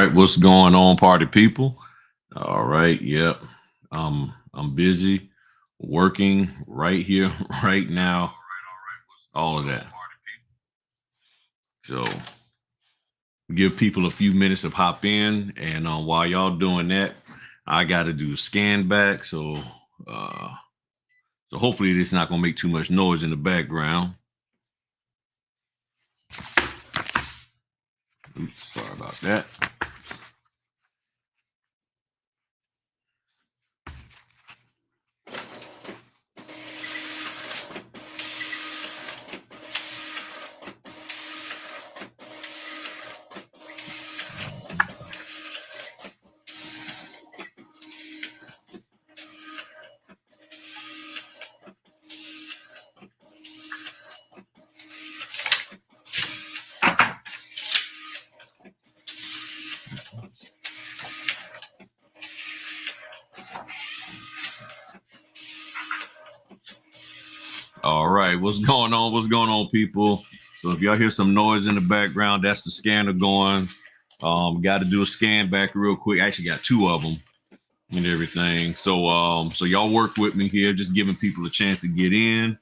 right, what's going on, party people? All right, yep. I'm busy working right here, right now, all of that. So give people a few minutes to hop in, and while y'all doing that, I got to do a scan back. Uh, so hopefully it's not gonna make too much noise in the background. Oops, sorry about that. All right, what's going on? What's going on, people? So if y'all hear some noise in the background, that's the scanner going. Got to do a scan back real quick. I actually got two of them and everything. So y'all work with me here, just giving people a chance to get in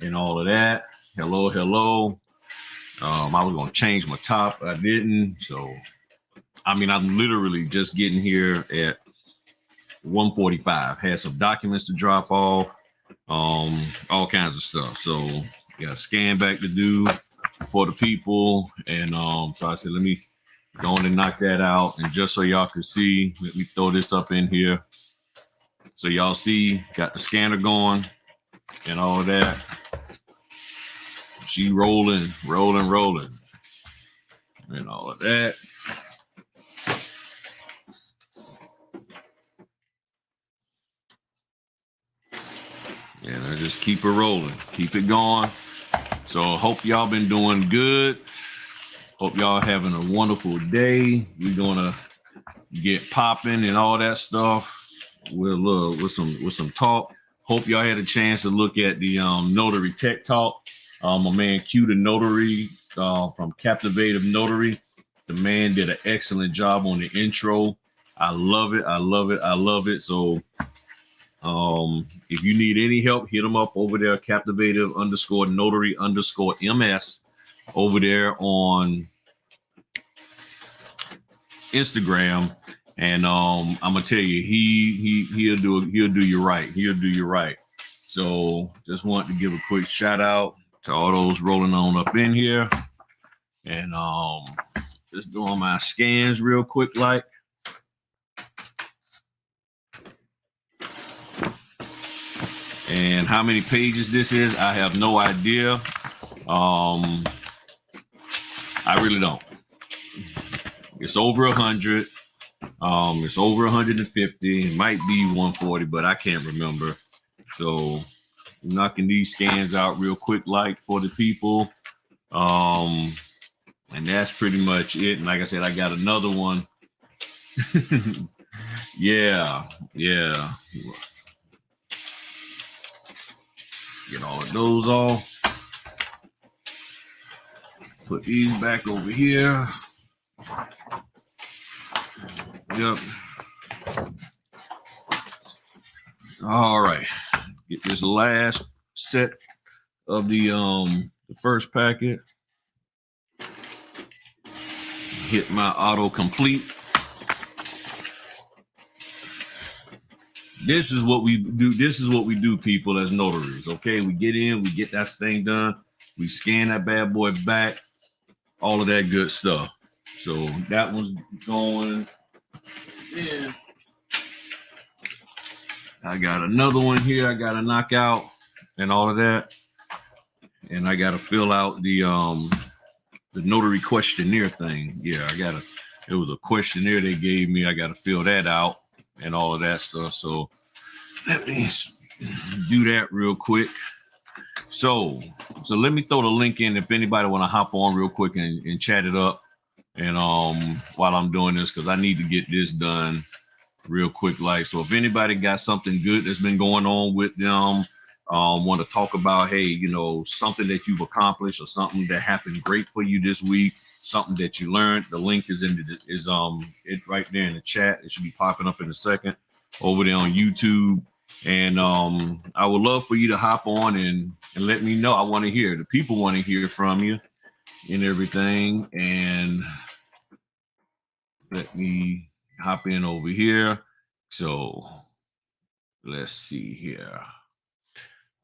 and all of that. Hello, hello. I was gonna change my top, I didn't. So I mean, I'm literally just getting here at 1:45. Had some documents to drop off. All kinds of stuff. So got a scan back to do for the people. And so I said, let me go on and knock that out. And just so y'all can see, let me throw this up in here. So y'all see, got the scanner going and all of that. She rolling, and all of that. And I just keep it rolling, keep it going. So hope y'all been doing good. Hope y'all having a wonderful day. We're gonna get popping and all that stuff with some talk. Hope y'all had a chance to look at the Notary Tech Talk. My man Q the Notary from Captivated Notary. The man did an excellent job on the intro. I love it. So if you need any help, hit them up over there, Captivated_Notary_MS over there on Instagram. And I'm gonna tell you, he'll do you right. He'll do you right. So just want to give a quick shout out to all those rolling on up in here. And just doing my scans real quick, like. And how many pages this is, I have no idea. I really don't. It's over 100. It's over 150. It might be 140, but I can't remember. So I'm knocking these scans out real quick, like, for the people. And that's pretty much it. And like I said, I got another one. Yeah. Get all of those off. Put these back over here. Yep. All right. Get this last set of the first packet. Hit my auto complete. This is what we do. This is what we do, people, as notaries. Okay, we get in, we get that thing done, we scan that bad boy back, all of that good stuff. So that one's going in. I got another one here I gotta knock out and all of that. And I gotta fill out the notary questionnaire thing. Yeah, it was a questionnaire they gave me. I gotta fill that out and all of that stuff. So let me do that real quick. So let me throw the link in if anybody want to hop on real quick and chat it up. And while I'm doing this, because I need to get this done real quick. Like, so if anybody got something good that's been going on with them, want to talk about, hey, something that you've accomplished or something that happened great for you this week, something that you learned, the link is it right there in the chat. It should be popping up in a second over there on YouTube. And I would love for you to hop on and let me know. I want to hear. The people want to hear from you and everything. And let me hop in over here. So let's see here.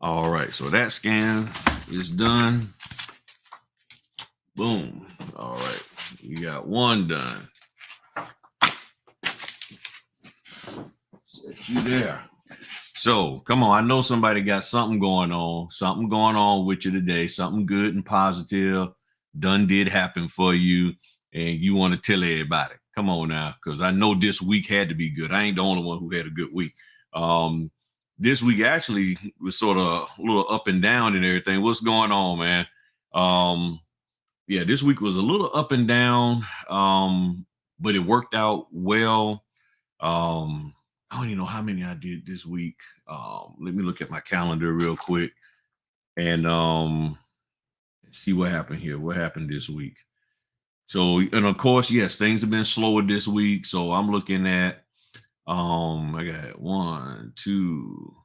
All right, so that scan is done. Boom. All right, you got one done. Set you there. So come on, I know somebody got something going on with you today, something good and positive did happen for you, and you want to tell everybody. Come on now, because I know this week had to be good. I ain't the only one who had a good week. This week actually was sort of a little up and down and everything. What's going on, man? Yeah, this week was a little up and down, but it worked out well. I don't even know how many I did this week. Let me look at my calendar real quick and see what happened here. What happened this week? So, and of course, yes, things have been slower this week. So I'm looking at I got 1, 2,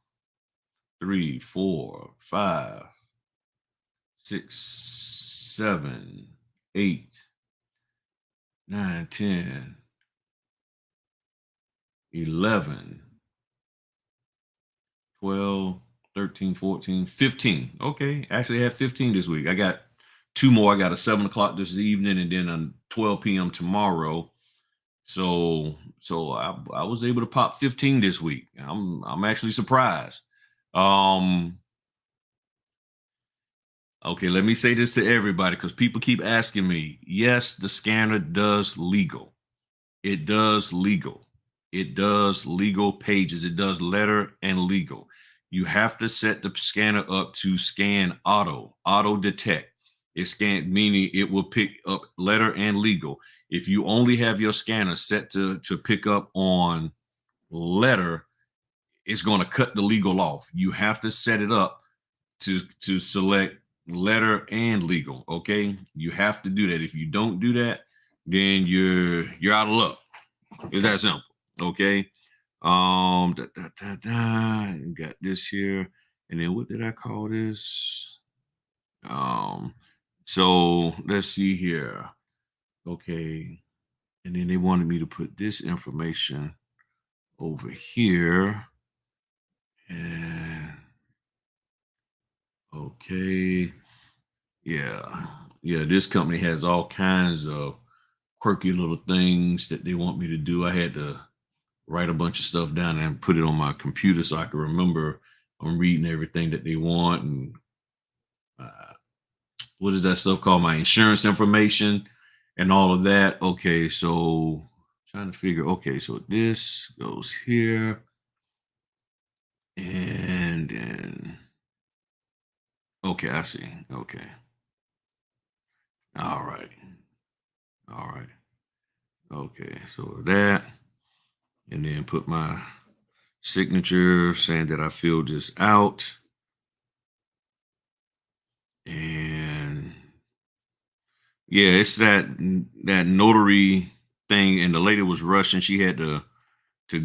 3, 4, 5, 6, 7, 8, 9, 10, 11, 12, 13, 14, 15. Okay. Actually, I have 15 this week. I got 2 more. I got a 7 o'clock this evening and then a 12 p.m. tomorrow. So I was able to pop 15 this week. I'm actually surprised. Okay, let me say this to everybody because people keep asking me. Yes, the scanner does legal. It does legal. It does legal pages. It does letter and legal. You have to set the scanner up to scan auto detect. It scan meaning it will pick up letter and legal. If you only have your scanner set to pick up on letter, it's going to cut the legal off. You have to set it up to select letter and legal. Okay, you have to do that. If you don't do that, then you're out of luck. It's that simple. Okay. Got this here, and then what did I call this? So let's see here. Okay, and then they wanted me to put this information over here, and okay, yeah, this company has all kinds of quirky little things that they want me to do. I had to write a bunch of stuff down and put it on my computer so I can remember I'm reading everything that they want. And what is that stuff called? My insurance information and all of that. Okay, so trying to figure, okay, so this goes here. And then, okay, I see. Okay. All right. All right. Okay, so that, and then put my signature saying that I filled this out. And yeah, it's that notary thing, and the lady was rushing. She had to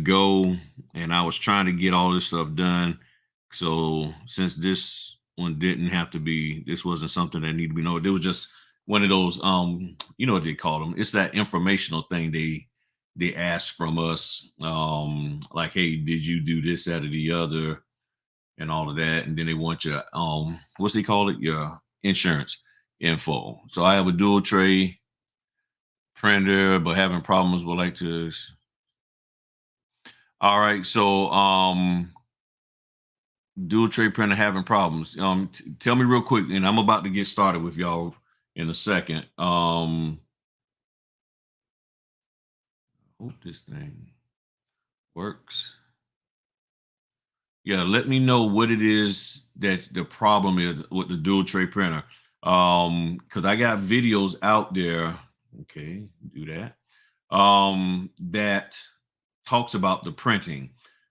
go, and I was trying to get all this stuff done. So since this one didn't have to be, this wasn't something that needed to be noted. It was just one of those, you know what they call them? It's that informational thing they asked from us, like, hey, did you do this, that, or the other, and all of that, and then they want your what's they call it, your insurance info. So I have a dual tray printer, but having problems with like to. All right, so dual tray printer having problems. Tell me real quick, and I'm about to get started with y'all in a second. Hope this thing works. Yeah, let me know what it is that the problem is with the dual tray printer. Because I got videos out there. Okay, do that. That talks about the printing.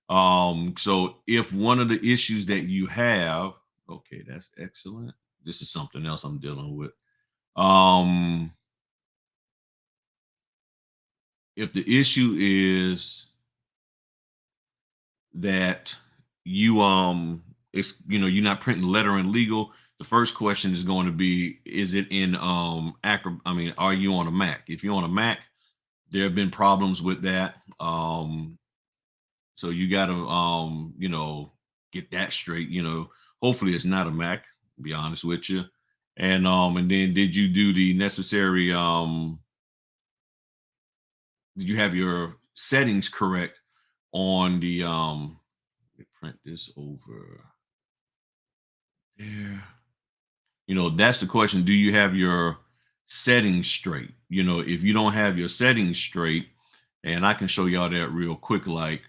So if one of the issues that you have, okay, that's excellent. This is something else I'm dealing with. if the issue is that you it's you're not printing lettering legal, the first question is going to be, is it in are you on a Mac? If you're on a Mac, there have been problems with that. So you got to get that straight. Hopefully it's not a Mac, to be honest with you. And then did you do the necessary did you have your settings correct on the let me print this over there. That's the question. Do you have your settings straight? If you don't have your settings straight, and I can show y'all that real quick, like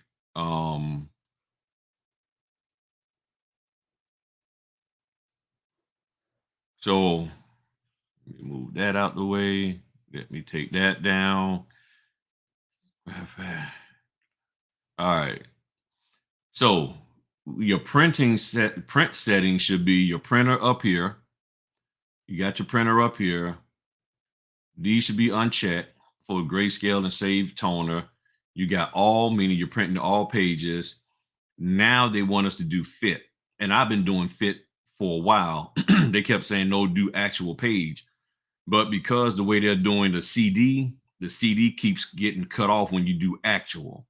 so let me move that out the way. Let me take that down. All right. So your print settings should be your printer up here. You got your printer up here. These should be unchecked for grayscale and save toner. You got all, meaning you're printing all pages. Now they want us to do fit. And I've been doing fit for a while. They kept saying, no, do actual page. But because the way they're doing the CD keeps getting cut off when you do actual.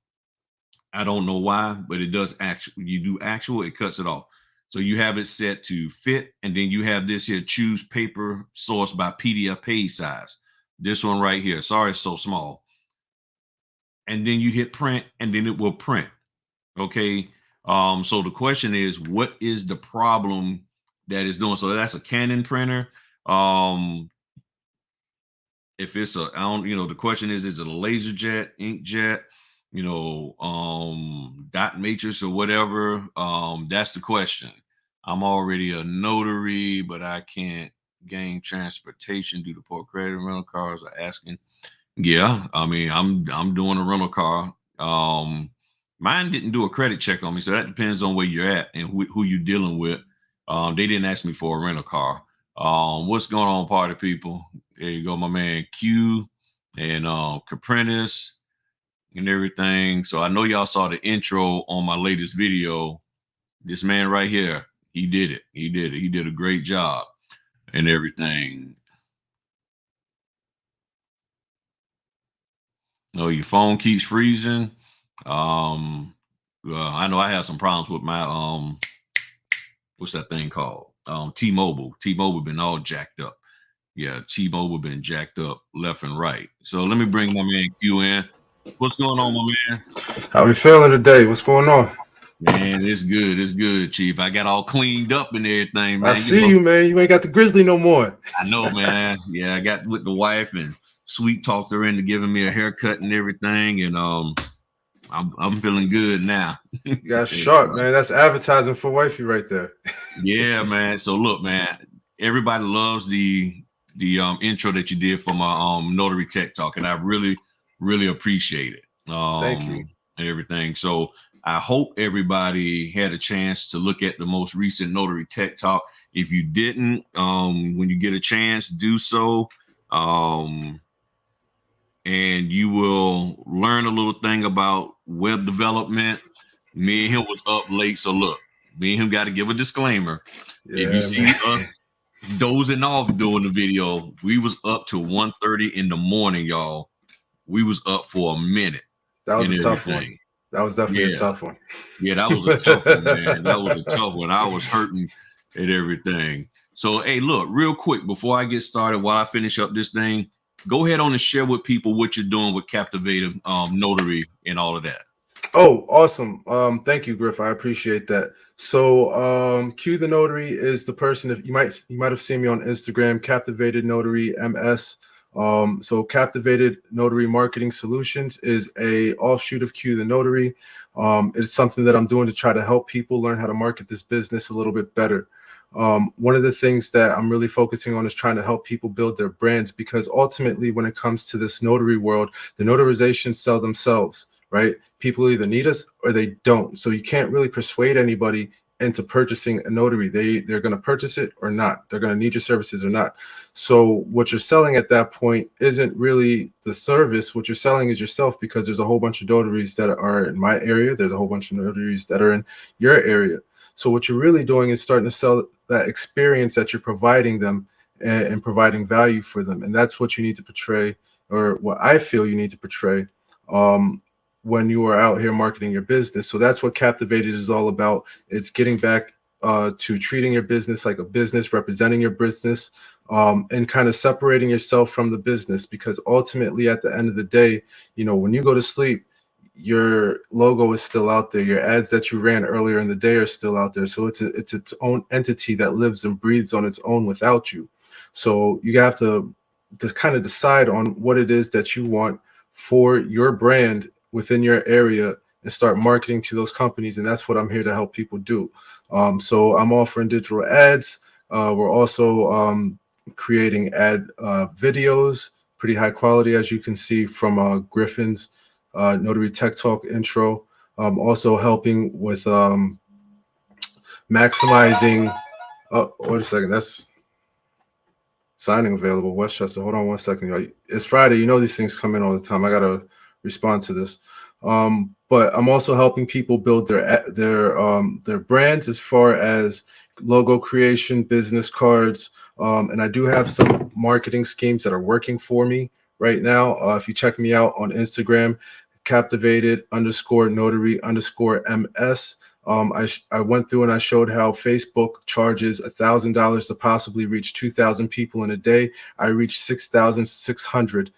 I don't know why, but it does actual. When you do actual, it cuts it off. So you have it set to fit, and then you have this here, choose paper source by PDF page size. This one right here. Sorry, it's so small. And then you hit print, and then it will print. Okay. So the question is, what is the problem that is doing? So that's a Canon printer. If it's the question is it a laser jet, inkjet, dot matrix or whatever? That's the question. I'm already a notary, but I can't gain transportation due to poor credit. Rental cars are asking. Yeah, I mean, I'm doing a rental car. Mine didn't do a credit check on me, so that depends on where you're at and who you're dealing with. They didn't ask me for a rental car. What's going on, party people? There you go, my man Q and Caprinis and everything. So I know y'all saw the intro on my latest video. This man right here, he did it. He did a great job and everything. No, your phone keeps freezing. I know I have some problems with my what's that thing called? T-Mobile. T-Mobile been all jacked up. Yeah, T-Mobile been jacked up left and right. So let me bring my man Q in. What's going on, my man? How we feeling today? What's going on? Man, it's good. It's good, Chief. I got all cleaned up and everything, man. I see you, man. You ain't got the grizzly no more. I know, man. Yeah, I got with the wife and sweet talked her into giving me a haircut and everything, and I'm feeling good now. You got sharp, man. That's advertising for wifey right there. Yeah, man. So look, man, everybody loves the intro that you did for my Notary Tech Talk, and I really, really appreciate it. Thank you. And everything. So I hope everybody had a chance to look at the most recent Notary Tech Talk. If you didn't, when you get a chance, do so. And you will learn a little thing about web development. Me and him was up late. So look, me and him got to give a disclaimer. Yeah, if you see us dozing off doing the video, we was up to 1:30 in the morning, y'all. We was up for a minute. That was a tough one. That was definitely a tough one. Yeah, that was a tough one, man. That was a tough one. I was hurting and everything. So, hey, look, real quick, before I get started, while I finish up this thing, go ahead on and share with people what you're doing with Captivated Notary and all of that. Oh, awesome. Thank you, Griff. I appreciate that. So Q the Notary is the person, if you might have seen me on Instagram, Captivated Notary MS. So Captivated Notary Marketing Solutions is a offshoot of Q the Notary. It's something that I'm doing to try to help people learn how to market this business a little bit better. One of the things that I'm really focusing on is trying to help people build their brands, because ultimately when it comes to this notary world, the notarizations sell themselves, right? People either need us or they don't. So you can't really persuade anybody into purchasing a notary. They're going to purchase it or not. They're going to need your services or not. So what you're selling at that point isn't really the service. What you're selling is yourself, because there's a whole bunch of notaries that are in my area. There's a whole bunch of notaries that are in your area. So what you're really doing is starting to sell that experience that you're providing them, and providing value for them. And that's what you need to portray, or what I feel you need to portray when you are out here marketing your business. So that's what Captivated is all about. It's getting back to treating your business like a business, representing your business, and kind of separating yourself from the business, because ultimately at the end of the day, when you go to sleep, your logo is still out there. Your ads that you ran earlier in the day are still out there. So it's its own entity that lives and breathes on its own without you. So you have to kind of decide on what it is that you want for your brand within your area, and start marketing to those companies. And that's what I'm here to help people do. So I'm offering digital ads. We're also creating ad videos, pretty high quality, as you can see from Griffin's Notary Tech Talk intro. Also helping with maximizing. Oh, wait a second. That's signing available, Westchester. Hold on one second, y'all. It's Friday. These things come in all the time. I gotta respond to this. But I'm also helping people build their brands as far as logo creation, business cards, and I do have some marketing schemes that are working for me right now. If you check me out on Instagram, Captivated_notary_MS. I went through and I showed how Facebook charges $1,000 to possibly reach 2,000 people in a day. I reached 6,600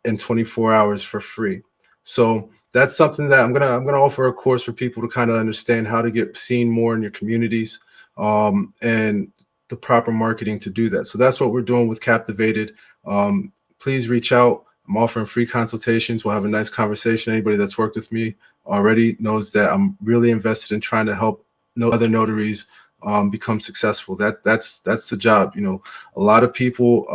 in 24 hours for free. So that's something that I'm gonna offer a course for people to kind of understand how to get seen more in your communities, and the proper marketing to do that. So that's what we're doing with Captivated. Please reach out. I'm offering free consultations. We'll have a nice conversation. Anybody that's worked with me already knows that I'm really invested in trying to help other notaries become successful. That's the job. A lot of people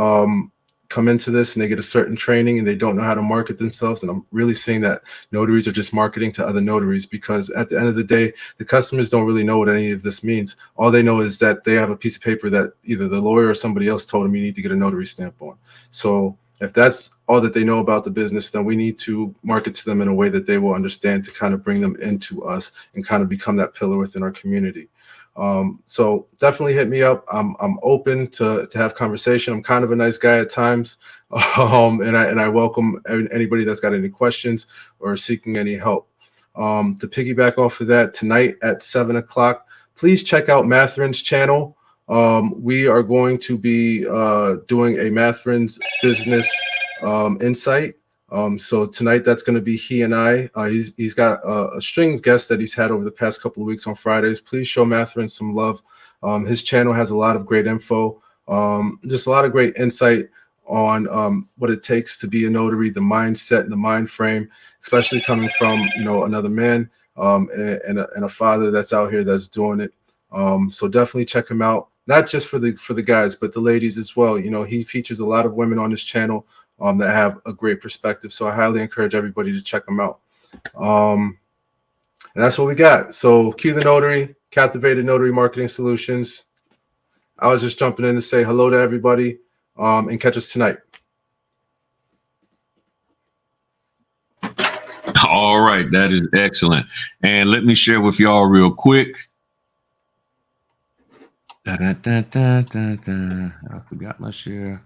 come into this and they get a certain training and they don't know how to market themselves. And I'm really seeing that notaries are just marketing to other notaries, because at the end of the day, the customers don't really know what any of this means. All they know is that they have a piece of paper that either the lawyer or somebody else told them you need to get a notary stamp on. So if that's all that they know about the business, then we need to market to them in a way that they will understand, to kind of bring them into us and kind of become that pillar within our community. So definitely hit me up. I'm open to have conversation. I'm kind of a nice guy at times, and I welcome anybody that's got any questions or seeking any help. To piggyback off of that, tonight at 7 o'clock, please check out Matherin's channel. We are going to be doing a Matherin's business insight. So tonight, that's going to be he and I. He's got a string of guests that he's had over the past couple of weeks on Fridays. Please show Matherin some love. His channel has a lot of great info, just a lot of great insight on what it takes to be a notary, the mindset and the mind frame, especially coming from another man and a father that's out here that's doing it. So definitely check him out. Not just for the guys, but the ladies as well. He features a lot of women on his channel that have a great perspective. So I highly encourage everybody to check them out. And that's what we got. So Q the Notary, Captivated Notary Marketing Solutions. I was just jumping in to say hello to everybody, and catch us tonight. All right, that is excellent. And let me share with y'all real quick. I forgot my share.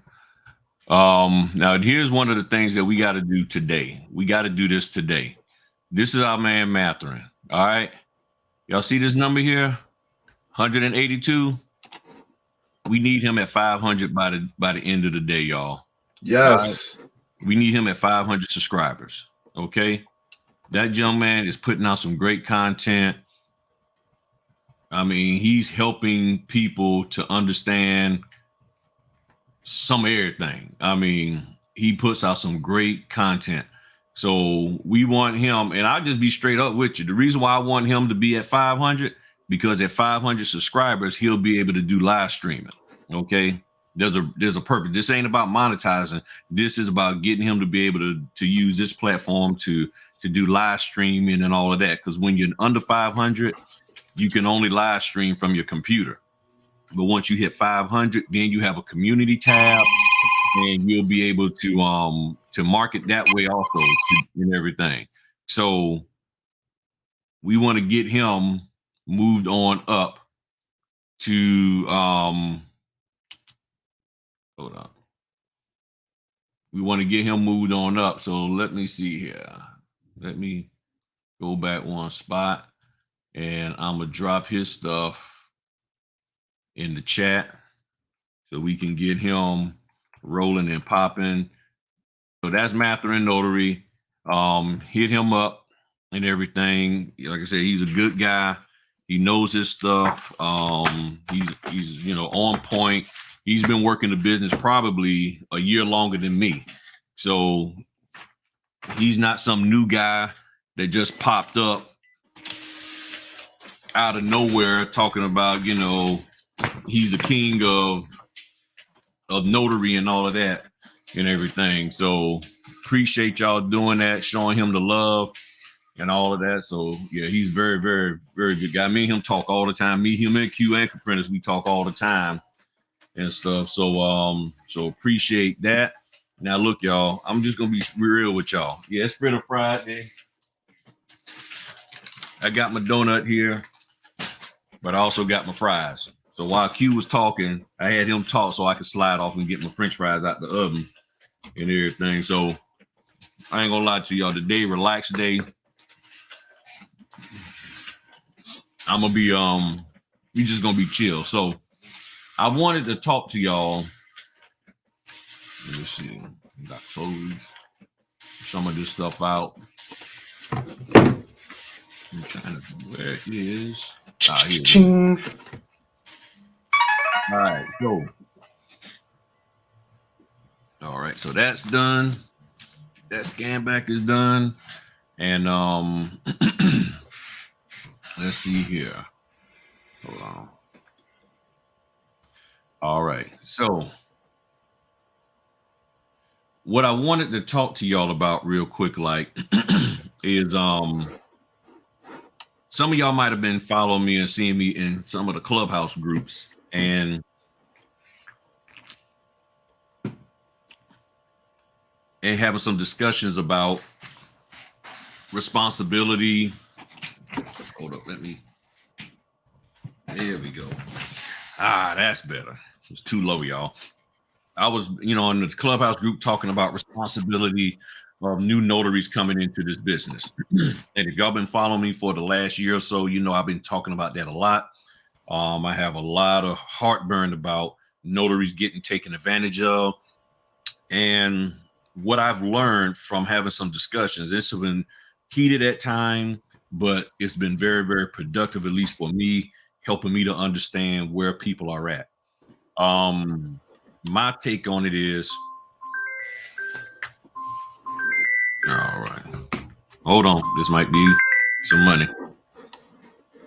Now here's one of the things that we got to do today. We got to do this today. This is our man Matherin. All right, y'all see this number here, 182. We need him at 500 by the end of the day, y'all. Yes, right? We need him at 500 subscribers. Okay, that young man is putting out some great content. I mean, he's helping people to understand some everything. I mean, he puts out some great content. So we want him, and I'll just be straight up with you. The reason why I want him to be at 500, because at 500 subscribers, he'll be able to do live streaming. Okay. There's a purpose. This ain't about monetizing. This is about getting him to be able to use this platform to do live streaming and all of that. Because when you're under 500, you can only live stream from your computer. But once you hit 500, then you have a community tab, and you'll be able to market that way also and everything. So we want to get him moved on up to hold on. We want to get him moved on up. So let me see here. Let me go back one spot, and I'm gonna drop his stuff in the chat so we can get him rolling and popping. So that's Mather and Notary. Hit him up and everything. Like I said, he's a good guy. He knows his stuff. He's on point. He's been working the business probably a year longer than me. So he's not some new guy that just popped up out of nowhere talking about, he's the king of notary and all of that and everything. So appreciate y'all doing that, showing him the love and all of that. So yeah, he's very, very, very good guy. Me and him talk all the time. Me, him, and Q and Apprentice, we talk all the time and stuff. So appreciate that. Now look, y'all, I'm just gonna be real with y'all. Yeah, it's Fritter Friday. I got my donut here, but I also got my fries. So while Q was talking, I had him talk so I could slide off and get my French fries out the oven and everything. So I ain't gonna lie to y'all. Today, relaxed day. I'm gonna be we just gonna be chill. So I wanted to talk to y'all. Let me see. Got clothes. Some of this stuff out. I'm trying to where it is. Here. All right, go. All right, so that's done. That scan back is done. And let's see here. Hold on. All right. So what I wanted to talk to y'all about real quick, is some of y'all might have been following me and seeing me in some of the Clubhouse groups and having some discussions about responsibility. Hold up, there we go. That's better. It's too low, y'all. I was, in the Clubhouse group talking about responsibility of new notaries coming into this business. And if y'all been following me for the last year or so, I've been talking about that a lot. I have a lot of heartburn about notaries getting taken advantage of. And what I've learned from having some discussions, it's been heated at time, but it's been very, very productive, at least for me, helping me to understand where people are at. My take on it is, all right, hold on. This might be some money.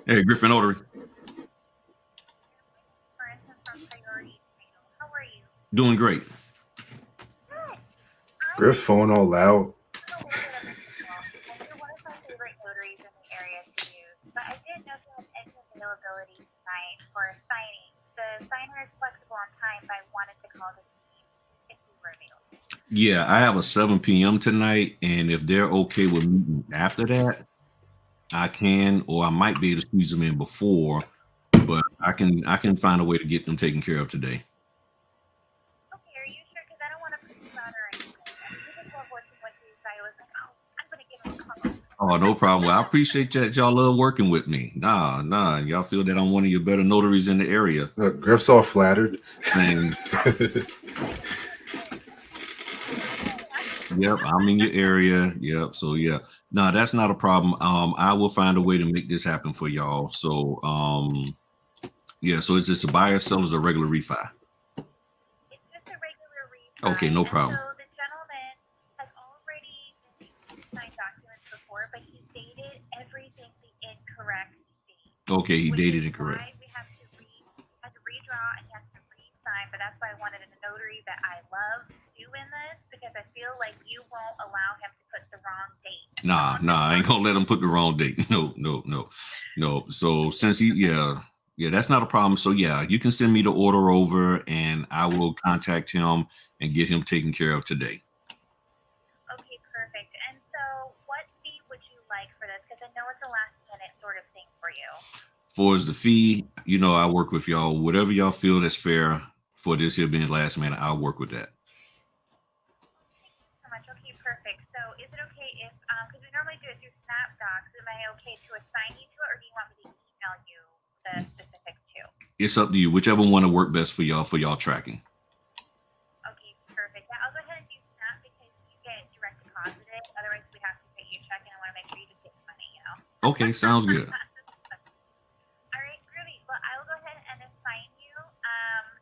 Hey, Griffin Notary. How are you? Doing great. Griff phone all loud. You're one of my favorite notaries in the area to use, but I didn't know if you had any availability tonight for a signing. The signer is flexible on time, but I wanted to call to see if you were available. Yeah, I have a 7 p.m. tonight, and if they're okay with meeting after that, I can, or I might be able to squeeze them in before, but I can find a way to get them taken care of today. Okay, are you sure? Because I don't want to put you out or anything. I just love working with you, so I was like, I'm going to give him a call. Oh, no problem. Well, I appreciate that y'all love working with me. Nah. Y'all feel that I'm one of your better notaries in the area. Look, Griff's all flattered. Yep, I'm in your area. Yep. So yeah. No, that's not a problem. I will find a way to make this happen for y'all. So yeah, so is this a buyer, seller's, a regular refi? It's just a regular refi. Okay, no problem. So the gentleman has already signed documents before, but he dated everything the incorrect date. Okay, he dated incorrect. We have to redraw and he has to re-sign, but that's why I wanted a notary that I love doing this, because I feel like you won't allow him to put the wrong date. Nah, I ain't gonna let him put the wrong date. No. So since yeah, that's not a problem. So yeah, you can send me the order over, and I will contact him and get him taken care of today. Okay, perfect. And so, what fee would you like for this? Because I know it's a last minute sort of thing for you. For as the fee, I work with y'all. Whatever y'all feel that's fair for this here being last minute, I'll work with that. So much. Okay, perfect. So, is it okay if, because we normally do it through SnapDocs, am I okay to assign you to it, or do you want me to email you the specifics too? It's up to you. Whichever one will work best for y'all tracking. Okay, perfect. Yeah, I'll go ahead and do Snap because you get direct deposited. Otherwise, we have to pay you a check, and I want to make sure you just get the money, Okay, sounds good. All right, groovy. Well, I will go ahead and assign you,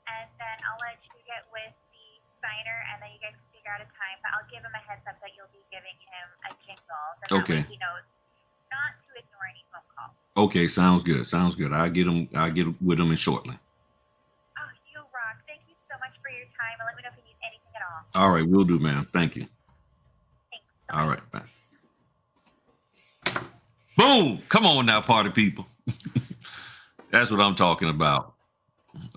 and then I'll let you get with the signer, and then you guys can figure out a time. But I'll give him a heads up that you'll be giving him a jingle, so that way he knows not to ignore any phone calls. Okay, sounds good. I'll get with him shortly. Oh, you rock. Thank you so much for your time, and let me know if you need anything at all. All right, will do, ma'am. Thank you. Thanks. All right, bye. Boom! Come on now, party people. That's what I'm talking about.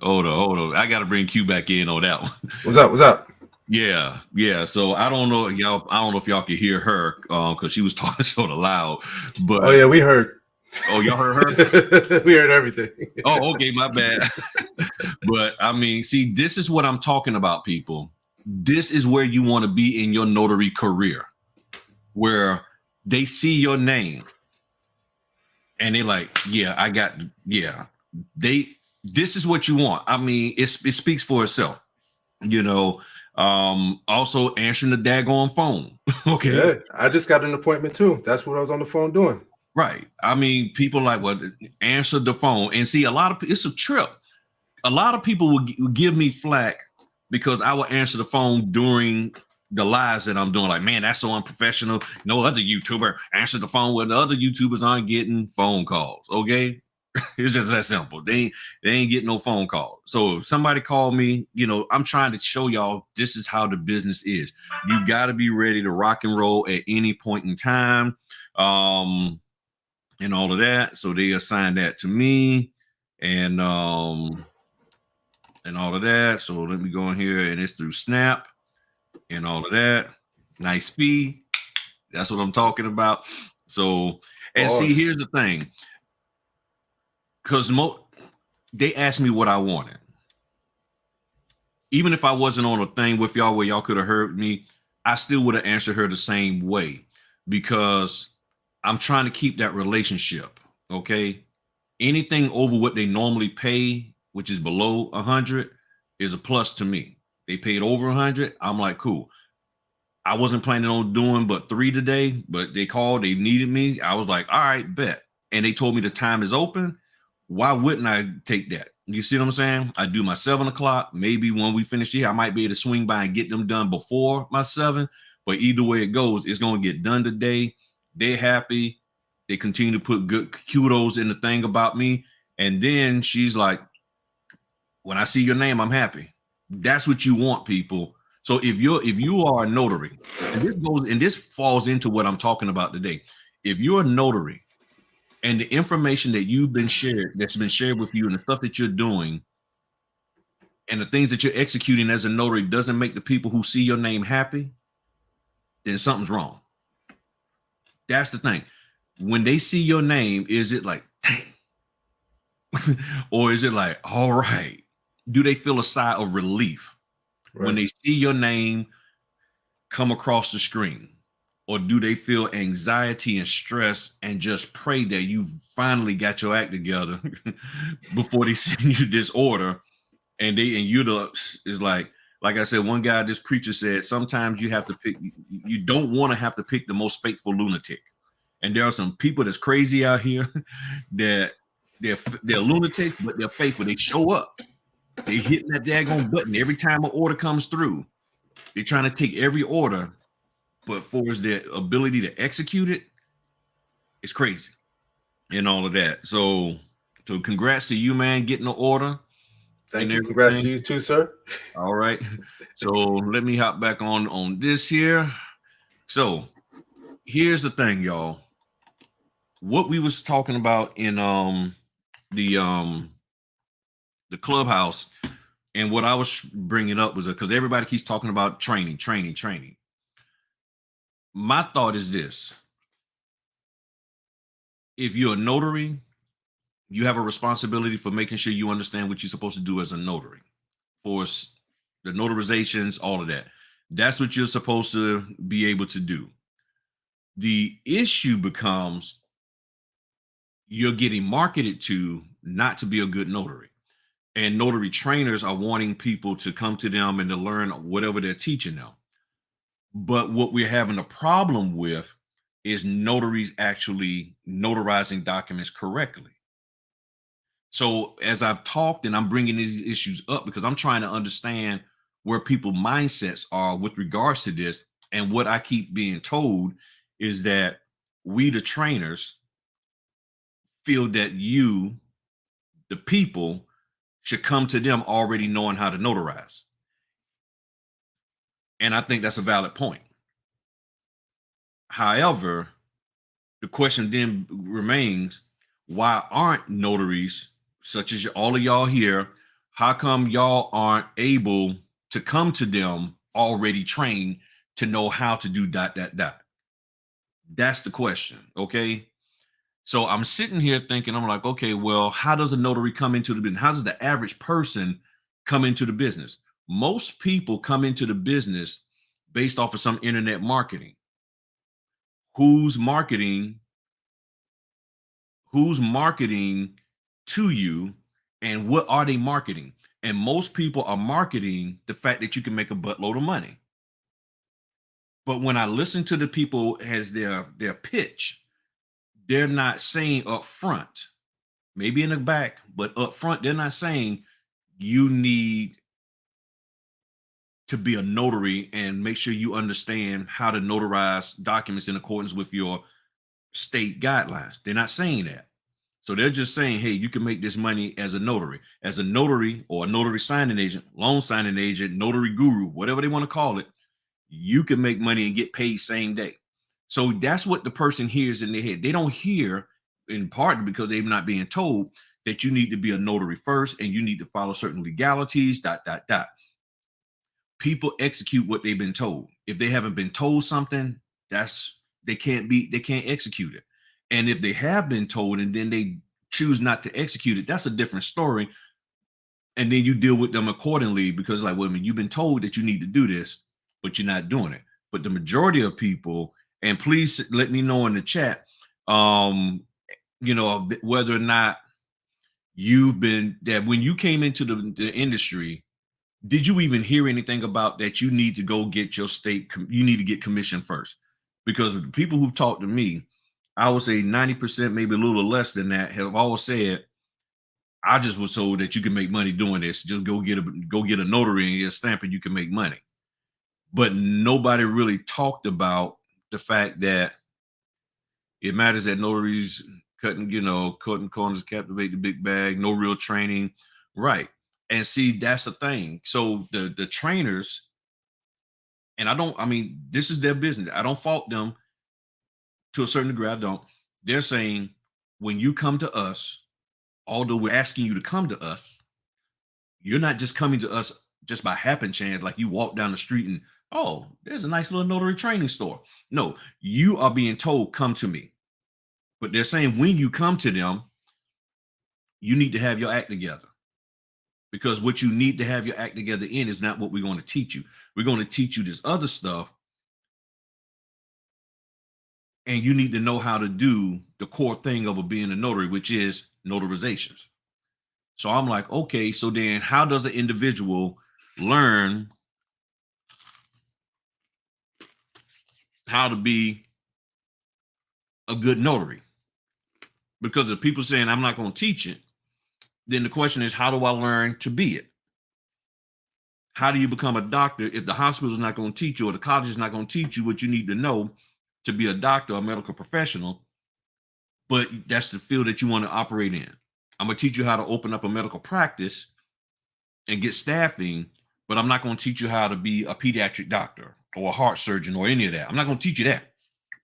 Hold on. I got to bring Q back in on that one. What's up? Yeah. So I don't know, y'all. I don't know if y'all could hear her because she was talking sort of loud. But oh yeah, we heard. Oh, y'all heard her? We heard everything. Oh, okay, my bad. But I mean, see, this is what I'm talking about, people. This is where you want to be in your notary career, where they see your name and they're like, this is what you want. I mean, it speaks for itself, also answering the daggone phone. Okay. Yeah, I just got an appointment too. That's what I was on the phone doing. Right. I mean, people like, well, answer the phone and see it's a trip. A lot of people will give me flack because I will answer the phone during the lives that I'm doing. Like, man, that's so unprofessional. No other YouTuber answered the phone where the other YouTubers aren't getting phone calls. Okay. It's just that simple. They ain't getting no phone call. So if somebody called me, I'm trying to show y'all this is how the business is. You got to be ready to rock and roll at any point in time. And all of that. So they assigned that to me and all of that. So let me go in here, and it's through Snap and all of that. Nice fee. That's what I'm talking about. So, and see, here's the thing. Because they asked me what I wanted. Even if I wasn't on a thing with y'all where y'all could have heard me, I still would have answered her the same way because I'm trying to keep that relationship. Okay. Anything over what they normally pay, which is below 100, is a plus to me. They paid over 100. I'm like, cool. I wasn't planning on doing but 3 today, but they called, they needed me. I was like, all right, bet. And they told me the time is open. Why wouldn't I take that? You see what I'm saying? I do my 7 o'clock. Maybe when we finish here, I might be able to swing by and get them done before my 7. But either way it goes, it's going to get done today. They're happy. They continue to put good kudos in the thing about me. And then she's like, when I see your name, I'm happy. That's what you want, people. So if you are a notary, and this falls into what I'm talking about today. If you're a notary and the information that that's been shared with you and the stuff that you're doing and the things that you're executing as a notary doesn't make the people who see your name happy, then something's wrong. That's the thing. When they see your name, is it like, dang? Or is it like, all right? Do they feel a sigh of relief when they see your name come across the screen? Or do they feel anxiety and stress and just pray that you finally got your act together before they send you this order? And is like I said, one guy, this preacher said, sometimes you have to pick, you don't want to have to pick the most faithful lunatic. And there are some people that's crazy out here that they're lunatics, but they're faithful. They show up. They hitting that daggone button every time an order comes through. They're trying to take every order, but for their ability to execute it, it's crazy and all of that. So congrats to you, man, getting the order. Thank you. Congrats to you too, sir. All right. So let me hop back on this here. So here's the thing, y'all. What we was talking about in the clubhouse, and what I was bringing up was because everybody keeps talking about training. My thought is this: if you're a notary, you have a responsibility for making sure you understand what you're supposed to do as a notary, for the notarizations, all of that. That's what you're supposed to be able to do. The issue becomes you're getting marketed to not to be a good notary. And notary trainers are wanting people to come to them and to learn whatever they're teaching them. But what we're having a problem with is notaries actually notarizing documents correctly. So as I've talked, and I'm bringing these issues up because I'm trying to understand where people's mindsets are with regards to this. And what I keep being told is that we, the trainers, feel that you, the people, should come to them already knowing how to notarize. And I think that's a valid point. However, the question then remains, why aren't notaries, such as all of y'all here, how come y'all aren't able to come to them already trained to know how to do ... That's the question, okay? So I'm sitting here thinking, I'm like, okay, well, how does a notary come into the business? How does the average person come into the business? Most people come into the business based off of some internet marketing. Who's marketing to you, and what are they marketing? And most people are marketing the fact that you can make a buttload of money. But when I listen to the people as their pitch, they're not saying up front, maybe in the back, but up front, they're not saying you need to be a notary and make sure you understand how to notarize documents in accordance with your state guidelines. They're not saying that. So they're just saying, hey, you can make this money as a notary or a notary signing agent, loan signing agent, notary guru, whatever they want to call it. You can make money and get paid same day. So that's what the person hears in their head. They don't hear, in part because they're not being told, that you need to be a notary first and you need to follow certain legalities, ... People execute what they've been told. If they haven't been told something, they can't execute it. And if they have been told and then they choose not to execute it, that's a different story. And then you deal with them accordingly, because like, well, I mean, you've been told that you need to do this, but you're not doing it. But the majority of people, and please let me know in the chat, whether or not that when you came into the industry, did you even hear anything about that you need to go get your state, you need to get commission first? Because the people who've talked to me, I would say 90%, maybe a little less than that, have all said, I just was told that you can make money doing this. Just go get a notary and get a stamp and you can make money. But nobody really talked about the fact that it matters that notaries cutting corners, captivate the big bag, no real training. Right. And see, that's the thing. So the trainers, and this is their business. I don't fault them to a certain degree. I don't. They're saying, when you come to us, although we're asking you to come to us, you're not just coming to us just by happen chance, like you walk down the street and, oh, there's a nice little notary training store. No, you are being told, come to me. But they're saying when you come to them, you need to have your act together. Because what you need to have your act together in is not what we're going to teach you. We're going to teach you this other stuff. And you need to know how to do the core thing of being a notary, which is notarizations. So I'm like, okay, so then how does an individual learn how to be a good notary? Because if people saying I'm not going to teach it, then the question is, how do I learn to be it? How do you become a doctor if the hospital is not going to teach you, or the college is not going to teach you what you need to know to be a doctor or a medical professional, but that's the field that you want to operate in? I'm going to teach you how to open up a medical practice and get staffing, but I'm not going to teach you how to be a pediatric doctor or a heart surgeon or any of that. I'm not going to teach you that.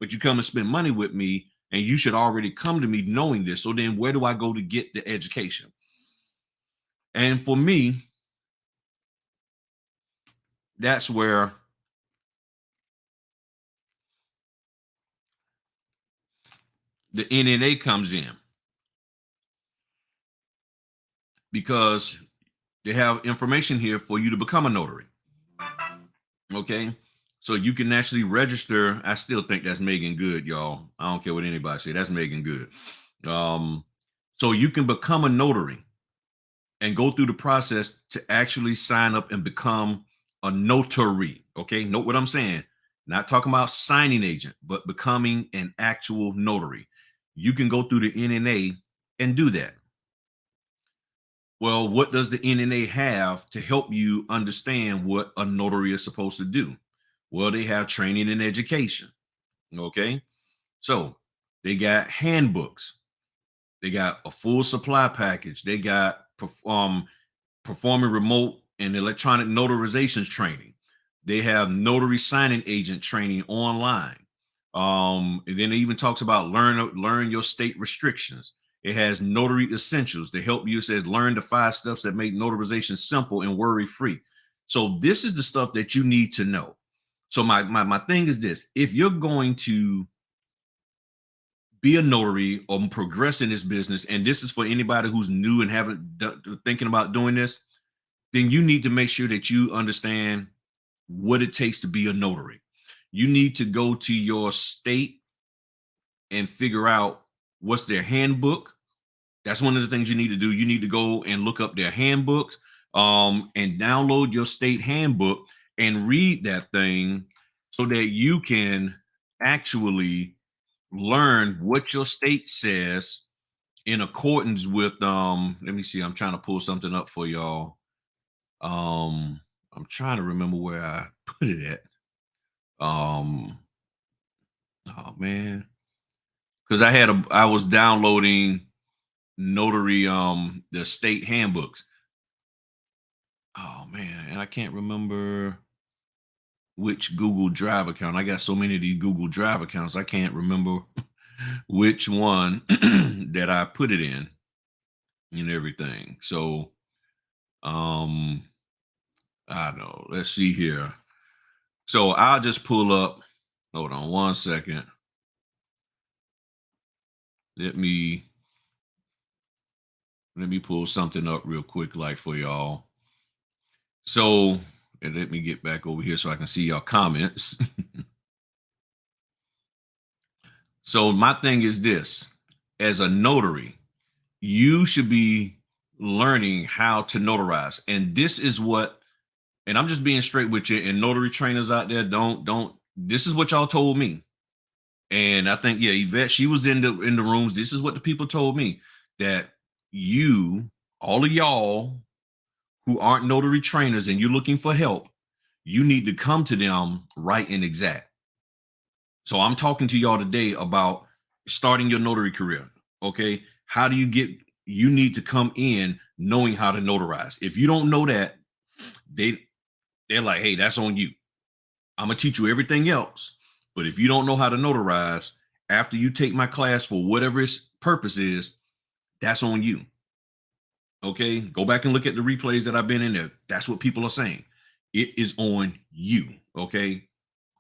but you come and spend money with me, and you should already come to me knowing this. So then where do I go to get the education? And for me, that's where the NNA comes in, because they have information here for you to become a notary. Okay. So you can actually register. I still think that's Megan Good, y'all. I don't care what anybody say. That's Megan Good. So you can become a notary and go through the process to actually sign up and become a notary. Okay. Note what I'm saying. Not talking about signing agent, but becoming an actual notary. You can go through the NNA and do that. Well, what does the NNA have to help you understand what a notary is supposed to do? Well, they have training and education. Okay. So they got handbooks. They got a full supply package. They got performing remote and electronic notarizations training. They have notary signing agent training online. And then it even talks about learn your state restrictions. It has notary essentials to help you. It says learn the 5 steps that make notarization simple and worry-free. So this is the stuff that you need to know. So my thing is this: if you're going to be a notary or progress in this business, and this is for anybody who's new and thinking about doing this, then you need to make sure that you understand what it takes to be a notary. You need to go to your state and figure out what's their handbook. That's one of the things you need to do. You need to go and look up their handbooks, and download your state handbook and read that thing so that you can actually learn what your state says in accordance with let me see, I'm trying to pull something up for y'all. I'm trying to remember where I put it at. Oh man, because I was downloading notary the state handbooks. Oh man, and I can't remember which Google Drive account. I got so many of these Google Drive accounts, I can't remember which one that I put it in and everything. So I don't know. Let's see here. So I'll just pull up. Hold on one second. Let me pull something up real quick, like for y'all. So, and let me get back over here so I can see y'all comments. So my thing is this: as a notary, you should be learning how to notarize. And this is what, and I'm just being straight with you, and notary trainers out there, don't, this is what y'all told me. And I think, yeah, Yvette, she was in the rooms. This is what the people told me, that all of y'all who aren't notary trainers and you're looking for help, you need to come to them right and exact. So I'm talking to y'all today about starting your notary career. Okay. How do you need to come in knowing how to notarize. If you don't know that, they're like, hey, that's on you. I'm going to teach you everything else. But if you don't know how to notarize, after you take my class for whatever its purpose is, that's on you. Okay. Go back and look at the replays that I've been in there. That's what people are saying. It is on you. Okay.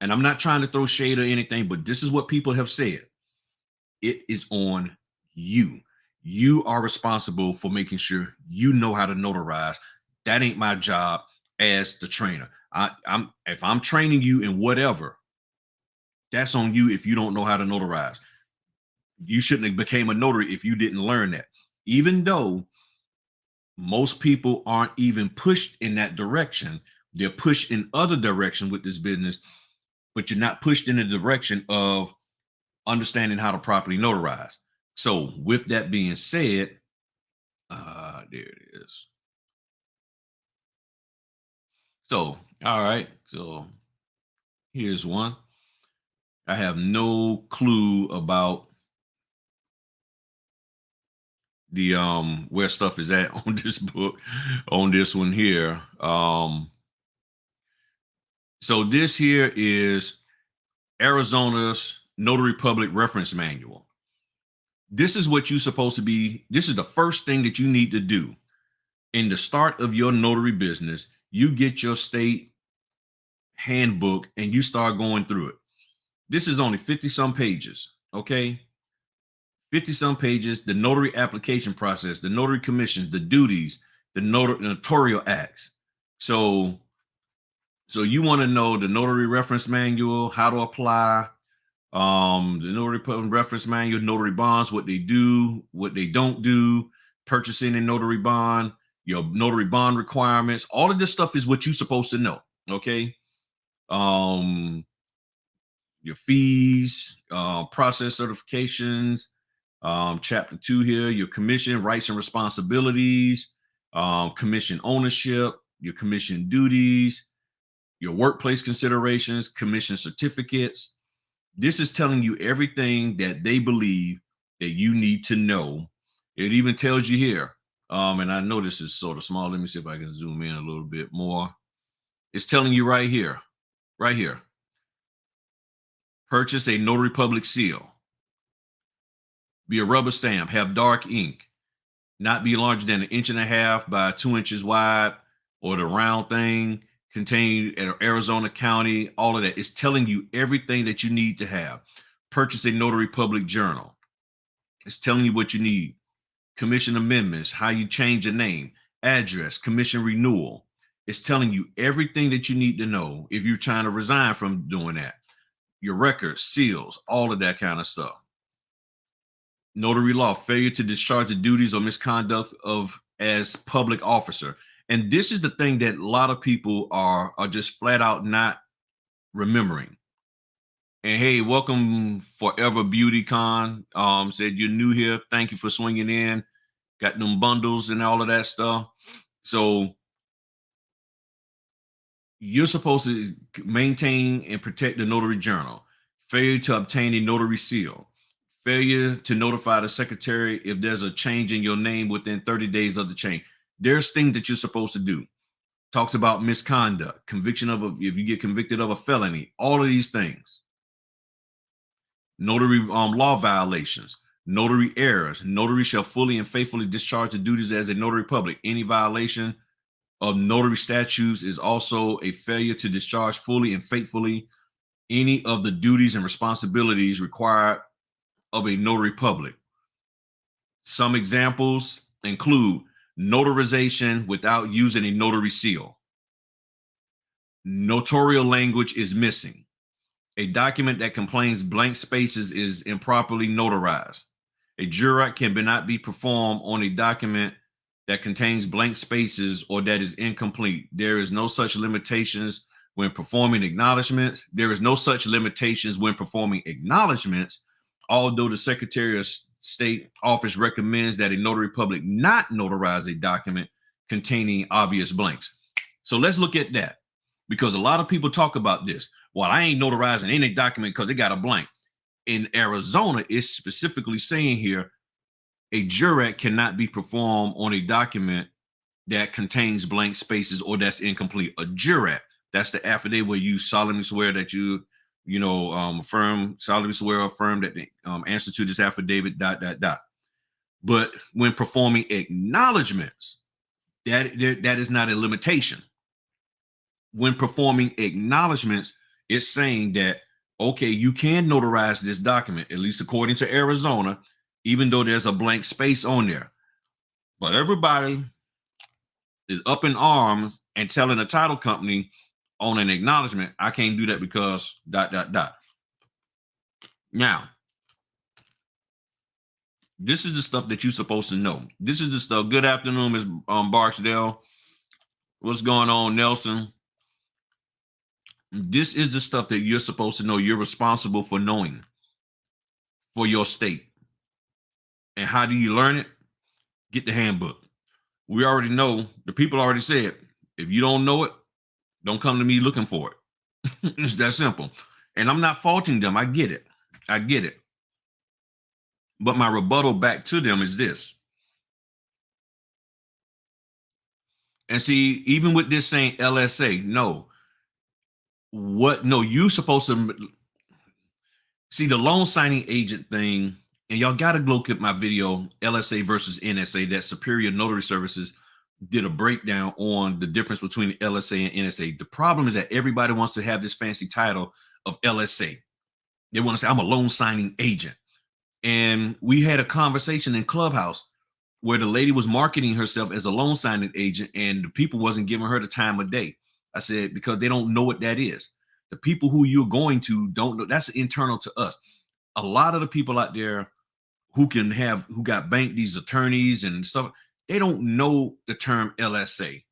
And I'm not trying to throw shade or anything, but this is what people have said. It is on you. You are responsible for making sure you know how to notarize. That ain't my job as the trainer. If I'm training you in whatever, that's on you. If you don't know how to notarize, you shouldn't have became a notary if you didn't learn that. Even though most people aren't even pushed in that direction, they're pushed in other direction with this business, but you're not pushed in the direction of understanding how to properly notarize. So with that being said, there it is. So, all right. So here's one. I have no clue about the where stuff is at on this book, on this one here. So this here is Arizona's Notary Public Reference Manual. This is what you're supposed to be. This is the first thing that you need to do. In the start of your notary business, you get your state handbook and you start going through it. This is only 50 some pages, okay? 50 some pages, the notary application process, the notary commissions, the duties, the notarial acts. So you want to know the notary reference manual, how to apply, the notary reference manual, notary bonds, what they do, what they don't do, purchasing a notary bond, your notary bond requirements. All of this stuff is what you're supposed to know. Okay. Your fees, process certifications, chapter 2 here, your commission rights and responsibilities, commission ownership, your commission duties, your workplace considerations, commission certificates. This is telling you everything that they believe that you need to know. It even tells you here, and I know this is sort of small. Let me see if I can zoom in a little bit more. It's telling you right here. Purchase a Notary Public seal. Be a rubber stamp. Have dark ink. Not be larger than 1.5 inches by 2 inches wide, or the round thing. Contain Arizona County, all of that. It's telling you everything that you need to have. Purchase a Notary Public journal. It's telling you what you need. Commission amendments, how you change your name, address, commission renewal. It's telling you everything that you need to know if you're trying to resign from doing that. Your records, seals, all of that kind of stuff. Notary law, failure to discharge the duties or misconduct of as public officer. And this is the thing that a lot of people are just flat out not remembering. And hey, welcome Forever Beauty Con. Said you're new here. Thank you for swinging in. Got them bundles and all of that stuff. So you're supposed to maintain and protect the notary journal. Failure to obtain a notary seal. Failure to notify the secretary if there's a change in your name within 30 days of the change. There's things that you're supposed to do. Talks about misconduct, conviction of if you get convicted of a felony, all of these things. Notary law violations, notary errors. Notary shall fully and faithfully discharge the duties as a notary public. Any violation of notary statutes is also a failure to discharge fully and faithfully any of the duties and responsibilities required of a notary public. Some examples include notarization without using a notary seal. Notarial language is missing. A document that contains blank spaces is improperly notarized. A jurat cannot be performed on a document that contains blank spaces or that is incomplete. There is no such limitations when performing acknowledgments. Although the Secretary of State office recommends that a notary public not notarize a document containing obvious blanks. So let's look at that, because a lot of people talk about this. Well, I ain't notarizing any document because it got a blank. In Arizona, it's specifically saying here, a jurat cannot be performed on a document that contains blank spaces or that's incomplete. A jurat, that's the affidavit where you solemnly swear that solemnly swear or affirm that the answer to this affidavit, ... But when performing acknowledgments, that is not a limitation. When performing acknowledgments, it's saying that, okay, you can notarize this document, at least according to Arizona, even though there's a blank space on there. But everybody is up in arms and telling a title company on an acknowledgement, I can't do that because ... Now, this is the stuff that you're supposed to know. This is the stuff. Good afternoon, Ms. Barksdale. What's going on, Nelson? This is the stuff that you're supposed to know. You're responsible for knowing for your state. And how do you learn it? Get the handbook. We already know, the people already said, if you don't know it, don't come to me looking for it. It's that simple. And I'm not faulting them. I get it. But my rebuttal back to them is this. And see, even with this saying LSA, you're supposed to, See, the loan signing agent thing, and y'all got to look at my video, LSA versus NSA, that Superior Notary Services did a breakdown on the difference between LSA and NSA. The problem is that everybody wants to have this fancy title of LSA. They want to say, I'm a loan signing agent. And we had a conversation in Clubhouse where the lady was marketing herself as a loan signing agent, and the people wasn't giving her the time of day. I said, because they don't know what that is. The people who you're going to don't know. That's internal to us. A lot of the people out there who got banked, these attorneys and stuff, they don't know the term LSA.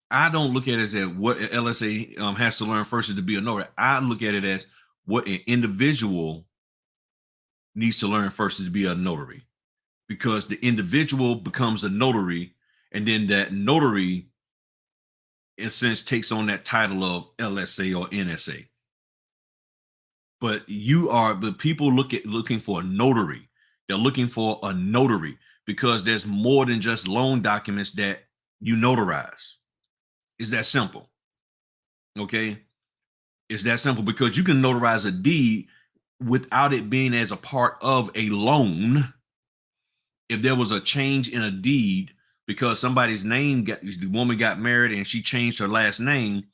I don't look at it as what LSA has to learn first is to be a notary. I look at it as what an individual needs to learn first is to be a notary, because the individual becomes a notary, and then that notary, in a sense, takes on that title of LSA or NSA. But people looking for a notary. They're looking for a notary because there's more than just loan documents that you notarize. It's that simple. Okay. It's that simple, because you can notarize a deed without it being as a part of a loan. If there was a change in a deed because the woman got married and she changed her last name,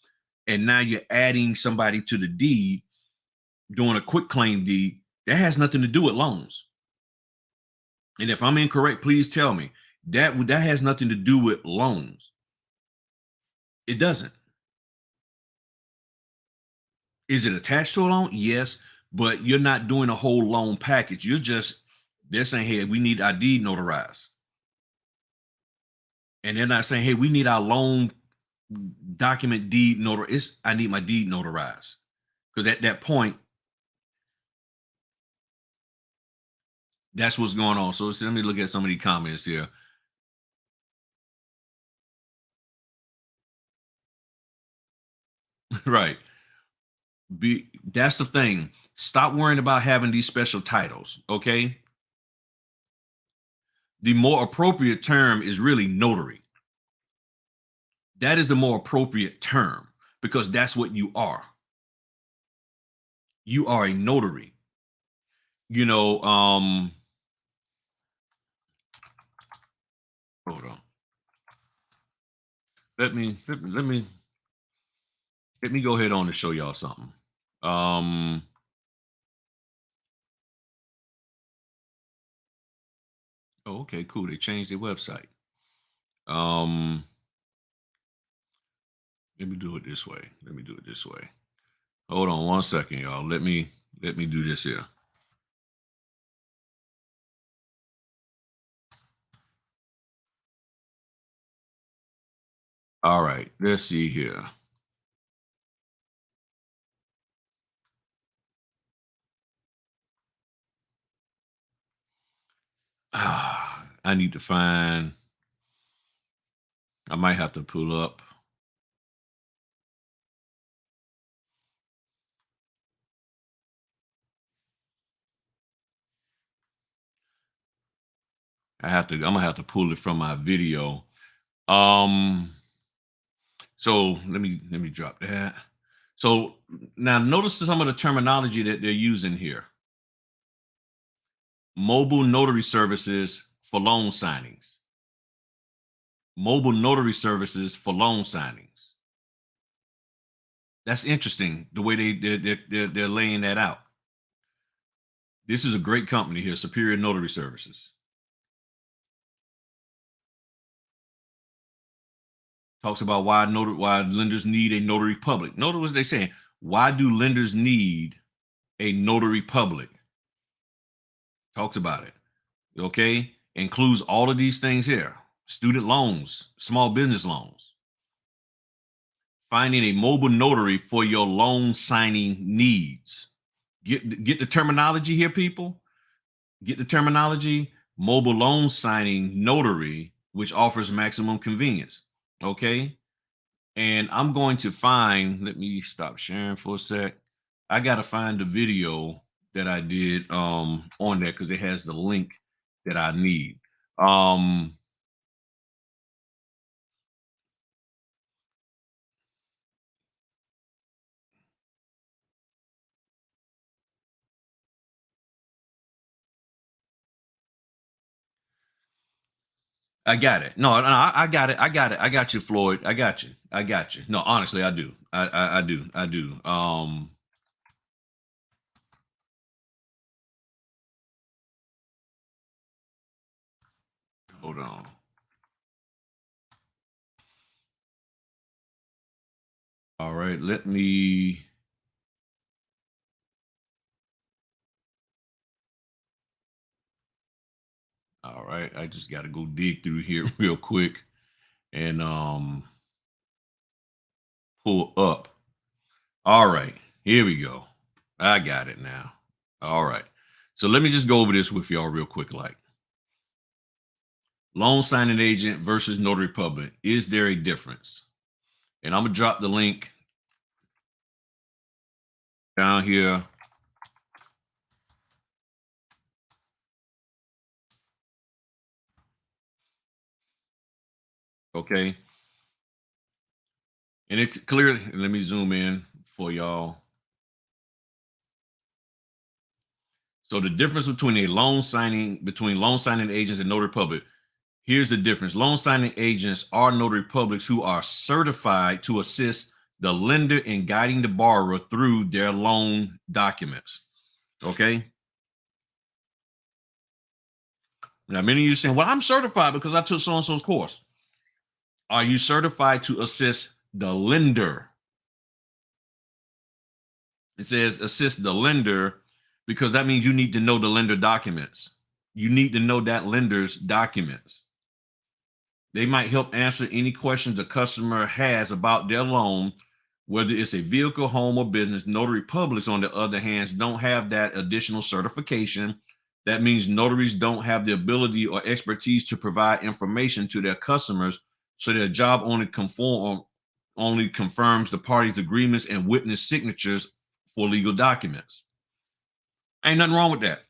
and now you're adding somebody to the deed, doing a quick claim deed, that has nothing to do with loans. And if I'm incorrect, please tell me. That has nothing to do with loans. It doesn't. Is it attached to a loan? Yes, but you're not doing a whole loan package. They're saying, hey, we need our deed notarized. And they're not saying, hey, we need our loan document deed notarized. I need my deed notarized. Because at that point, that's what's going on. So let me look at some of the comments here. Right. That's the thing. Stop worrying about having these special titles. Okay. The more appropriate term is really notary. That is the more appropriate term, because that's what you are. You are a notary. Hold on. Let me go ahead on and show y'all something. Oh, okay, cool. They changed their website. Let me do it this way. Hold on one second, y'all. Let me do this here. All right, let's see here. I need to find. I might have to pull up. I'm gonna have to pull it from my video. So let me drop that. So now notice some of the terminology that they're using here. Mobile notary services for loan signings. Mobile notary services for loan signings. That's interesting, the way they're laying that out. This is a great company here, Superior Notary Services. Talks about why lenders need a notary public. Notice what they're saying. Why do lenders need a notary public? Talks about it. Okay. Includes all of these things here. Student loans, small business loans. Finding a mobile notary for your loan signing needs. Get the terminology here, people. Get the terminology. Mobile loan signing notary, which offers maximum convenience. Okay. And I'm going to let me stop sharing for a sec. I got to find the video that I did on there, because it has the link that I need. I got it. No, I got it. I got it. I got you, Floyd. I got you. I got you. No, honestly, I do. I do. I do. Hold on. All right, let me. All right, I just got to go dig through here real quick and pull up. All right, here we go. I got it now. All right. So let me just go over this with y'all real quick. Like, loan signing agent versus notary public. Is there a difference? And I'm gonna drop the link down here. Okay. And it's clear. Let me zoom in for y'all. So the difference between loan signing agents and notary public. Here's the difference. Loan signing agents are notary publics who are certified to assist the lender in guiding the borrower through their loan documents. Okay. Now, many of you are saying, well, I'm certified because I took so-and-so's course. Are you certified to assist the lender? It says assist the lender because that means you need to know the lender documents. You need to know that lender's documents. They might help answer any questions the customer has about their loan, whether it's a vehicle, home, or business. Notary publics, on the other hand, don't have that additional certification. That means notaries don't have the ability or expertise to provide information to their customers, so their job only confirms the parties' agreements and witness signatures for legal documents. Ain't nothing wrong with that.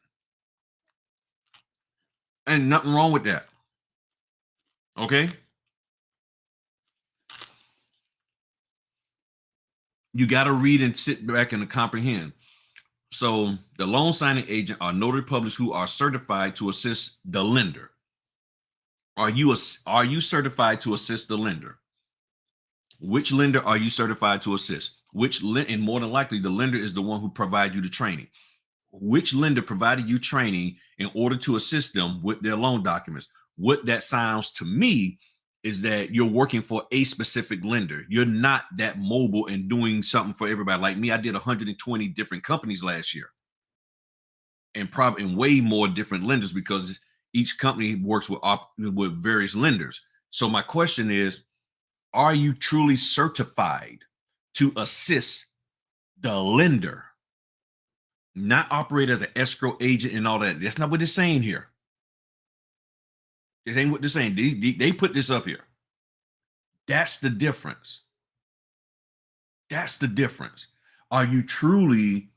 Ain't nothing wrong with that. Okay? You got to read and sit back and comprehend. So the loan signing agent are notary publics who are certified to assist the lender. Are you certified to assist the lender? Which lender are you certified to assist? And more than likely, the lender is the one who provided you the training. Which lender provided you training in order to assist them with their loan documents? What that sounds to me is that you're working for a specific lender. You're not that mobile and doing something for everybody. Like me, I did 120 different companies last year, and probably way more different lenders because each company works with various lenders. So my question is, are you truly certified to assist the lender? Not operate as an escrow agent and all that. That's not what they're saying here. This ain't what they're saying. They put this up here. That's the difference. That's the difference. Are you truly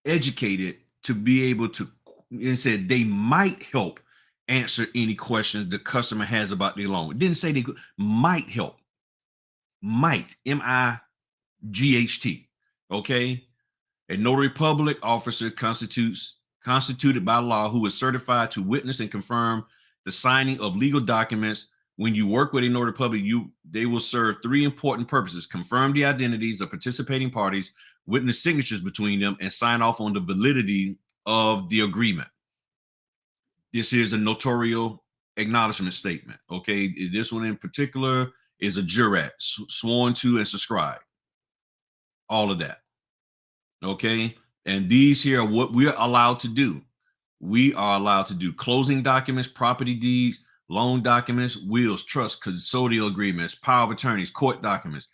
educated to be able to, and said they might help answer any questions the customer has about their loan. It didn't say they could, might help. Might, M-I-G-H-T. Okay. A notary public officer constituted by law who is certified to witness and confirm the signing of legal documents. When you work with a notary public, they will serve three important purposes: confirm the identities of participating parties, witness signatures between them, and sign off on the validity of the agreement. This is a notarial acknowledgement statement. Okay, this one in particular is a jurat, sworn to and subscribed. All of that. Okay, and these here are what we're allowed to do. We are allowed to do closing documents, property deeds, loan documents, wills, trusts, custodial agreements, power of attorneys, court documents,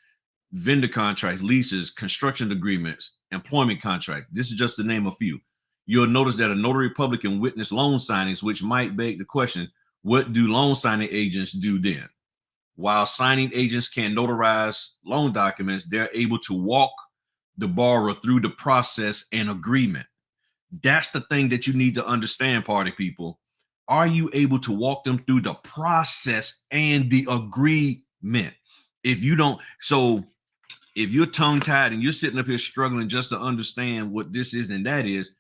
vendor contracts, leases, construction agreements, employment contracts. This is just to name a few. You'll notice that a notary public can witness loan signings, which might beg the question, what do loan signing agents do then? While signing agents can notarize loan documents, they're able to walk the borrower through the process and agreement. That's the thing that you need to understand, party people. Are you able to walk them through the process and the agreement? If you don't, so if you're tongue-tied and you're sitting up here struggling just to understand what this is and that is,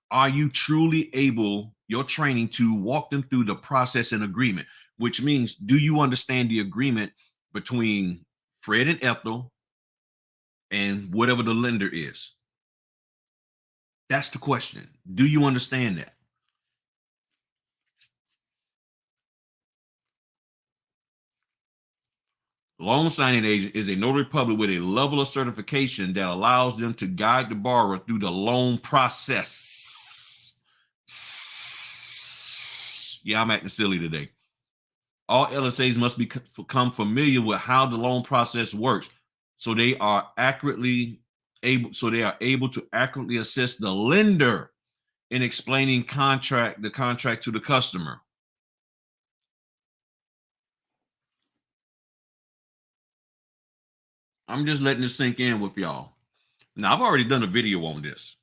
are you truly able, your training, to walk them through the process and agreement? which means, do you understand the agreement between Fred and Ethel and whatever the lender is? That's the question. Do you understand that? Loan signing agent is a notary public with a level of certification that allows them to guide the borrower through the loan process. Yeah, I'm acting silly today. All LSAs must become familiar with how the loan process works, so they are able to accurately assist the lender in explaining the contract to the customer. I'm just letting this sink in with y'all. Now, I've already done a video on this.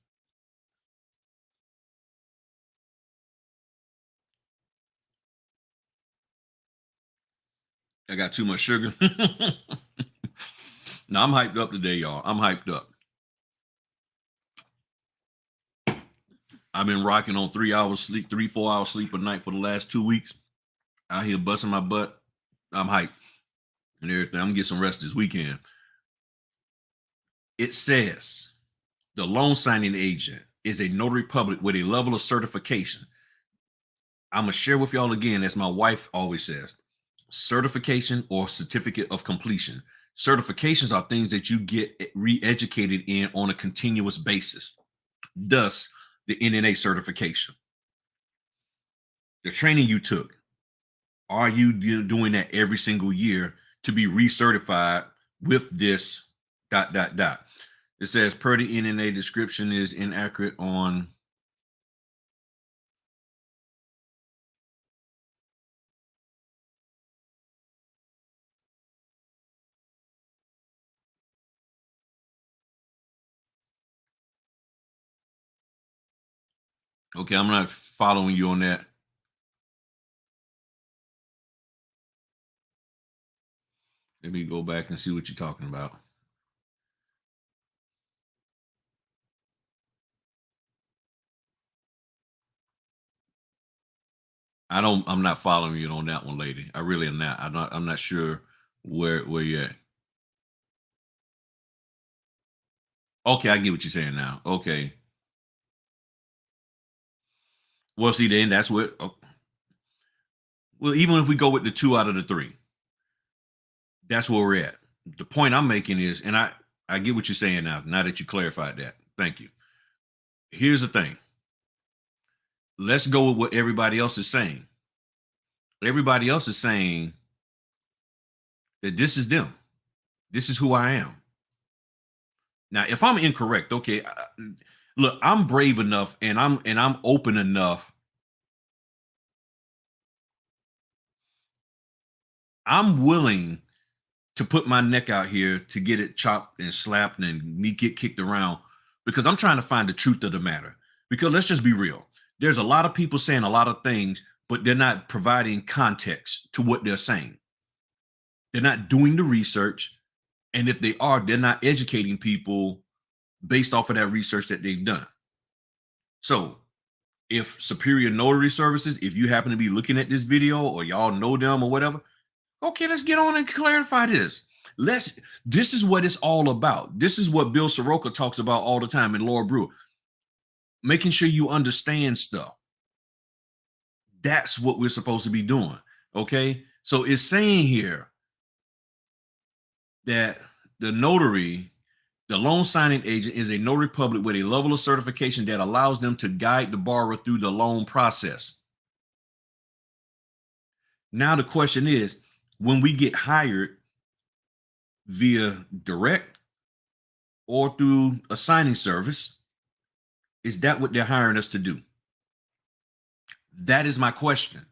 I got too much sugar. Now, I'm hyped up today, y'all. I'm hyped up. I've been rocking on 3 hours sleep, 4 hours sleep a night for the last 2 weeks. Out here busting my butt. I'm hyped and everything. I'm gonna get some rest this weekend. It says the loan signing agent is a notary public with a level of certification. I'm gonna share with y'all again, as my wife always says, certification or certificate of completion. Certifications are things that you get re-educated in on a continuous basis. Thus, the NNA certification. The training you took, are you doing that every single year to be recertified with this ... It says, per the NNA description is inaccurate on... Okay, I'm not following you on that. Let me go back and see what you're talking about. I'm not following you on that one, lady. I really am not. I'm not sure where you're at. Okay, I get what you're saying now. Okay. Well, see, then that's what... Well, even if we go with the 2 out of the 3, that's where we're at. The point I'm making is, and I get what you're saying now that you clarified that. Thank you. Here's the thing. Let's go with what everybody else is saying. Everybody else is saying that this is them. This is who I am. Now, if I'm incorrect, okay, look, I'm brave enough and I'm open enough. I'm willing to put my neck out here to get it chopped and slapped and me get kicked around, because I'm trying to find the truth of the matter. Because let's just be real. There's a lot of people saying a lot of things, but they're not providing context to what they're saying. They're not doing the research. And if they are, they're not educating people based off of that research that they've done. So if Superior Notary Services, if you happen to be looking at this video or y'all know them or whatever, okay, let's get on and clarify this. This is what it's all about. This is what Bill Soroka talks about all the time, and Laura Brewer. Making sure you understand stuff. That's what we're supposed to be doing. Okay. So it's saying here that the notary, the loan signing agent, is a notary public with a level of certification that allows them to guide the borrower through the loan process. Now the question is, when we get hired via direct or through a signing service, is that what they're hiring us to do? That is my question.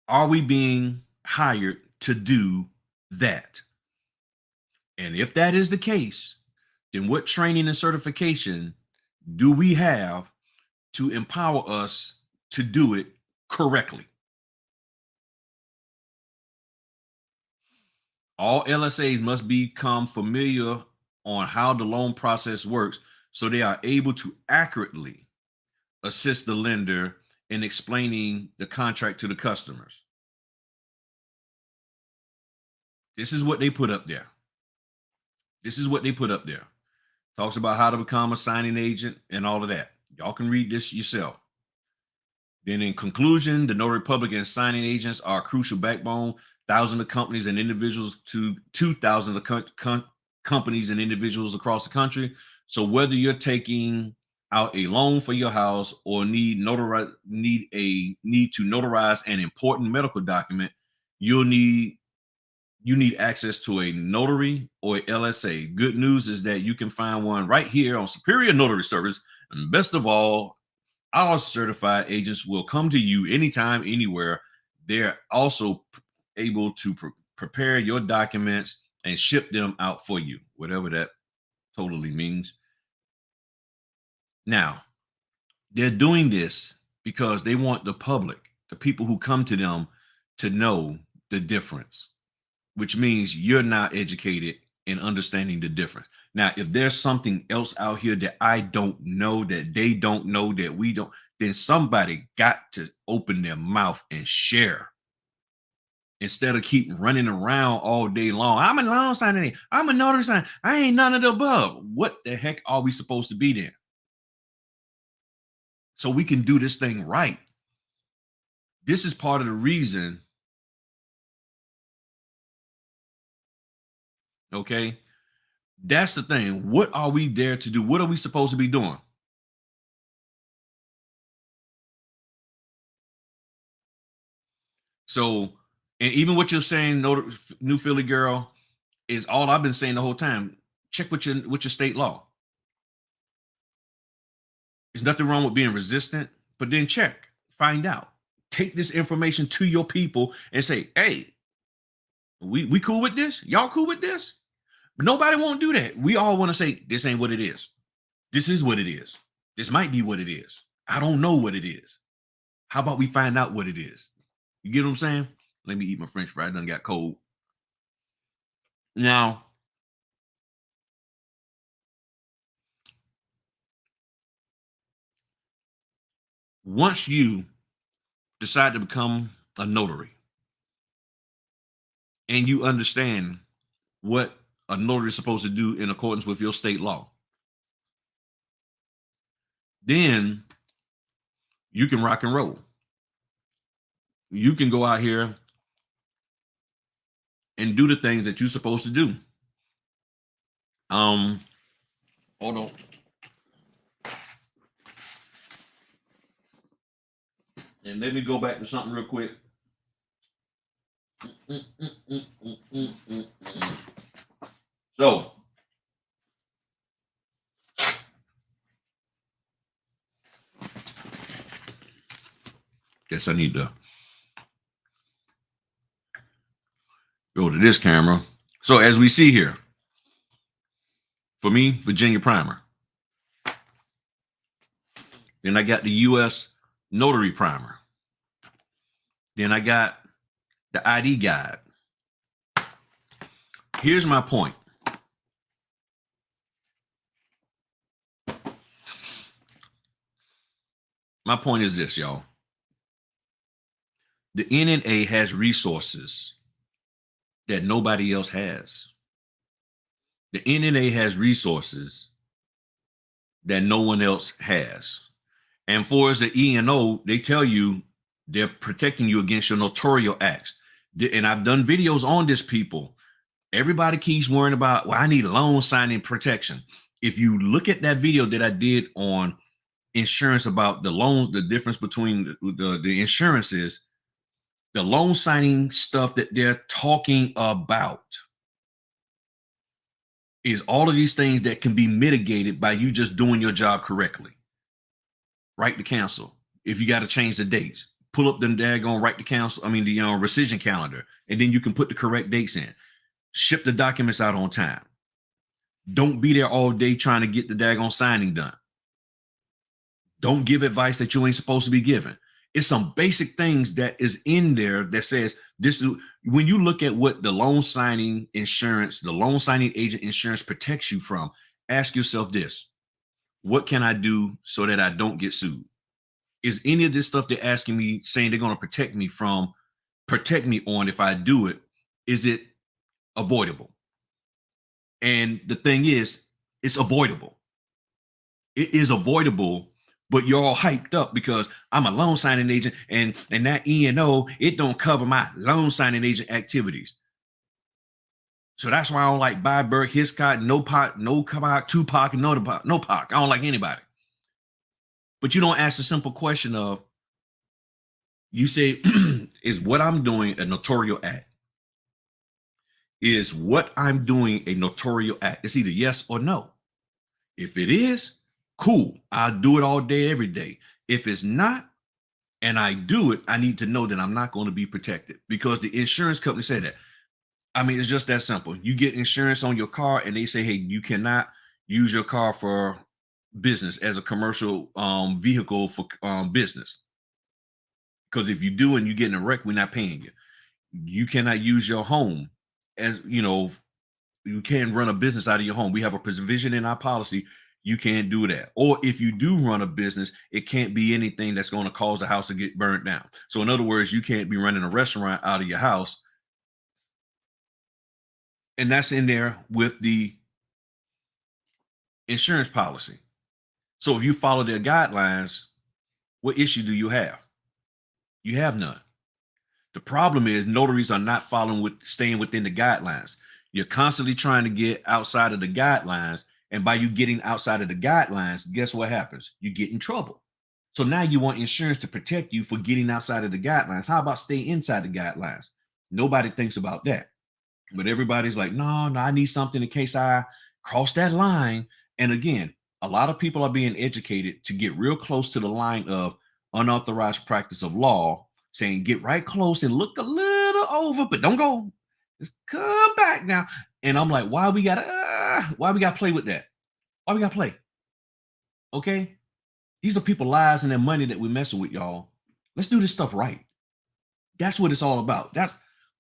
Are we being hired to do that? And if that is the case, then what training and certification do we have to empower us to do it correctly? All LSAs must become familiar on how the loan process works, so they are able to accurately assist the lender and explaining the contract to the customers. This is what they put up there. This is what they put up there. Talks about how to become a signing agent and all of that. Y'all can read this yourself. Then in conclusion, the Notary Public and signing agents are a crucial backbone. Thousands of companies and individuals to 2,000 companies and individuals across the country. So whether you're taking out a loan for your house or need to notarize an important medical document, you need access to a notary or a LSA. Good news is that you can find one right here on Superior Notary Service. And best of all, our certified agents will come to you anytime, anywhere. They're also able to prepare your documents and ship them out for you, whatever that totally means. Now, they're doing this because they want the public, the people who come to them, to know the difference, which means you're not educated in understanding the difference. Now, if there's something else out here that I don't know, that they don't know, that we don't, then somebody got to open their mouth and share instead of keep running around all day long. I'm a loan signing, I'm a notary sign. I ain't none of the above. What the heck are we supposed to be then? So we can do this thing right. This is part of the reason. Okay. That's the thing. What are we there to do? What are we supposed to be doing? So, and even what you're saying, New Philly girl, is all I've been saying the whole time. Check with your state law. There's nothing wrong with being resistant, but then check, find out. Take this information to your people and say, hey, we cool with this? Y'all cool with this? But nobody won't do that. We all want to say, this ain't what it is. This is what it is. This might be what it is. I don't know what it is. How about we find out what it is? You get what I'm saying? Let me eat my French fry. I done got cold. Now, once you decide to become a notary and you understand what a notary is supposed to do in accordance with your state law, then you can rock and roll. You can go out here and do the things that you're supposed to do. Hold on. And let me go back to something real quick. So, guess I need to go to this camera. So as we see here, for me, Virginia Primer. Then I got the U.S. Notary Primer. Then I got the ID Guide. Here's my point. My point is this, y'all. The NNA has resources that nobody else has. The NNA has resources that no one else has. And for as the E&O, they tell you they're protecting you against your notarial acts. And I've done videos on this, people. Everybody keeps worrying about, well, I need loan signing protection. If you look at that video that I did on insurance about the loans, the difference between the insurances, the loan signing stuff that they're talking about is all of these things that can be mitigated by you just doing your job correctly. Right to cancel. If you got to change the dates, pull up the daggone right to cancel. I mean, the rescission calendar, and then you can put the correct dates in. Ship the documents out on time. Don't be there all day trying to get the daggone signing done. Don't give advice that you ain't supposed to be giving. It's some basic things that is in there that says this is when you look at what the loan signing insurance, the loan signing agent insurance protects you from. Ask yourself this: what can I do so that I don't get sued? is any of this stuff they're asking me, saying they're going to protect me on if I do it, is it avoidable? And the thing is, it's avoidable. It is avoidable, but you're all hyped up because I'm a loan signing agent, and that E&O, it don't cover my loan signing agent activities. So that's why I don't like Byberg, Hiscott, no Pac, Tupac, and no Pac. I don't like anybody. But you don't ask the simple question of, you say, is what I'm doing a notarial act? Is what I'm doing a notarial act? It's either yes or no. If it is, cool. I'll do it all day, every day. If it's not, and I do it, I need to know that I'm not going to be protected, because the insurance company said that. I mean, it's just that simple. You get insurance on your car and they say, hey, you cannot use your car for business as a commercial vehicle for business. Because if you do and you get in a wreck, we're not paying you. You cannot use your home as, you can't run a business out of your home. We have a provision in our policy. You can't do that. Or if you do run a business, it can't be anything that's going to cause the house to get burned down. So in other words, you can't be running a restaurant out of your house. And that's in there with the insurance policy. So if you follow their guidelines, what issue do you have? You have none. The problem is notaries are not staying within the guidelines. You're constantly trying to get outside of the guidelines. And by you getting outside of the guidelines, guess what happens? You get in trouble. So now you want insurance to protect you for getting outside of the guidelines. How about stay inside the guidelines? Nobody thinks about that. But everybody's like, no, I need something in case I cross that line. And again, a lot of people are being educated to get real close to the line of unauthorized practice of law, saying get right close and look a little over, but don't go. Just come back now. And I'm like, why we gotta play with that? Why we gotta play? Okay, these are people lives and their money that we're messing with, y'all. Let's do this stuff right. That's what it's all about.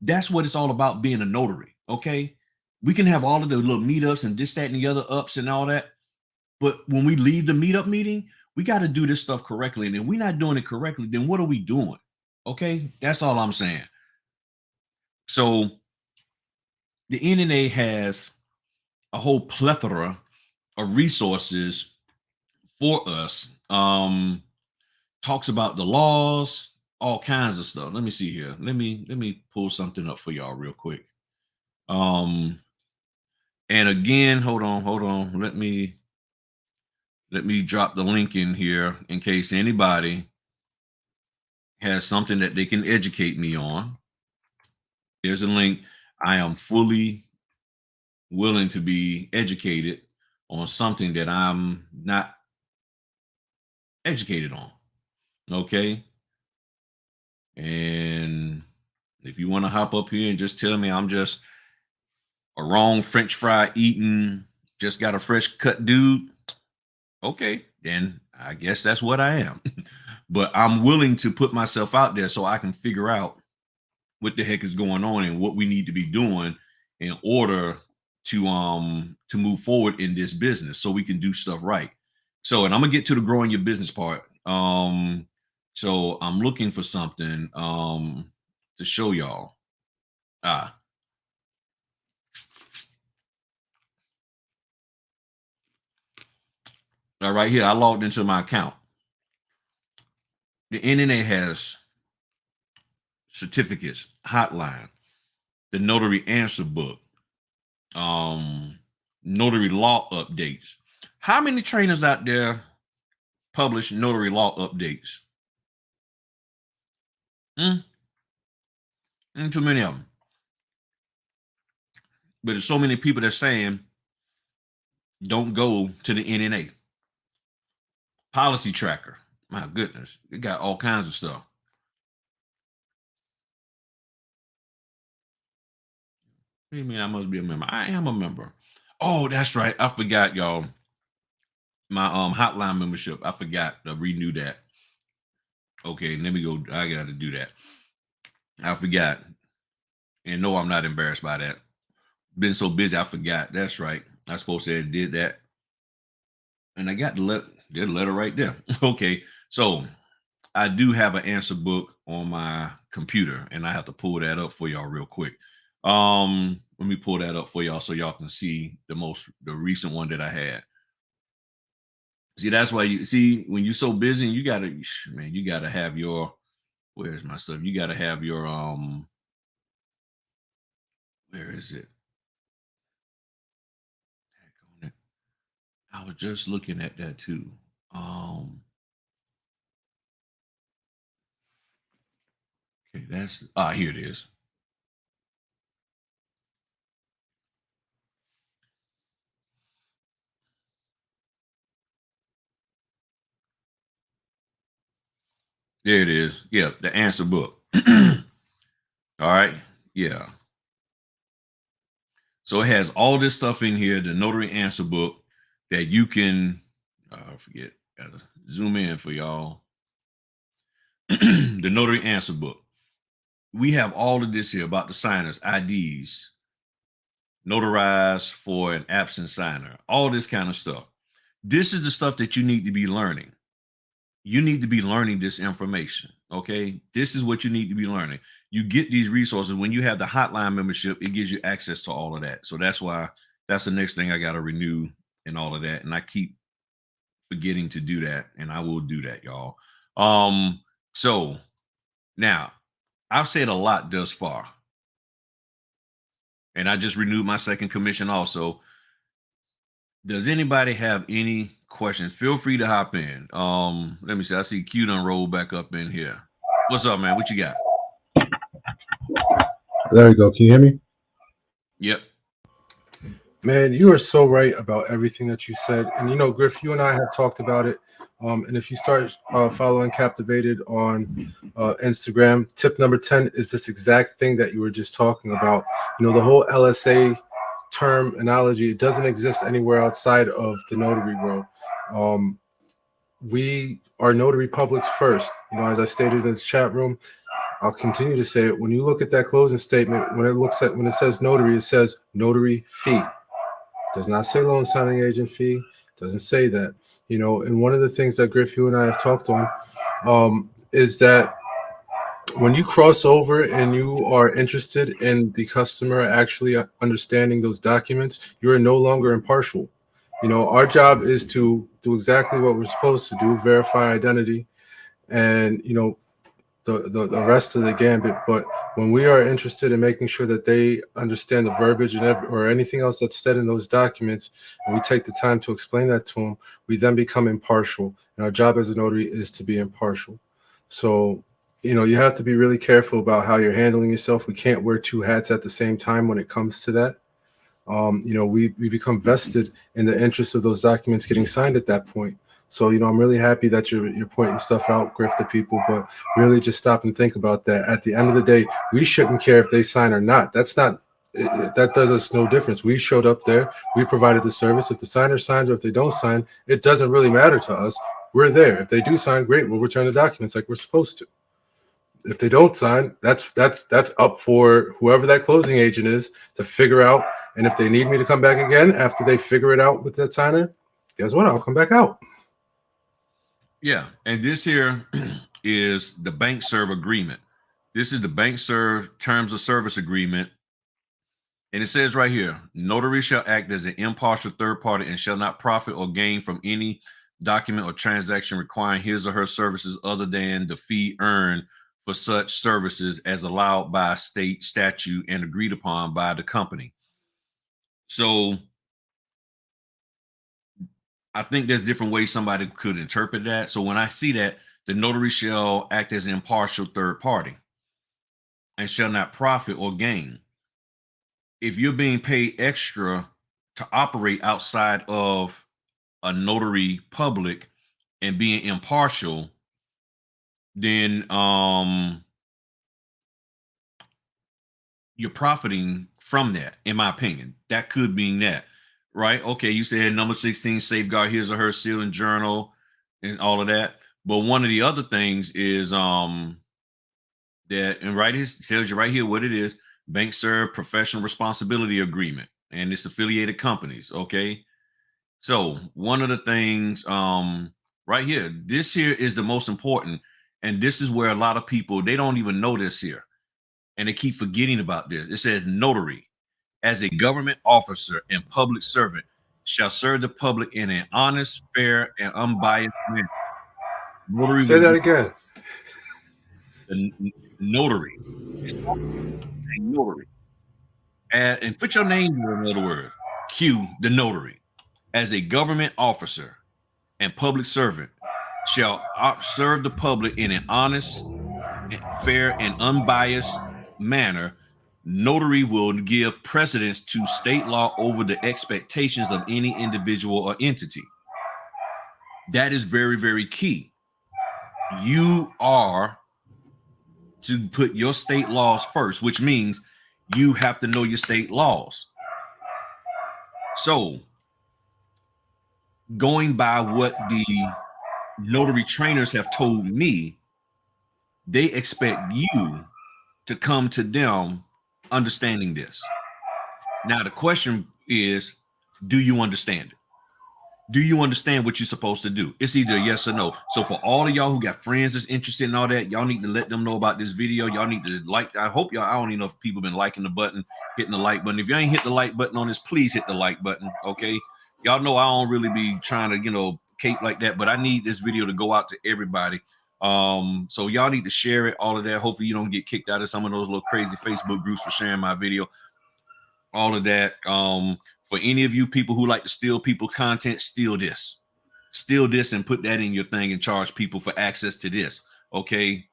That's what it's all about, being a notary. Okay, we can have all of the little meetups and this, that, and the other ups and all that, but when we leave the meetup meeting, we got to do this stuff correctly. And if we're not doing it correctly, then what are we doing? Okay, that's all I'm saying. So the NNA has a whole plethora of resources for us. Talks about the laws, all kinds of stuff. Let me see here. Let me pull something up for y'all real quick. And again, hold on. Let me drop the link in here in case anybody has something that they can educate me on. Here's a link. I am fully willing to be educated on something that I'm not educated on. Okay. And if you want to hop up here and just tell me I'm just a wrong French fry eating, just got a fresh cut dude, okay, then I guess that's what I am. But I'm willing to put myself out there so I can figure out what the heck is going on and what we need to be doing in order to move forward in this business so we can do stuff right. So, and I'm gonna get to the growing your business part. So I'm looking for something to show y'all. Right here, I logged into my account. The NNA has certificates, hotline, the notary answer book, notary law updates. How many trainers out there publish notary law updates? Too many of them. But there's so many people that are saying don't go to the NNA. Policy tracker. My goodness, it got all kinds of stuff. What do you mean I must be a member? I am a member. Oh, that's right. I forgot, y'all. My hotline membership. I forgot to renew that. Okay, let me go. I got to do that. I forgot. And no, I'm not embarrassed by that. Been so busy, I forgot. That's right. I supposed to have did that. And I got the letter right there. Okay, so I do have an answer book on my computer, and I have to pull that up for y'all real quick. Let me pull that up for y'all so y'all can see the recent one that I had. See, that's why you see when you're so busy, and you gotta have your, where's my stuff? You gotta have your where is it? I was just looking at that too. Okay, that's here it is. There it is. Yeah, the answer book. All right. Yeah. So it has all this stuff in here, the notary answer book that you can forget. Gotta zoom in for y'all. The notary answer book. We have all of this here about the signers, IDs, notarized for an absent signer, all this kind of stuff. This is the stuff that you need to be learning. You need to be learning this information. Okay. This is what you need to be learning. You get these resources when you have the hotline membership, it gives you access to all of that. So that's why that's the next thing I got to renew and all of that. And I keep forgetting to do that. And I will do that, y'all. So now I've said a lot thus far. And I just renewed my second commission also. Does anybody have any questions? Feel free to hop in. Let me see. I see Q done roll back up in here. What's up, man? What you got? There you go. Can you hear me? Yep. Man, you are so right about everything that you said. And you know, Griff, you and I have talked about it. And if you start following Captivated on Instagram, tip number 10 is this exact thing that you were just talking about. You know, the whole LSA term analogy, it doesn't exist anywhere outside of the notary world. We are notary publics first. You know, as I stated in the chat room, I'll continue to say it. When you look at that closing statement, when it says notary, it says notary fee. It does not say loan signing agent fee. It doesn't say that. You know, and one of the things that Griff, you and I have talked on is that when you cross over and you are interested in the customer actually understanding those documents, you are no longer impartial. You know, our job is to do exactly what we're supposed to do, verify identity, and, you know, the rest of the gambit. But when we are interested in making sure that they understand the verbiage and or anything else that's said in those documents, and we take the time to explain that to them, we then become impartial. And our job as a notary is to be impartial. So, you know, you have to be really careful about how you're handling yourself. We can't wear two hats at the same time when it comes to that. You know, we become vested in the interest of those documents getting signed at that point. So, you know, I'm really happy that you're pointing stuff out, Griff, to people, but really just stop and think about that. At the end of the day, we shouldn't care if they sign or not. That does us no difference. We showed up there. We provided the service. If the signer signs or if they don't sign, it doesn't really matter to us. We're there. If they do sign, great. We'll return the documents like we're supposed to. If they don't sign, that's up for whoever that closing agent is to figure out. And if they need me to come back again after they figure it out with that signer, guess what? I'll come back out. Yeah. And this here is the bank serve agreement. This is the bank serve terms of service agreement. And it says right here, notary shall act as an impartial third party and shall not profit or gain from any document or transaction requiring his or her services other than the fee earned for such services as allowed by state statute and agreed upon by the company. So I think there's different ways somebody could interpret that. So when I see that, the notary shall act as an impartial third party and shall not profit or gain. If you're being paid extra to operate outside of a notary public and being impartial, then you're profiting from that, in my opinion. That could mean that, right? Okay, you said number 16, safeguard his or her seal and journal and all of that. But one of the other things is that, and right, it tells you right here what it is: bank serve professional responsibility agreement and its affiliated companies. Okay, so one of the things right here, this here is the most important. And this is where a lot of people, they don't even know this here. And they keep forgetting about this. It says notary, as a government officer and public servant, shall serve the public in an honest, fair, and unbiased manner. Notary Say that again. The notary. It's a notary. And put your name there, in other words. Q, the notary, as a government officer and public servant, shall serve the public in an honest, fair, and unbiased manner. Notary will give precedence to state law over the expectations of any individual or entity. That is very, very key. You are to put your state laws first, which means you have to know your state laws. So, going by what the notary trainers have told me, they expect you to come to them understanding this. Now, the question is, do you understand it? Do you understand what you're supposed to do? It's either yes or no. So for all of y'all who got friends that's interested in all that, y'all need to let them know about this video. Y'all need to like. I hope y'all, I don't even know if people been liking the button, hitting the like button. If you ain't hit the like button on this, please hit the like button. Okay. Y'all know I don't really be trying to, cape like that, but I need this video to go out to everybody. So y'all need to share it, all of that. Hopefully you don't get kicked out of some of those little crazy Facebook groups for sharing my video. All of that. For any of you people who like to steal people's content, steal this and put that in your thing and charge people for access to this. Okay.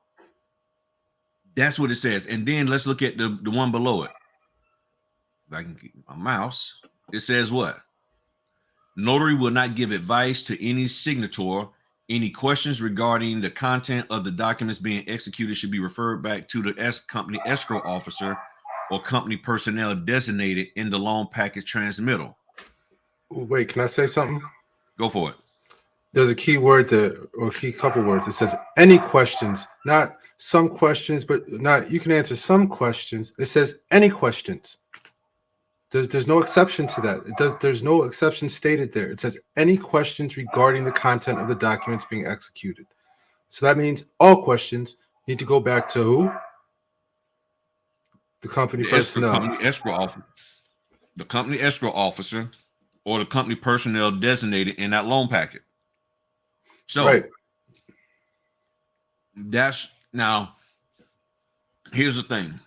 That's what it says. And then let's look at the one below it. If I can keep my mouse, it says what? Notary will not give advice to any signator. Any questions regarding the content of the documents being executed should be referred back to the company escrow officer or company personnel designated in the loan package transmittal. Wait, can I say something? Go for it. There's a key word there, or a key couple words. It says any questions, not some questions, but not you can answer some questions. It says any questions. There's no exception to that. There's no exception stated there. It says any questions regarding the content of the documents being executed. So that means all questions need to go back to who? The company personnel. The company escrow officer or the company personnel designated in that loan packet. So right. That's now, here's the thing.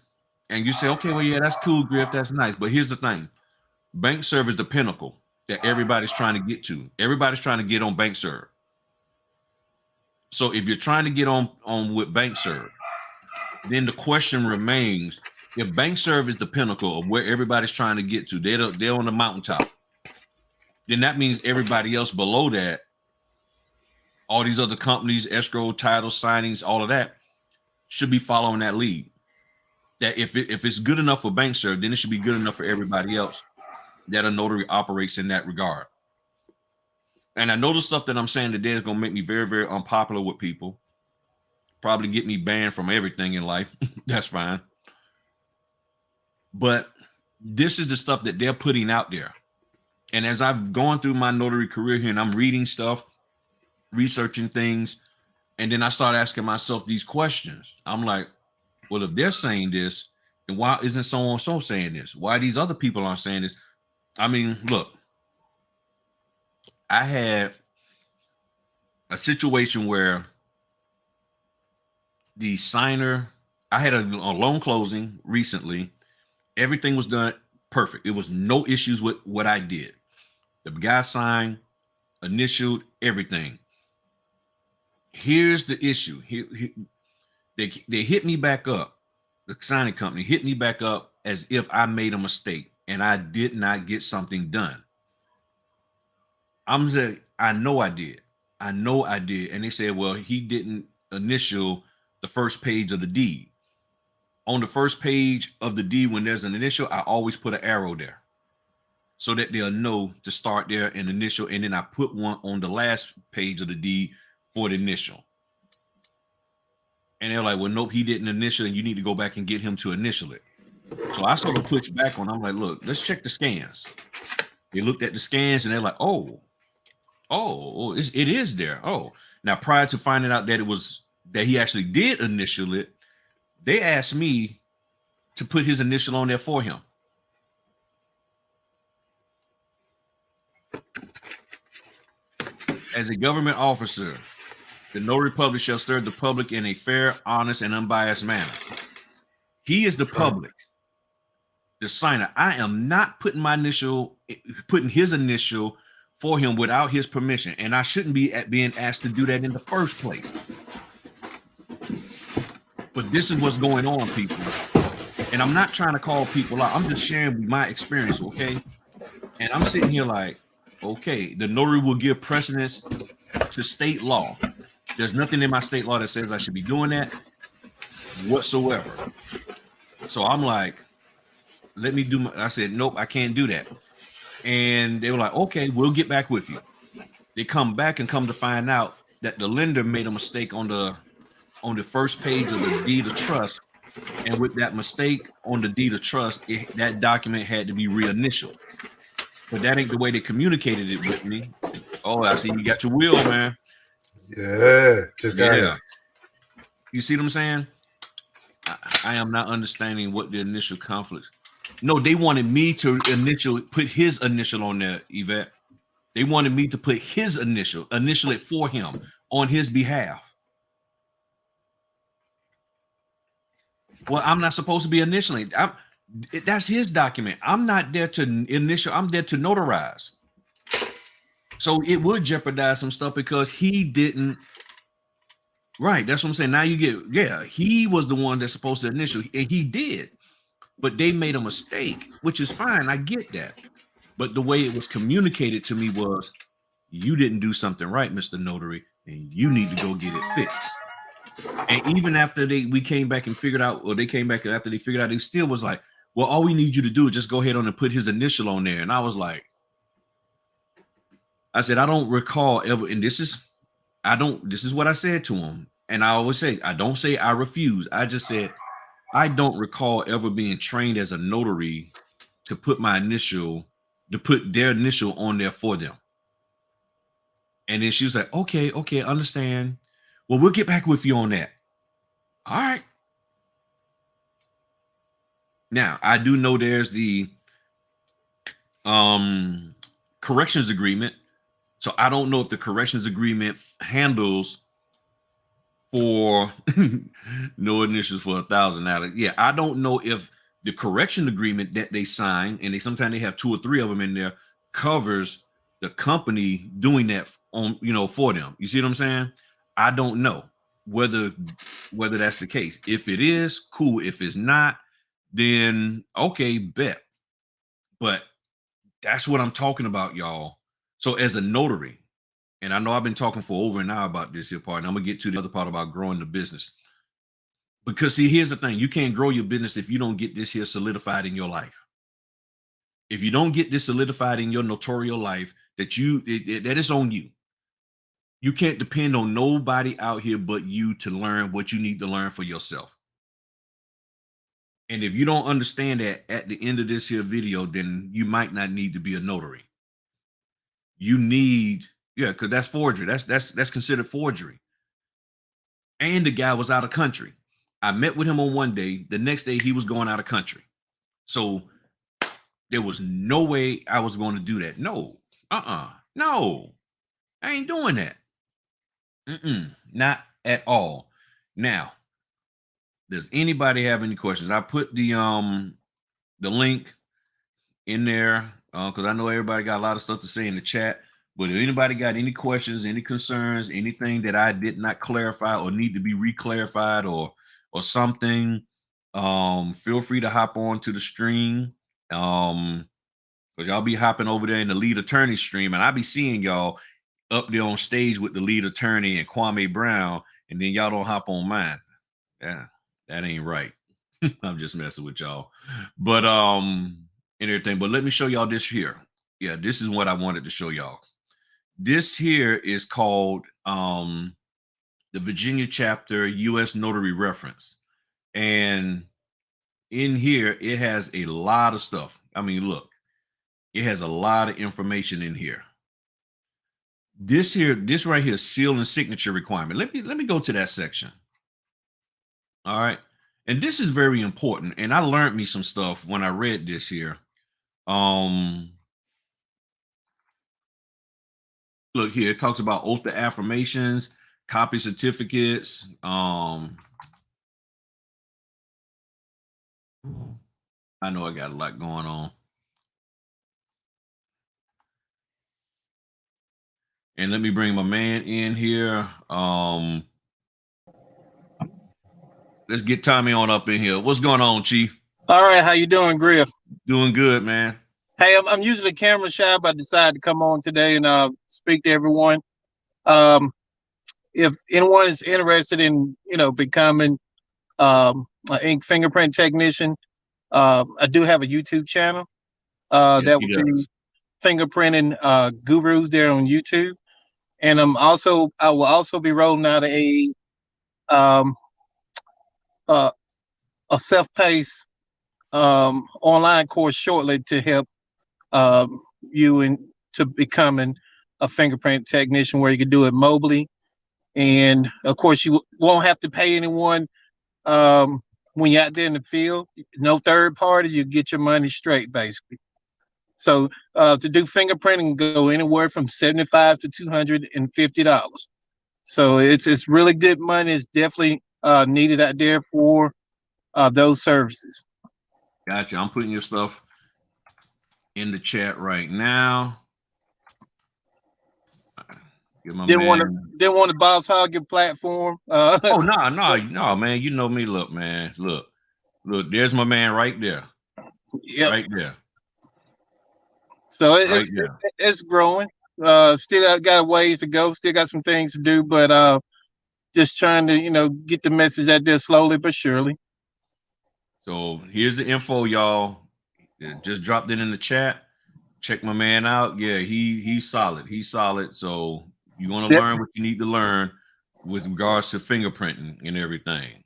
And you say, okay, well, yeah, that's cool, Griff. That's nice. But here's the thing. Bank serve is the pinnacle that everybody's trying to get to. Everybody's trying to get on bank serve. So if you're trying to get on with bank serve, then the question remains, if bank serve is the pinnacle of where everybody's trying to get to, they're on the mountaintop, then that means everybody else below that, all these other companies, escrow, title, signings, all of that, should be following that lead. That if it's good enough for bank serve, then it should be good enough for everybody else that a notary operates in that regard. And I know the stuff that I'm saying today is going to make me very, very unpopular with people. Probably get me banned from everything in life. That's fine. But this is the stuff that they're putting out there. And as I've gone through my notary career here and I'm reading stuff, researching things, and then I start asking myself these questions. I'm like, well, if they're saying this, then why isn't so-and-so saying this? Why these other people aren't saying this? I mean, look, I had a situation where the signer, I had a loan closing recently. Everything was done perfect. It was no issues with what I did. The guy signed, initialed, everything. Here's the issue. They hit me back up. The signing company hit me back up as if I made a mistake and I did not get something done. I'm saying, I know I did. And they said, well, he didn't initial the first page of the deed. On the first page of the deed, when there's an initial, I always put an arrow there so that they'll know to start there and initial. And then I put one on the last page of the deed for the initial. And they're like, well, nope, he didn't initial, and you need to go back and get him to initial it. So I sort of pushed back on. I'm like, look, let's check the scans. They looked at the scans and they're like, it is there. Oh, now prior to finding out that it was that he actually did initial it, they asked me to put his initial on there for him. As a government officer, the notary public shall serve the public in a fair, honest, and unbiased manner. He is the public, the signer. I am not putting his initial for him without his permission, and I shouldn't be being asked to do that in the first place. But this is what's going on, people. And I'm not trying to call people out. I'm just sharing my experience, okay? And I'm sitting here like, okay, the notary will give precedence to state law. There's nothing in my state law that says I should be doing that whatsoever. So I'm like, let me do I said, nope, I can't do that. And they were like, okay, we'll get back with you. They come back and come to find out that the lender made a mistake on the first page of the deed of trust. And with that mistake on the deed of trust, that document had to be reinitialed. But that ain't the way they communicated it with me. Oh, I see you got your wheel, man. Yeah, just got it. You see what I'm saying? I am not understanding what the initial conflicts. No, they wanted me to put his initial on there, Yvette. They wanted me to put his initial it for him on his behalf. Well, I'm not supposed to be initialing. That's his document. I'm not there to initial. I'm there to notarize. So it would jeopardize some stuff because he didn't. Right. That's what I'm saying. Now you get, he was the one that's supposed to initial, and he did. But they made a mistake, which is fine. I get that. But the way it was communicated to me was, you didn't do something right, Mr. Notary, and you need to go get it fixed. And even after we came back and figured out, or they came back after they figured out, they still was like, well, all we need you to do is just go ahead on and put his initial on there. And I was like, I said, I don't recall ever, and this is what I said to him. And I always say, I don't say I refuse. I just said, I don't recall ever being trained as a notary to put their initial on there for them. And then she was like, okay, understand. Well, we'll get back with you on that. All right. Now, I do know there's the corrections agreement. So I don't know if the corrections agreement handles for no initials for $1,000. Yeah, I don't know if the correction agreement that they sign, and sometimes they have 2 or 3 of them in there, covers the company doing that on, for them. You see what I'm saying? I don't know whether that's the case. If it is, cool. If it's not, then okay, bet. But that's what I'm talking about, y'all. So as a notary, and I know I've been talking for over an hour about this here part, and I'm gonna get to the other part about growing the business. Because see, here's the thing: you can't grow your business if you don't get this here solidified in your life. If you don't get this solidified in your notarial life, that is on you. You can't depend on nobody out here but you to learn what you need to learn for yourself. And if you don't understand that at the end of this here video, then you might not need to be a notary. You need, because that's forgery. That's considered forgery. And the guy was out of country. I met with him on one day. The next day he was going out of country. So there was no way I was going to do that. No, no, I ain't doing that. Not at all. Now, does anybody have any questions? I put the link in there because I know everybody got a lot of stuff to say in the chat. But if anybody got any questions, any concerns, anything that I did not clarify or need to be reclarified or something, feel free to hop on to the stream. Because y'all be hopping over there in the lead attorney stream, and I be seeing y'all up there on stage with the lead attorney and Kwame Brown, and then y'all don't hop on mine. Yeah, that ain't right. I'm just messing with y'all. But and everything. But let me show y'all this here. Yeah, this is what I wanted to show y'all. This here is called the Virginia chapter U.S. Notary reference. And in here, it has a lot of stuff. I mean, look, it has a lot of information in here. this right here, seal and signature requirement. Let me go to that section. All right. And this is very important. And I learned me some stuff when I read this here. Look here, it talks about oath to affirmations, copy certificates. I know I got a lot going on. And let me bring my man in here. Let's get Tommy on up in here. What's going on, Chief? All right, how you doing, Griff? Doing good, man. Hey, I'm usually camera shy, but I decided to come on today and speak to everyone. If anyone is interested in, becoming an ink fingerprint technician, I do have a YouTube channel. That would be fingerprinting gurus there on YouTube, and I will also be rolling out a self-paced online course shortly to help you into becoming a fingerprint technician, where you can do it mobily, and of course you won't have to pay anyone when you're out there in the field. No third parties. You get your money straight, basically. So to do fingerprinting, go anywhere from $75 to $250. So it's really good money. It's definitely needed out there for those services. Gotcha. I'm putting your stuff in the chat right now. Didn't want to boss hog your platform. Oh no, man. You know me. Look, man. Look. There's my man right there. Yep. Right there. So it's growing. Still got a ways to go. Still got some things to do, but just trying to get the message out there slowly but surely. So here's the info, y'all. Just dropped it in the chat. Check my man out. Yeah, he's solid. He's solid. So you want to learn what you need to learn with regards to fingerprinting and everything.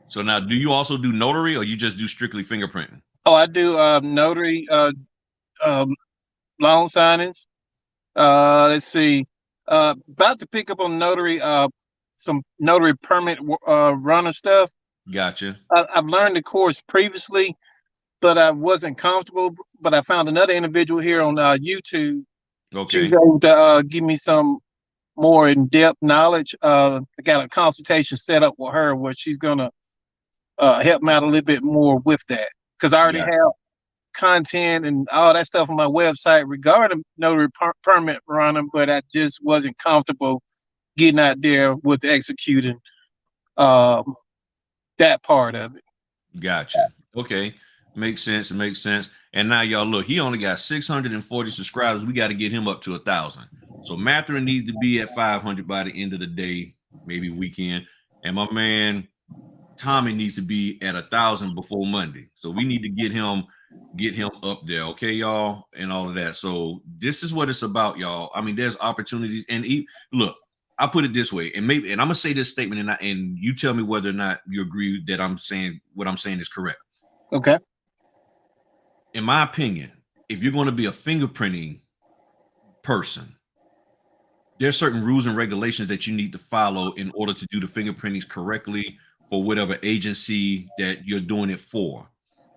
So now, do you also do notary, or you just do strictly fingerprinting? Oh, I do notary, loan signings. Let's see. About to pick up on notary, some notary permit runner stuff. Gotcha. I've learned the course previously, but I wasn't comfortable. But I found another individual here on YouTube. Okay. She was able to give me some more in-depth knowledge. I got a consultation set up with her where she's gonna help me out a little bit more with that, because I already have content and all that stuff on my website regarding notary permit running, but I just wasn't comfortable getting out there with executing that part of it. Gotcha. Okay. Makes sense. It makes sense. And now, y'all, look, he only got 640 subscribers. We got to get him up to 1,000. So Matherin needs to be at 500 by the end of the day, maybe weekend. And my man Tommy needs to be at 1,000 before Monday. So we need to get him up there. Okay, y'all, and all of that. So this is what it's about, y'all. I mean, there's opportunities. And look, I put it this way, and I'm gonna say this statement, and you tell me whether or not you agree that I'm saying what I'm saying is correct. Okay. In my opinion, if you're going to be a fingerprinting person, there's certain rules and regulations that you need to follow in order to do the fingerprinting correctly for whatever agency that you're doing it for.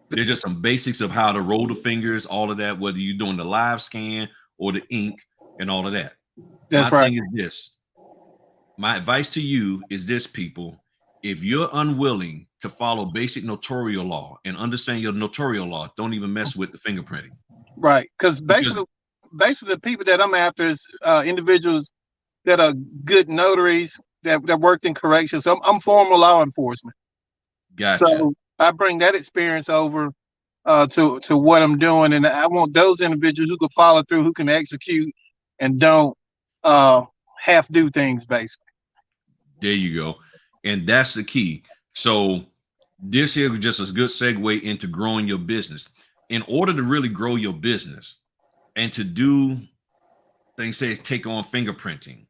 There's just some basics of how to roll the fingers, all of that, whether you're doing the live scan or the ink and all of that. That's My right. thing is this. My advice to you is this, people. If you're unwilling to follow basic notarial law and understand your notarial law, don't even mess with the fingerprinting. Right. Because basically the people that I'm after is individuals that are good notaries that worked in corrections. So I'm former law enforcement. Gotcha. So I bring that experience over to what I'm doing, and I want those individuals who can follow through, who can execute, and don't half do things, basically. There you go. And that's the key. So this here is just a good segue into growing your business. In order to really grow your business and to do things, say take on fingerprinting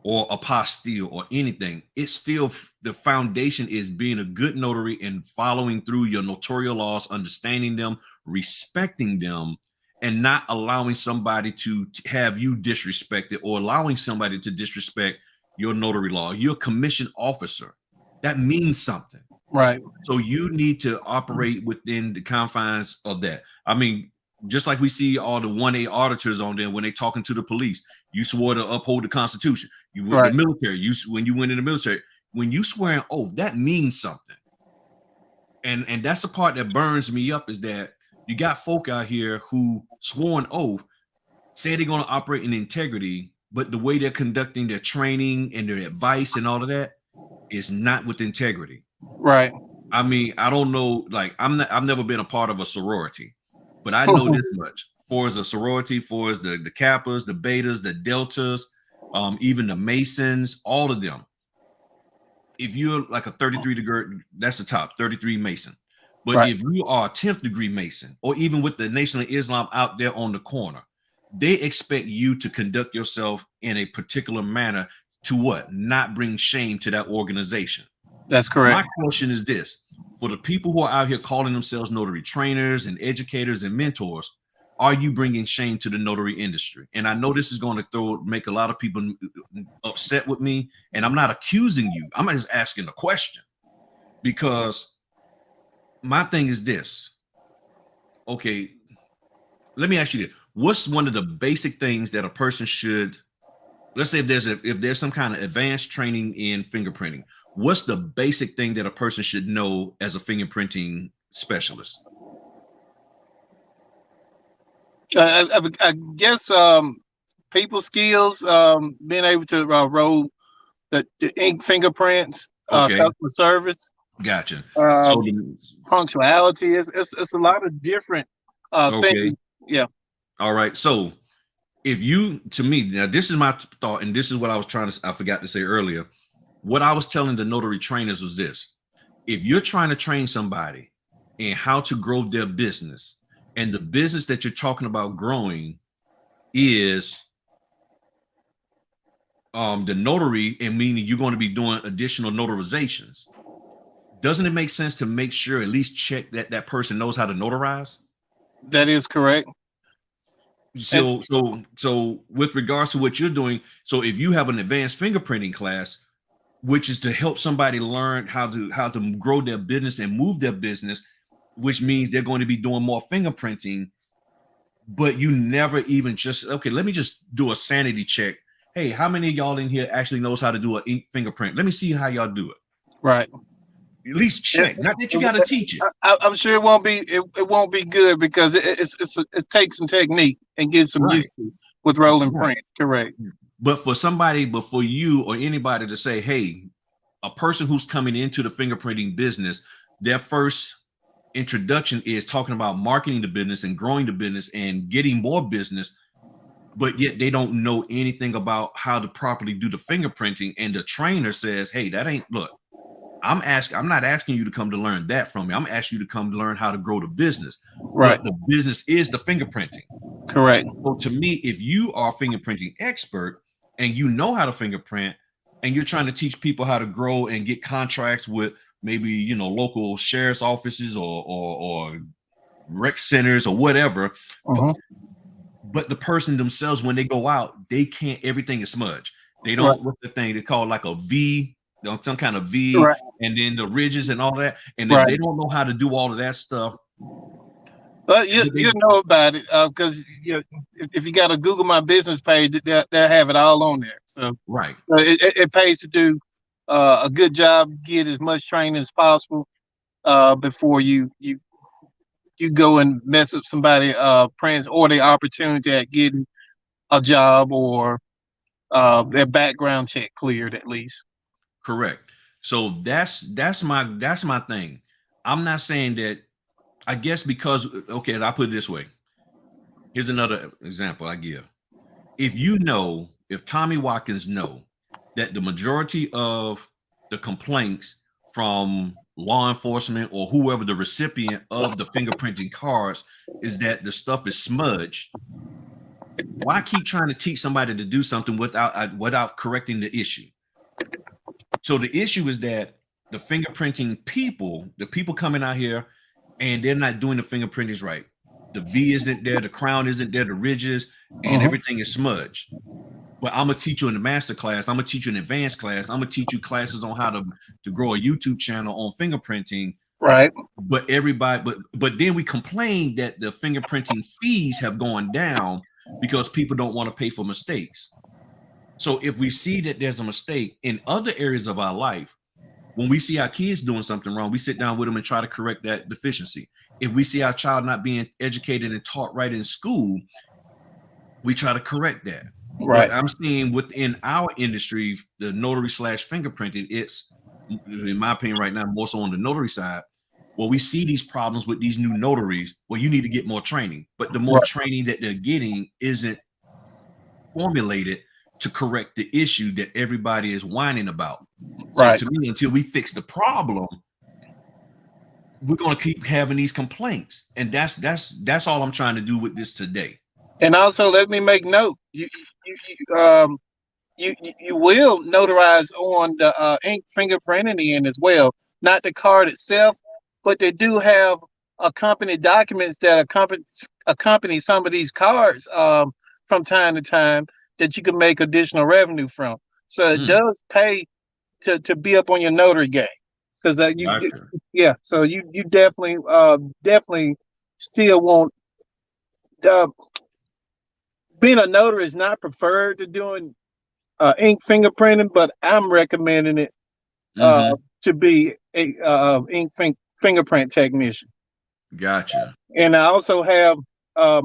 or apostille or anything, it's still the foundation is being a good notary and following through your notarial laws, understanding them, respecting them, and not allowing somebody to have you disrespected or allowing somebody to disrespect your notary law. You're a commissioned officer. That means something. Right. So you need to operate within the confines of that. I mean, just like we see all the 1A auditors on there when they're talking to the police, you swore to uphold the Constitution. You were Right. the military. When you went in the military, when you swear an oath, that means something. And that's the part that burns me up, is that you got folk out here who swore an oath, say they're going to operate in integrity, but the way they're conducting their training and their advice and all of that is not with integrity. Right. I mean, I don't know, like I've never been a part of a sorority, but I know this much. For as a sorority, for as the Kappas, the Betas, the Deltas, even the Masons, all of them. If you're like a 33 degree, that's the top 33 Mason. But Right. if you are a 10th degree Mason, or even with the Nation of Islam out there on the corner, they expect you to conduct yourself in a particular manner to what? Not bring shame to that organization. That's correct. My question is this: for the people who are out here calling themselves notary trainers and educators and mentors, are you bringing shame to the notary industry? And I know this is going to make a lot of people upset with me, and I'm not accusing you. I'm just asking a question, because my thing is this. Okay, let me ask you this. What's one of the basic things that a person should, let's say if there's some kind of advanced training in fingerprinting, what's the basic thing that a person should know as a fingerprinting specialist? I guess people skills, being able to roll the ink fingerprints, Okay. customer service, Gotcha. punctuality. It's a lot of different okay. things. Yeah. All right. So if you, to me, now this is my thought, and this is what I forgot to say earlier. What I was telling the notary trainers was this: if you're trying to train somebody in how to grow their business, and the business that you're talking about growing is the notary, and meaning you're going to be doing additional notarizations, doesn't it make sense to make sure, at least check that person knows how to notarize? That is correct. So with regards to what you're doing, so if you have an advanced fingerprinting class, which is to help somebody learn how to grow their business and move their business, which means they're going to be doing more fingerprinting, but you never even okay, let me just do a sanity check. Hey, how many of y'all in here actually knows how to do an ink fingerprint? Let me see how y'all do it. Right. At least check. Not that you got to teach it. I'm sure it won't be good, because it takes some technique and get some used to with rolling print. Correct. But for you or anybody to say, hey, a person who's coming into the fingerprinting business, their first introduction is talking about marketing the business and growing the business and getting more business, but yet they don't know anything about how to properly do the fingerprinting. And the trainer says, hey, that ain't, look, I'm not asking you to come to learn that from me. I'm asking you to come to learn how to grow the business. Right. But the business is the fingerprinting. Correct. So to me, if you are a fingerprinting expert and you know how to fingerprint, and you're trying to teach people how to grow and get contracts with maybe, local sheriff's offices or rec centers or whatever, but the person themselves, when they go out, they can't, everything is smudged. They don't, what's the thing they call like a V, some kind of V, and then the ridges and all that. And if they don't know how to do all of that stuff. But you know about it, because if you got a Google My Business page, they'll have it all on there. So it pays to do a good job, get as much training as possible before you go and mess up somebody friends or the opportunity at getting a job or their background check cleared at least. Correct. So that's my thing. I'm not saying that. I guess because, okay, I'll put it this way. Here's another example I give. If Tommy Watkins know that the majority of the complaints from law enforcement or whoever the recipient of the fingerprinting cards is that the stuff is smudged, why keep trying to teach somebody to do something without correcting the issue? So the issue is that the fingerprinting people, the people coming out here, and they're not doing the fingerprintings right. The V isn't there, the crown isn't there, the ridges, and everything is smudged. But I'm gonna teach you in the master class. I'm gonna teach you an advanced class. I'm gonna teach you classes on how to grow a YouTube channel on fingerprinting. Right. But but then we complain that the fingerprinting fees have gone down because people don't want to pay for mistakes. So if we see that there's a mistake in other areas of our life, when we see our kids doing something wrong, we sit down with them and try to correct that deficiency. If we see our child not being educated and taught right in school, we try to correct that. Right. But I'm seeing within our industry, the notary / fingerprinting, it's, in my opinion right now, more so on the notary side, well, we see these problems with these new notaries. Well, you need to get more training, but the more training that they're getting isn't formulated to correct the issue that everybody is whining about. So to me, until we fix the problem, we're going to keep having these complaints. And that's all I'm trying to do with this today. And also, let me make note: you will notarize on the ink fingerprinting end as well, not the card itself, but they do have accompanied documents that accompany some of these cards from time to time that you can make additional revenue from. So it does pay to be up on your notary game, because so you definitely still want. Being a notary is not preferred to doing ink fingerprinting, but I'm recommending it to be a ink fingerprint technician. Gotcha. And I also have I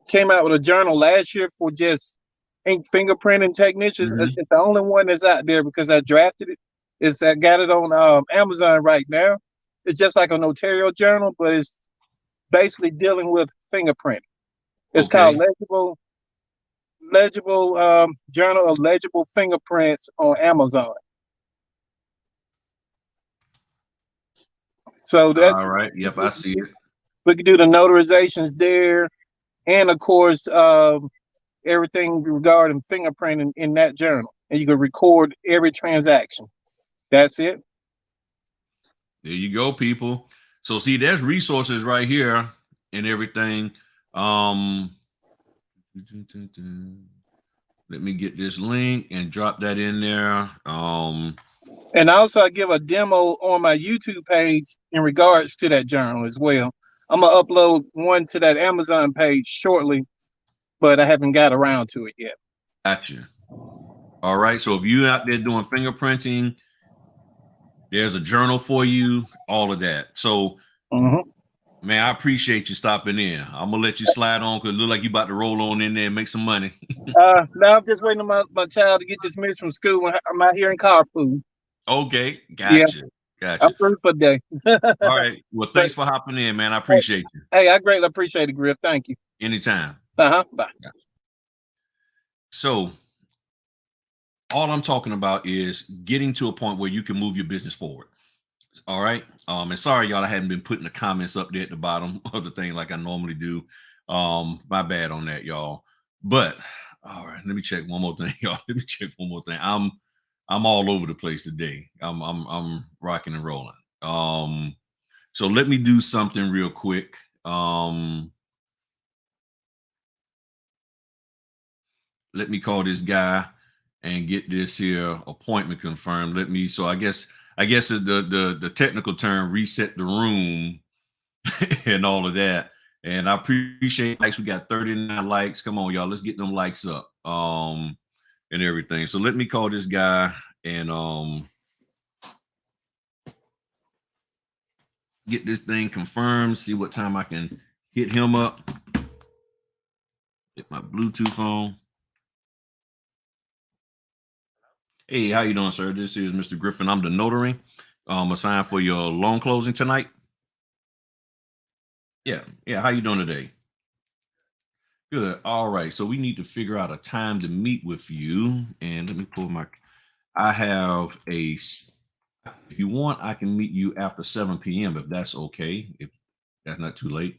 came out with a journal last year for just ink fingerprinting technicians. It's the only one that's out there because I drafted it. I got it on Amazon right now. It's just like a notarial journal, but it's basically dealing with fingerprinting. It's called Legible Journal of Legible Fingerprints on Amazon. So that's all right. Yep, I see it. We can do the notarizations there, and of course, everything regarding fingerprinting in that journal, and you can record every transaction. That's it. There you go, people. So see, there's resources right here and everything. Let me get this link and drop that in there. And also I give a demo on my YouTube page in regards to that journal as well. I'm gonna upload one to that Amazon page shortly, but I haven't got around to it yet. Gotcha. All right. So if you out there doing fingerprinting, there's a journal for you, all of that. So man, I appreciate you stopping in. I'm gonna let you slide on because it look like you about to roll on in there and make some money. No, I'm just waiting on my child to get dismissed from school. I'm out here in carpool. Okay, gotcha. Gotcha. I'm through for the day. All right. Well, thanks for hopping in, man. I appreciate you. Hey, I greatly appreciate it, Griff. Thank you. Anytime. Bye. Gotcha. So all I'm talking about is getting to a point where you can move your business forward. All right. And sorry, y'all, I hadn't been putting the comments up there at the bottom of the thing like I normally do. My bad on that, y'all. But all right, let me check one more thing, y'all. Let me check one more thing. I'm all over the place today. I'm rocking and rolling. So let me do something real quick. Let me call this guy and get this here appointment confirmed. So I guess the technical term, reset the room and all of that. And I appreciate likes. We got 39 likes. Come on, y'all. Let's get them likes up. And everything. So let me call this guy and get this thing confirmed. See what time I can hit him up. Get my Bluetooth on. Hey, how you doing, sir? This is Mr. Griffin. I'm the notary. Assigned for your loan closing tonight. Yeah. How you doing today? Good. All right. So we need to figure out a time to meet with you. And let me pull if you want, I can meet you after 7 p.m. if that's okay. If that's not too late.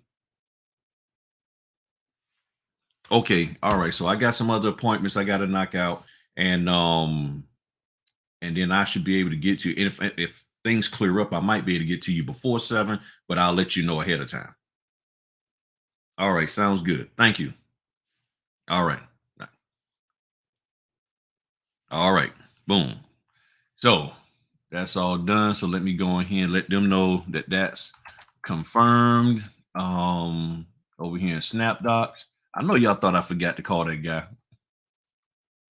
Okay. All right. So I got some other appointments I got to knock out. And then I should be able to get to you. And if things clear up, I might be able to get to you before 7, but I'll let you know ahead of time. All right, sounds good. Thank you. All right. All right. Boom. So that's all done. So let me go in here and let them know that that's confirmed. Over here in SnapDocs. I know y'all thought I forgot to call that guy.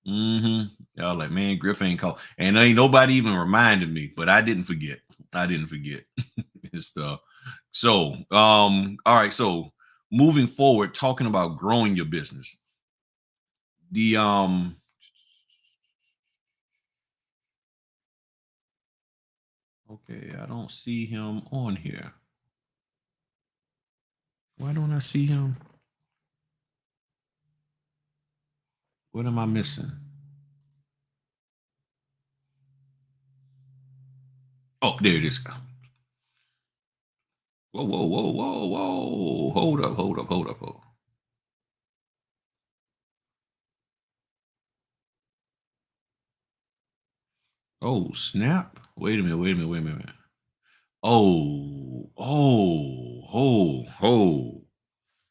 Y'all like, man, Griff ain't called. And ain't nobody even reminded me, but I didn't forget. I didn't forget and stuff. So, all right. So moving forward, talking about growing your business. The okay, I don't see him on here. Why don't I see him? What am I missing? Oh, there it is. Whoa, whoa, whoa, whoa, whoa. Hold up, hold up, hold up, hold up. Oh, snap. Wait a minute, wait a minute, wait a minute. Oh.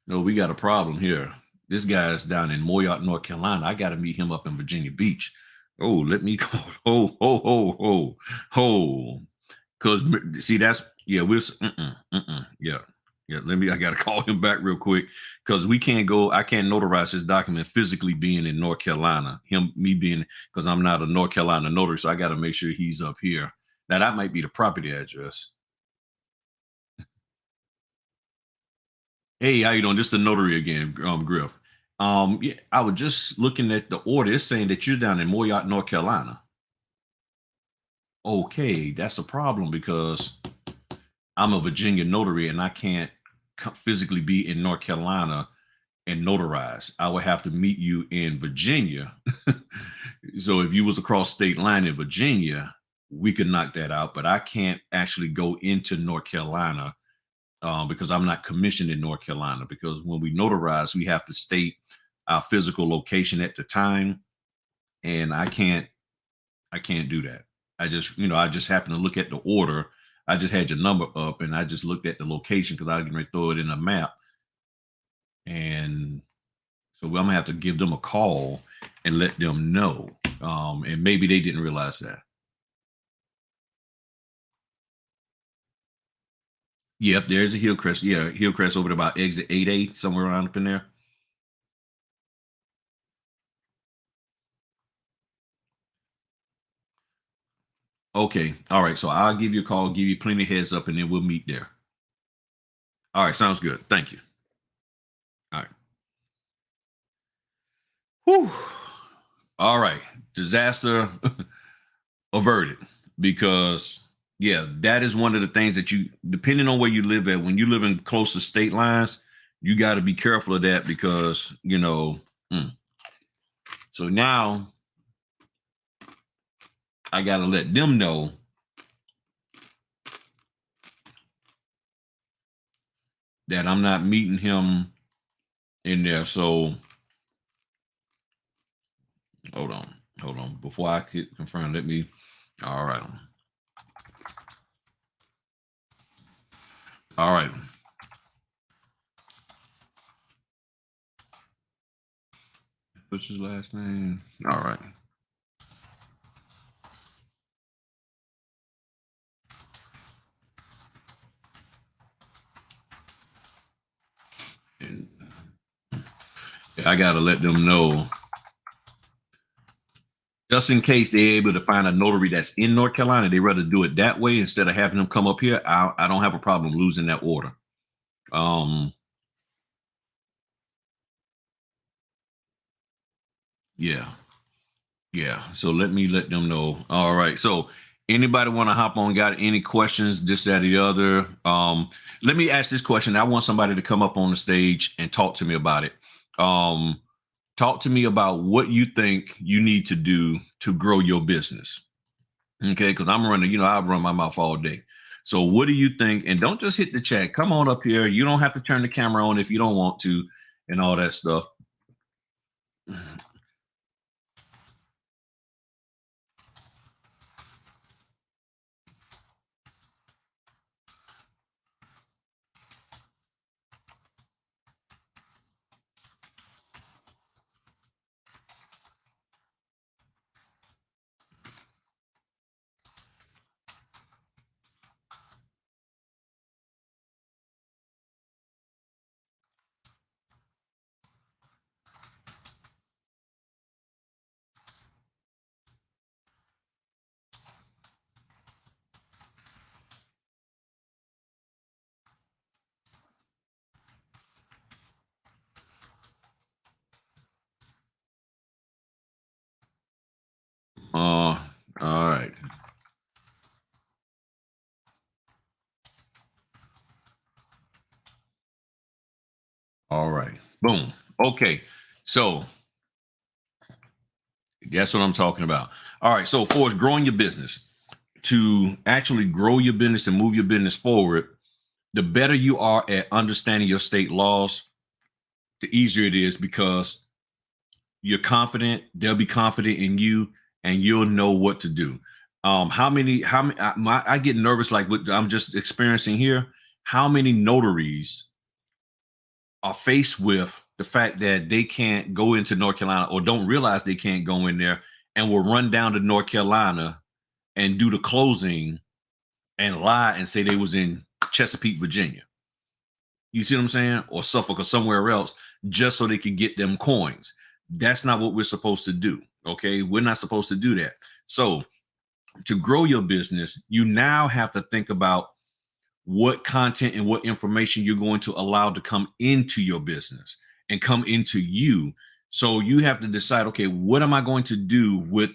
No, we got a problem here. This guy's down in Moyock, North Carolina. I got to meet him up in Virginia Beach. Oh, let me go. Oh. Because see, that's yeah, yeah. I gotta call him back real quick because we can't go. I can't notarize this document physically being in North Carolina. Me being because I'm not a North Carolina notary, so I got to make sure he's up here. Now that might be the property address. Hey, how you doing? This is the notary again, Griff. Yeah, I was just looking at the order. It's saying that you're down in Moyock, North Carolina. Okay, that's a problem because I'm a Virginia notary and I can't physically be in North Carolina and notarize. I would have to meet you in Virginia. So if you was across state line in Virginia, we could knock that out. But I can't actually go into North Carolina because I'm not commissioned in North Carolina. Because when we notarize, we have to state our physical location at the time, and I can't do that. I just happened to look at the order. I just had your number up, and I just looked at the location because I was going to throw it in a map, and so I'm gonna have to give them a call and let them know. And maybe they didn't realize that. Yep, there's a Hillcrest. Yeah, Hillcrest over to about exit 8A, somewhere around up in there. Okay. All right. So I'll give you a call, give you plenty of heads up, and then we'll meet there. All right. Sounds good. Thank you. All right. Whew. All right. Disaster averted. Because yeah, that is one of the things that you, depending on where you live at, when you live in close to state lines, you got to be careful of that because So now I got to let them know that I'm not meeting him in there. So hold on. Before I could confirm, let me. All right. All right. What's his last name? All right. And I got to let them know just in case they're able to find a notary that's in North Carolina. They rather do it that way instead of having them come up here. I don't have a problem losing that order. Yeah. So let me let them know. All right. So anybody want to hop on? Got any questions? This, that, or the other? Let me ask this question. I want somebody to come up on the stage and talk to me about it. Talk to me about what you think you need to do to grow your business. Okay, because I'm running, I run my mouth all day. So what do you think? And don't just hit the chat. Come on up here. You don't have to turn the camera on if you don't want to and all that stuff. All right. Boom. Okay. So that's what I'm talking about. All right. So for growing your business, to actually grow your business and move your business forward, the better you are at understanding your state laws, the easier it is, because you're confident, they'll be confident in you, and you'll know what to do. How many I get nervous, like what I'm just experiencing here. How many notaries are faced with the fact that they can't go into North Carolina, or don't realize they can't go in there, and will run down to North Carolina and do the closing and lie and say they was in Chesapeake, Virginia. You see what I'm saying? Or Suffolk or somewhere else, just so they can get them coins. That's not what we're supposed to do. Okay. We're not supposed to do that. So to grow your business, you now have to think about what content and what information you're going to allow to come into your business and come into you. So you have to decide, okay, what am I going to do with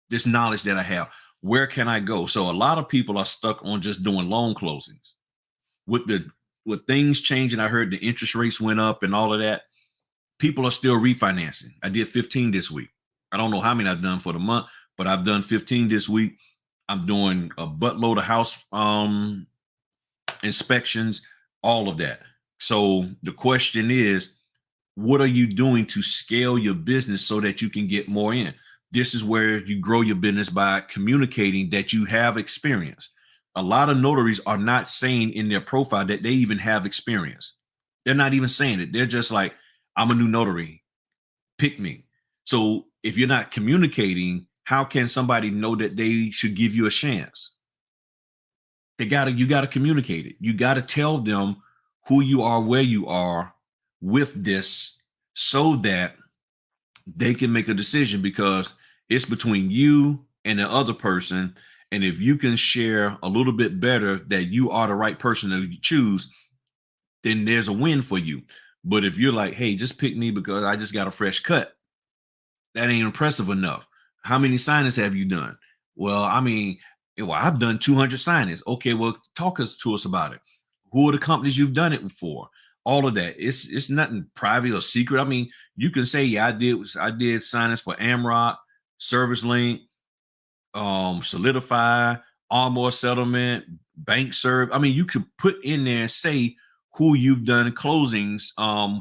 this knowledge that I have? Where can I go? So a lot of people are stuck on just doing loan closings. With things changing, I heard the interest rates went up and all of that. People are still refinancing. I did 15 this week. I don't know how many I've done for the month, but I've done 15 this week. I'm doing a buttload of house inspections, all of that. So the question is, what are you doing to scale your business so that you can get more in? This is where you grow your business, by communicating that you have experience. A lot of notaries are not saying in their profile that they even have experience. They're not even saying it. They're just like, I'm a new notary, pick me. So if you're not communicating, how can somebody know that they should give you a chance? You gotta communicate it. You gotta tell them who you are, where you are with this, so that they can make a decision, because it's between you and the other person. And if you can share a little bit better that you are the right person to choose, then there's a win for you. But if you're like, hey, just pick me because I just got a fresh cut, that ain't impressive enough. How many signings have you done? Well, I've done 200 signings. Okay, well, talk to us about it. Who are the companies you've done it for? All of that. It's nothing private or secret. I mean, you can say, yeah, I did signings for Amrock, Service Link, Solidify, Armor Settlement, Bank Serve. I mean, you could put in there and say who you've done closings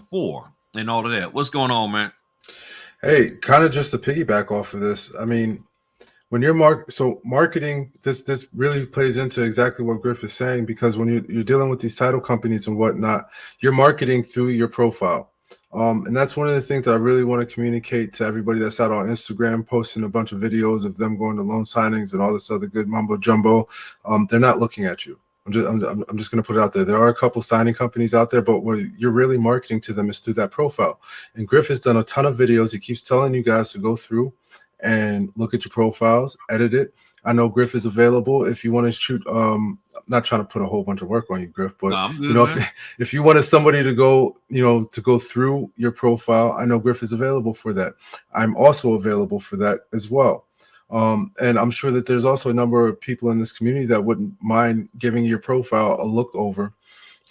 for and all of that. What's going on, man? Hey, kind of just to piggyback off of this, I mean, when you're marketing, this really plays into exactly what Griff is saying, because when you're dealing with these title companies and whatnot, you're marketing through your profile. And that's one of the things that I really want to communicate to everybody that's out on Instagram, posting a bunch of videos of them going to loan signings and all this other good mumbo jumbo. They're not looking at you. I'm just going to put it out there. There are a couple signing companies out there, but what you're really marketing to them is through that profile. And Griff has done a ton of videos. He keeps telling you guys to go through and look at your profiles, edit it. I know Griff is available if you want to shoot. I'm not trying to put a whole bunch of work on you, Griff, but if you wanted somebody to go, to go through your profile, I know Griff is available for that. I'm also available for that as well. And I'm sure that there's also a number of people in this community that wouldn't mind giving your profile a look over,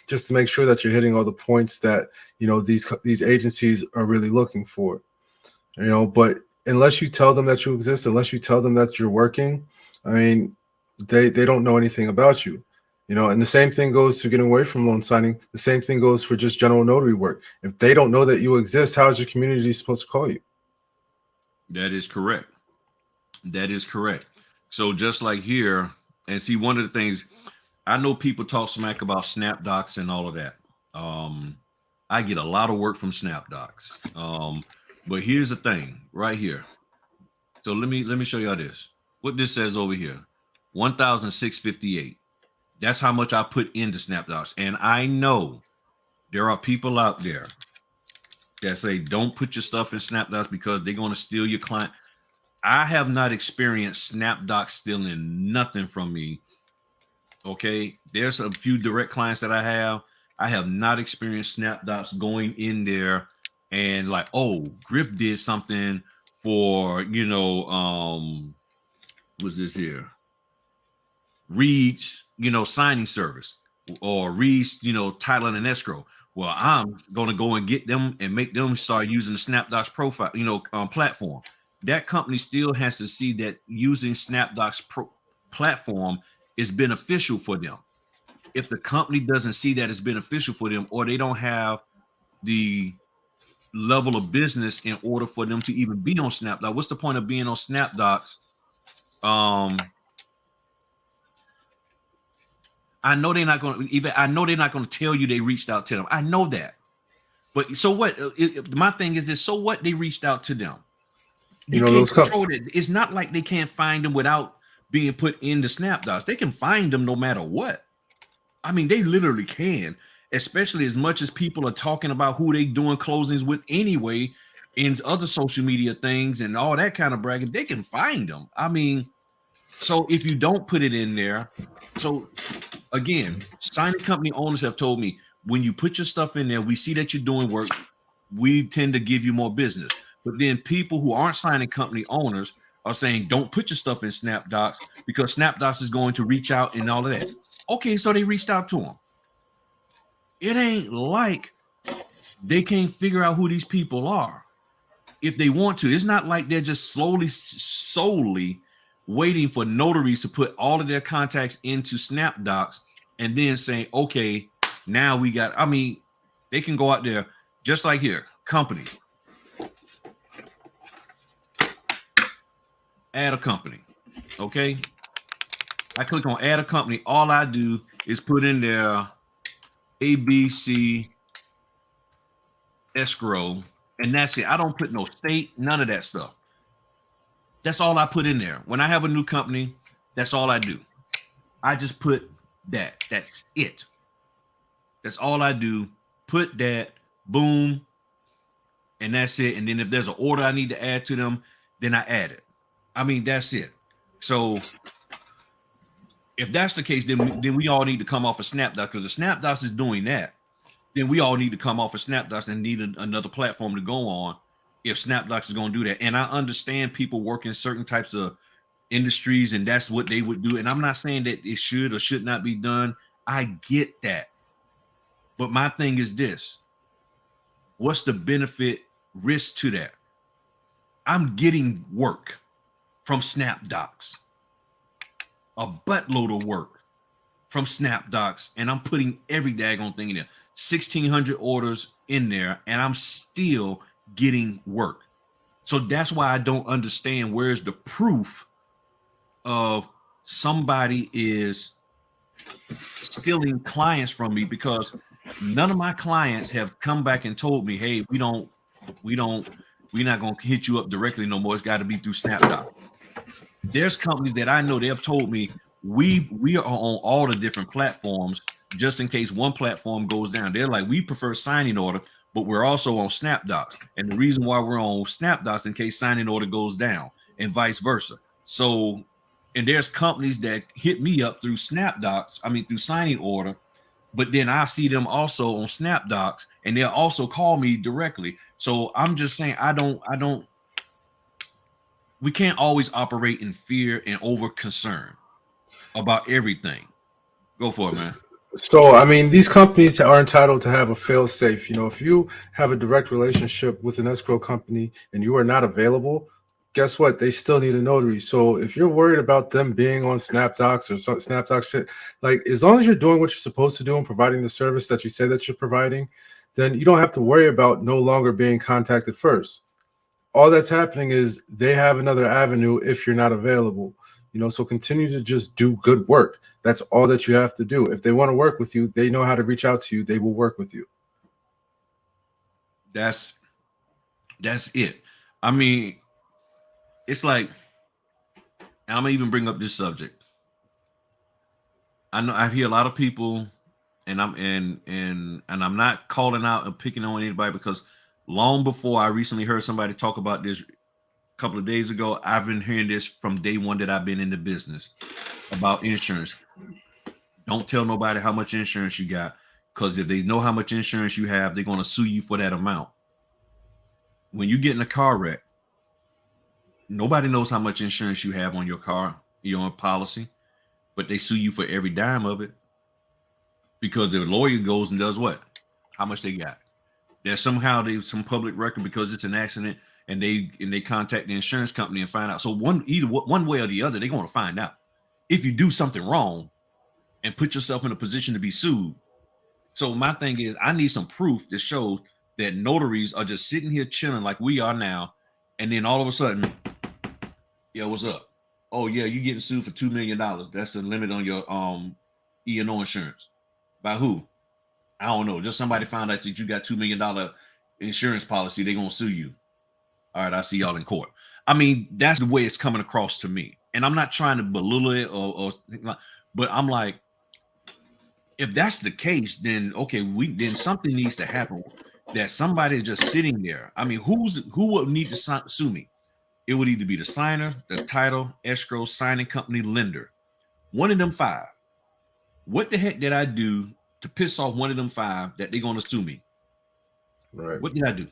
just to make sure that you're hitting all the points that these agencies are really looking for. But unless you tell them that you exist, unless you tell them that you're working, I mean, they don't know anything about you. And the same thing goes to getting away from loan signing. The same thing goes for just general notary work. If they don't know that you exist, how is your community supposed to call you? That is correct. That is correct. So just like here, and see, one of the things, I know people talk smack about SnapDocs and all of that. I get a lot of work from SnapDocs. But here's the thing right here. So let me show y'all this. What this says over here, 1,658. That's how much I put into SnapDocs. And I know there are people out there that say don't put your stuff in SnapDocs because they're going to steal your client. I have not experienced SnapDocs stealing nothing from me. Okay, there's a few direct clients that I have. I have not experienced SnapDocs going in there and like, oh, Griff did something for, what's this here? Reed's, signing service, or Reed's, title and escrow. Well, I'm going to go and get them and make them start using the SnapDocs profile, platform. That company still has to see that using SnapDocs platform is beneficial for them. If the company doesn't see that it's beneficial for them, or they don't have the level of business in order for them to even be on SnapDocs, what's the point of being on SnapDocs? I know they're not going to tell you they reached out to them. I know that. But so what? My thing is this: so what? They reached out to them. You can't those control it. It's not like they can't find them without being put into SnapDocs. They can find them no matter what. I mean, they literally can, especially as much as people are talking about who they doing closings with anyway, in other social media things and all that kind of bragging. They can find them. I mean, so if you don't put it in there, so again, signing company owners have told me, when you put your stuff in there, we see that you're doing work, we tend to give you more business. But then people who aren't signing company owners are saying, don't put your stuff in SnapDocs because SnapDocs is going to reach out and all of that. Okay, so they reached out to them. It ain't like they can't figure out who these people are if they want to. It's not like they're just solely waiting for notaries to put all of their contacts into SnapDocs and then saying, okay, now we got, I mean, they can go out there just like here, company. Add a company. Okay. I click on add a company. All I do is put in there ABC escrow, and that's it. I don't put no state, none of that stuff. That's all I put in there. When I have a new company, that's all I do. I just put that. That's it. That's all I do. Put that, boom, and that's it. And then if there's an order I need to add to them, then I add it. I mean, that's it. So if that's the case, then we all need to come off of SnapDocs, because if SnapDocs is doing that, then we all need to come off of SnapDocs and need another platform to go on if SnapDocs is going to do that. And I understand people work in certain types of industries and that's what they would do. And I'm not saying that it should or should not be done. I get that. But my thing is this: what's the benefit risk to that? I'm getting work from SnapDocs, a buttload of work from SnapDocs, and I'm putting every daggone thing in there. 1,600 orders in there, and I'm still getting work. So that's why I don't understand where's the proof of somebody is stealing clients from me, because none of my clients have come back and told me, hey, we're not going to hit you up directly no more. It's got to be through SnapDocs. There's companies that I know, they have told me we are on all the different platforms just in case one platform goes down. They're like, we prefer signing order, but we're also on SnapDocs. And the reason why we're on SnapDocs in case signing order goes down and vice versa. So, and there's companies that hit me up through SnapDocs, through signing order, but then I see them also on SnapDocs and they'll also call me directly. So I'm just saying, we can't always operate in fear and over concern about everything. Go for it, man. So, these companies are entitled to have a fail safe. If you have a direct relationship with an escrow company and you are not available, guess what? They still need a notary. So if you're worried about them being on SnapDocs or some SnapDocs shit, like, as long as you're doing what you're supposed to do and providing the service that you say that you're providing, then you don't have to worry about no longer being contacted first. All that's happening is they have another avenue if you're not available. So continue to just do good work. That's all that you have to do. If they want to work with you, they know how to reach out to you. They will work with you. That's it. It's like, and I'm gonna even bring up this subject. I know I hear a lot of people, and I'm not calling out and picking on anybody, because long before I recently heard somebody talk about this a couple of days ago, I've been hearing this from day one that I've been in the business about insurance. Don't tell nobody how much insurance you got, because if they know how much insurance you have, they're going to sue you for that amount. When you get in a car wreck, nobody knows how much insurance you have on your car, your policy, but they sue you for every dime of it, because the lawyer goes and does what? How much they got? There's somehow some public record because it's an accident, and they contact the insurance company and find out. So either one way or the other, they're going to find out if you do something wrong and put yourself in a position to be sued. So my thing is, I need some proof to show that notaries are just sitting here chilling like we are now, and then all of a sudden, yo, what's up? Oh yeah, you getting sued for $2 million. That's the limit on your E&O insurance. By who? I don't know. Just somebody found out that you got $2 million insurance policy. They're gonna sue you. All right, I'll see y'all in court. I mean, that's the way it's coming across to me. And I'm not trying to belittle it or but I'm like, if that's the case, then okay, then something needs to happen. That somebody is just sitting there. I mean, who would need to sue me? It would either be the signer, the title, escrow, signing company, lender. One of them five. What the heck did I do to piss off one of them five that they're going to sue me? Right. What did I do?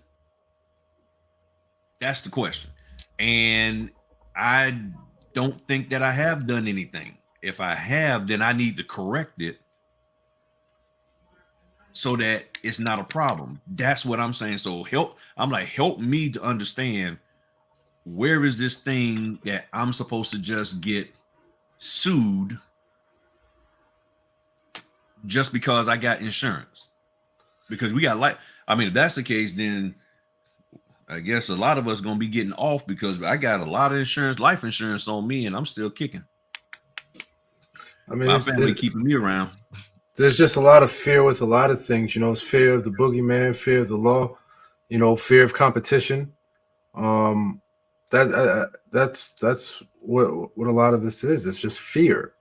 That's the question. And I don't think that I have done anything. If I have, then I need to correct it so that it's not a problem. That's what I'm saying. So help me to understand, where is this thing that I'm supposed to just get sued just because I got insurance? Because we got if that's the case, then I guess a lot of us gonna be getting off because I got a lot of insurance, life insurance on me, and I'm still kicking. I mean, my family keeping me around. There's just a lot of fear with a lot of things. It's fear of the boogeyman, fear of the law, fear of competition. That's what a lot of this is. It's just fear,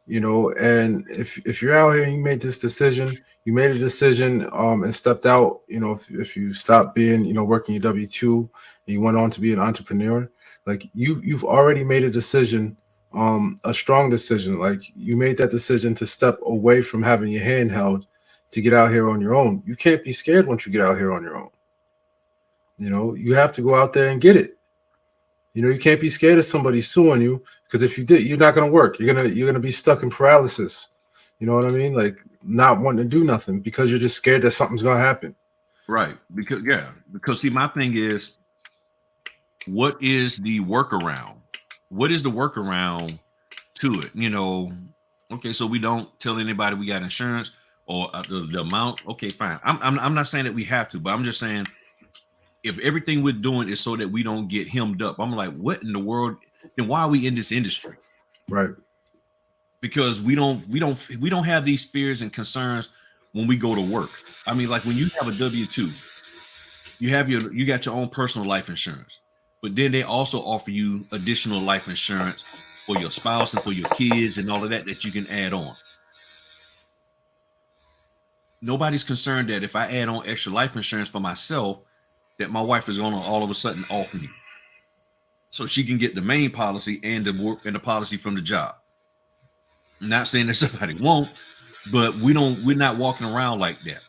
and if you're out here and you made this decision, and stepped out, if you stopped being, working your W-2 and you went on to be an entrepreneur, like you've already made a decision, a strong decision. Like you made that decision to step away from having your hand held to get out here on your own. You can't be scared once you get out here on your own. You have to go out there and get it. You can't be scared of somebody suing you, because if you did, you're not going to work. You're gonna be stuck in paralysis. You know what I mean? Like not wanting to do nothing because you're just scared that something's going to happen. Right. Because see, my thing is, what is the workaround? What is the workaround to it? Okay, so we don't tell anybody we got insurance or the amount. Okay, fine. I'm not saying that we have to, but I'm just saying, if everything we're doing is so that we don't get hemmed up, I'm like, what in the world? Then why are we in this industry? Right. Because we don't have these fears and concerns when we go to work. I mean, like when you have a W-2, you got your own personal life insurance, but then they also offer you additional life insurance for your spouse and for your kids and all of that you can add on. Nobody's concerned that if I add on extra life insurance for myself, that my wife is going to all of a sudden offer me, so she can get the main policy and the work and the policy from the job. I'm not saying that somebody won't, but we're not walking around like that.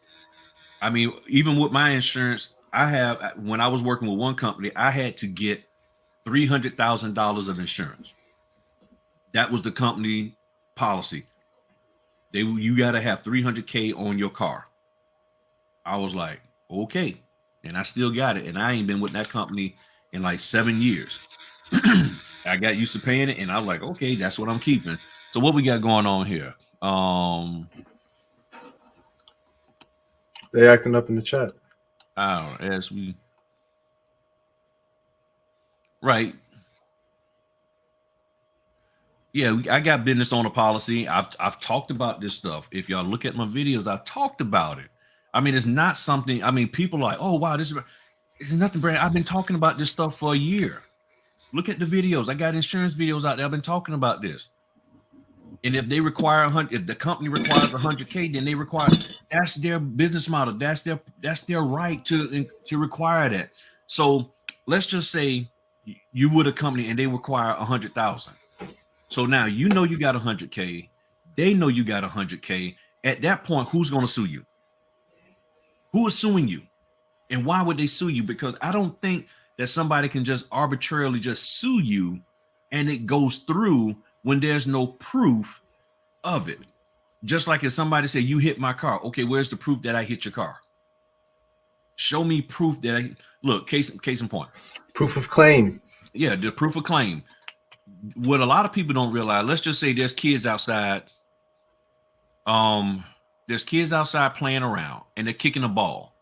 I mean, even with my insurance, when I was working with one company, I had to get $300,000 of insurance. That was the company policy. You got to have $300K on your car. I was like, okay. And I still got it. And I ain't been with that company in like 7 years. I got used to paying it, and I was like, okay, that's what I'm keeping. So what we got going on here? They acting up in the chat. I don't know, right. Yeah, I got business on a policy. I've talked about this stuff. If y'all look at my videos, I've talked about it. I mean, it's not something. I mean, people are like, oh wow, this is nothing brand. I've been talking about this stuff for a year. Look at the videos. I got insurance videos out there. I've been talking about this. And if they require if the company requires 100K, then they require. That's their business model. That's their right to require that. So let's just say you with a company and they require 100,000. So now you got 100K. They know you got 100K. At that point, who's going to sue you? Who is suing you? And why would they sue you? Because I don't think that somebody can just arbitrarily just sue you and it goes through when there's no proof of it. Just like if somebody said you hit my car. Okay, where's the proof that I hit your car? Show me proof that look, case in point. Proof of claim. Yeah, the proof of claim. What a lot of people don't realize, let's just say there's kids outside. There's kids outside playing around and they're kicking a ball.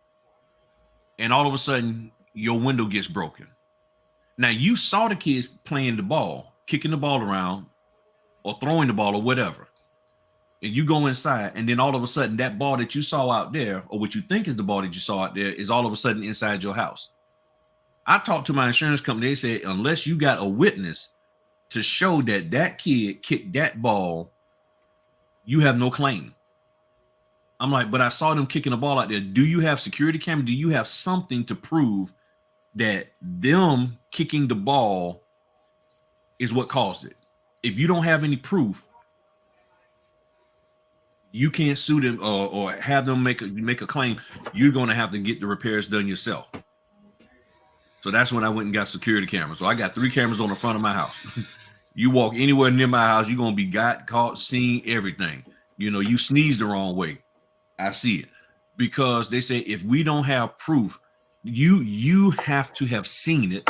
And all of a sudden your window gets broken. Now you saw the kids playing the ball, kicking the ball around or throwing the ball or whatever. And you go inside and then all of a sudden that ball that you saw out there, or what you think is the ball that you saw out there, is all of a sudden inside your house. I talked to my insurance company. They said, unless you got a witness to show that that kid kicked that ball, you have no claim. I'm like, but I saw them kicking the ball out there. Do you have security camera? Do you have something to prove that them kicking the ball is what caused it? If you don't have any proof, you can't sue them or have them make a claim. You're going to have to get the repairs done yourself. So that's when I went and got security cameras. So I got 3 cameras on the front of my house. You walk anywhere near my house, you're going to be caught, seen, everything. You know, you sneeze the wrong way, I see it. Because they say if we don't have proof, you have to have seen it.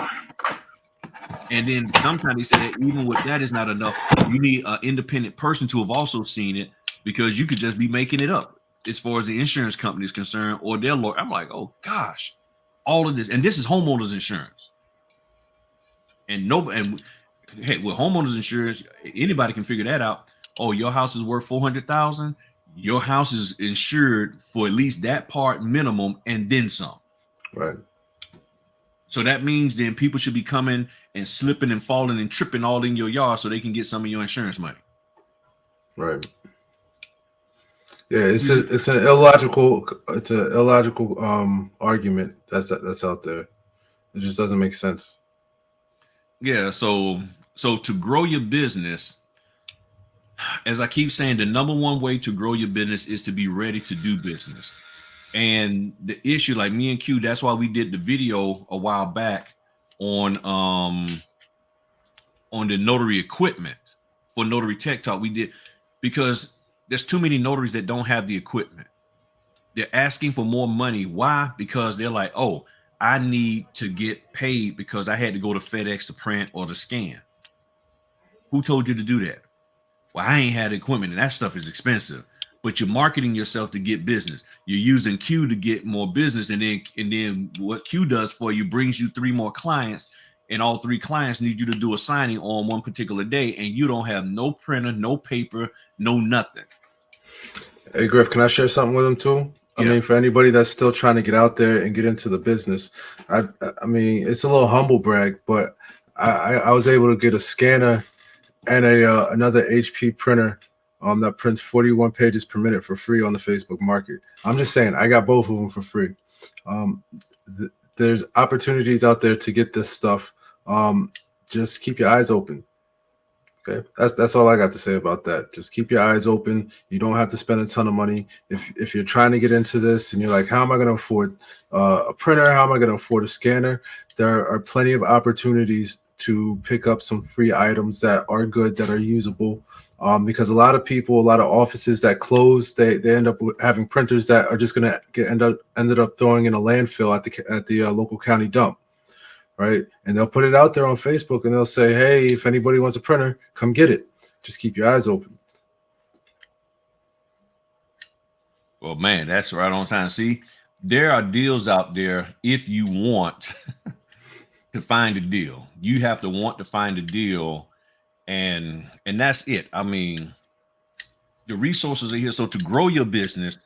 And then sometimes they say that even with that is not enough. You need an independent person to have also seen it, because you could just be making it up as far as the insurance company is concerned or their lawyer. I'm like, oh gosh, all of this. And this is homeowners insurance. And hey, with homeowners insurance, anybody can figure that out. Oh, your house is worth $400,000. Your house is insured for at least that part minimum and then some. Right. So that means then people should be coming and slipping and falling and tripping all in your yard so they can get some of your insurance money. Right. Yeah, it's an illogical argument that's out there. It just doesn't make sense. Yeah, so to grow your business, as I keep saying, the number one way to grow your business is to be ready to do business. And the issue, like me and Q, that's why we did the video a while back on the notary equipment for Notary Tech Talk. We did, because there's too many notaries that don't have the equipment. They're asking for more money. Why? Because they're like, oh, I need to get paid because I had to go to FedEx to print or to scan. Who told you to do that? Well, I ain't had equipment, and that stuff is expensive. But you're marketing yourself to get business. You're using Q to get more business, and then what Q does for you brings you 3 more clients, and all 3 clients need you to do a signing on one particular day, and you don't have no printer, no paper, no nothing. Hey, Griff, can I share something with them too? I Yeah. mean, for anybody that's still trying to get out there and get into the business, I mean, it's a little humble brag, but I was able to get a scanner and another HP printer that prints 41 pages per minute for free on the Facebook market. I'm just saying, I got both of them for free. There's opportunities out there to get this stuff. Just keep your eyes open. Okay, that's all I got to say about that. Just keep your eyes open. You don't have to spend a ton of money. If you're trying to get into this and you're like, how am I going to afford a printer? How am I going to afford a scanner? There are plenty of opportunities to pick up some free items that are good, that are usable. Because a lot of people, a lot of offices that close, they end up having printers that are just going to ended up throwing in a landfill at the local county dump. Right. And they'll put it out there on Facebook and they'll say, hey, if anybody wants a printer, come get it. Just keep your eyes open. Well, man, that's right on time. See, there are deals out there if you want to find a deal. You have to want to find a deal, and that's it. I mean, the resources are here. So to grow your business,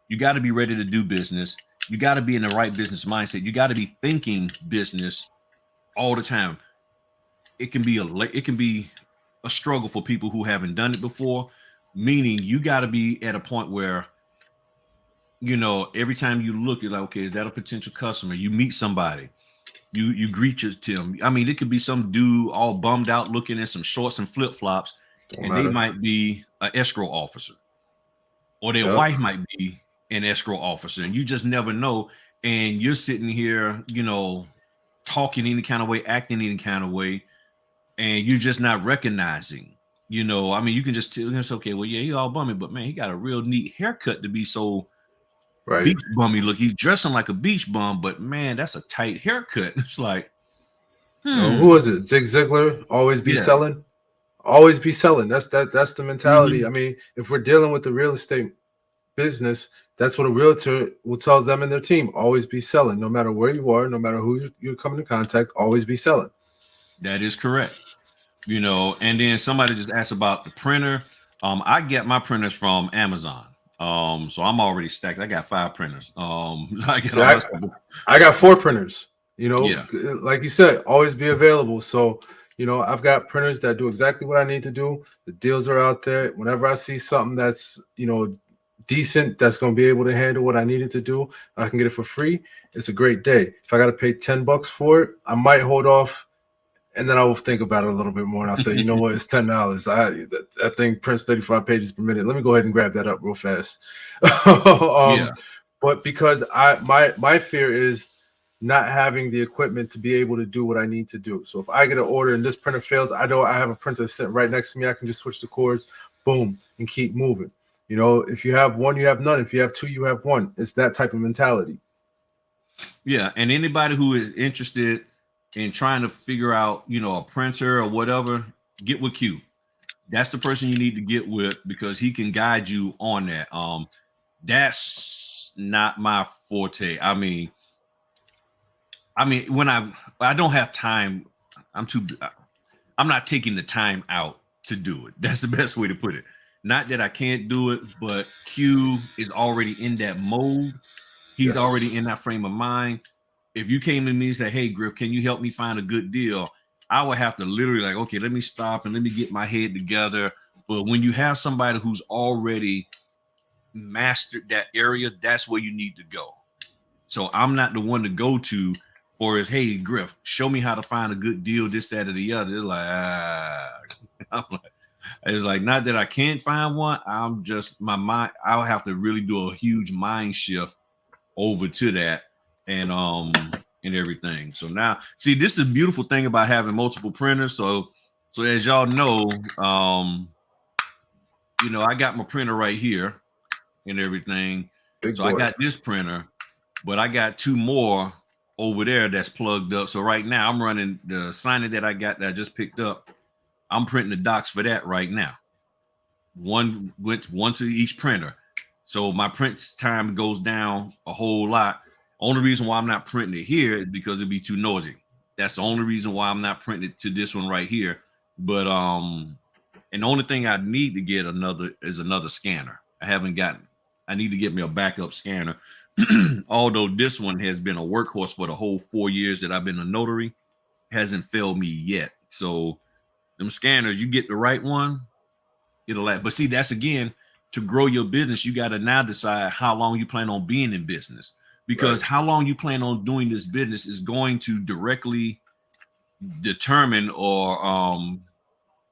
you got to be ready to do business. You got to be in the right business mindset. You got to be thinking business all the time. It can be a struggle for people who haven't done it before, meaning you got to be at a point where, you know, every time you look, you're like, okay, is that a potential customer? You meet somebody, you greet them. I mean, it could be some dude all bummed out looking in some shorts and flip-flops, and they might be an escrow officer, or their wife might be an escrow officer, and you just never know. And you're sitting here, you know, talking any kind of way, acting any kind of way, and you're just not recognizing, you know. I mean, you can just tell him, okay, well, yeah, he all bummy, but man, he got a real neat haircut to be so Right. beach bummy look. He's dressing like a beach bum, but man, that's a tight haircut. It's like, You know, who was it? Zig Ziglar, always be Yeah. selling. Always be selling. That's the mentality. Mhm. I mean, if we're dealing with the real estate business, that's what a realtor will tell them and their team. Always be selling. No matter where you are, no matter who you're coming in contact, always be selling. That is correct. You know, and then somebody just asked about the printer. I get my printers from Amazon. So I'm already stacked. I got 5 printers. I get See, all that stuff. I got 4 printers. You know, Yeah. like you said, always be available. So, you know, I've got printers that do exactly what I need to do. The deals are out there. Whenever I see something that's, you know, decent, that's going to be able to handle what I needed to do, I can get it for free. It's a great day. If I got to pay $10 for it, I might hold off, and then I will think about it a little bit more, and I'll say, you know what, it's $10. That thing prints 35 pages per minute. Let me go ahead and grab that up real fast. Yeah. But because my fear is not having the equipment to be able to do what I need to do. So if I get an order and this printer fails, I know I have a printer sitting right next to me. I can just switch the cords, boom, and keep moving. You know, if you have one, you have none. If you have 2, you have 1. It's that type of mentality. Yeah. And anybody who is interested in trying to figure out, you know, a printer or whatever, get with Q. That's the person you need to get with, because he can guide you on that. That's not my forte. I mean, when I don't have time, I'm not taking the time out to do it. That's the best way to put it. Not that I can't do it, but Q is already in that mode. He's Yes. already in that frame of mind. If you came to me and said, "Hey, Griff, can you help me find a good deal?" I would have to literally like, okay, let me stop and let me get my head together. But when you have somebody who's already mastered that area, that's where you need to go. So I'm not the one to go to, or is, hey, Griff, show me how to find a good deal, this, that, or the other. It's like, it's like, not that I can't find one. I'm just, my mind, I'll have to really do a huge mind shift over to that and everything. So now, see, this is the beautiful thing about having multiple printers. So as y'all know, you know, I got my printer right here and everything. Big So boy. I got this printer, but I got 2 more over there that's plugged up. So right now I'm running the signer that I got that I just picked up. I'm printing the docs for that right now. One to each printer. So my print time goes down a whole lot. Only reason why I'm not printing it here is because it'd be too noisy. That's the only reason why I'm not printing it to this one right here. But and the only thing I need to get another scanner. I need to get me a backup scanner. Although this one has been a workhorse for the whole 4 years that I've been a notary, hasn't failed me yet. So them scanners, you get the right one, it'll last. But see, that's again, to grow your business, you got to now decide how long you plan on being in business, because Right. how long you plan on doing this business is going to directly determine, or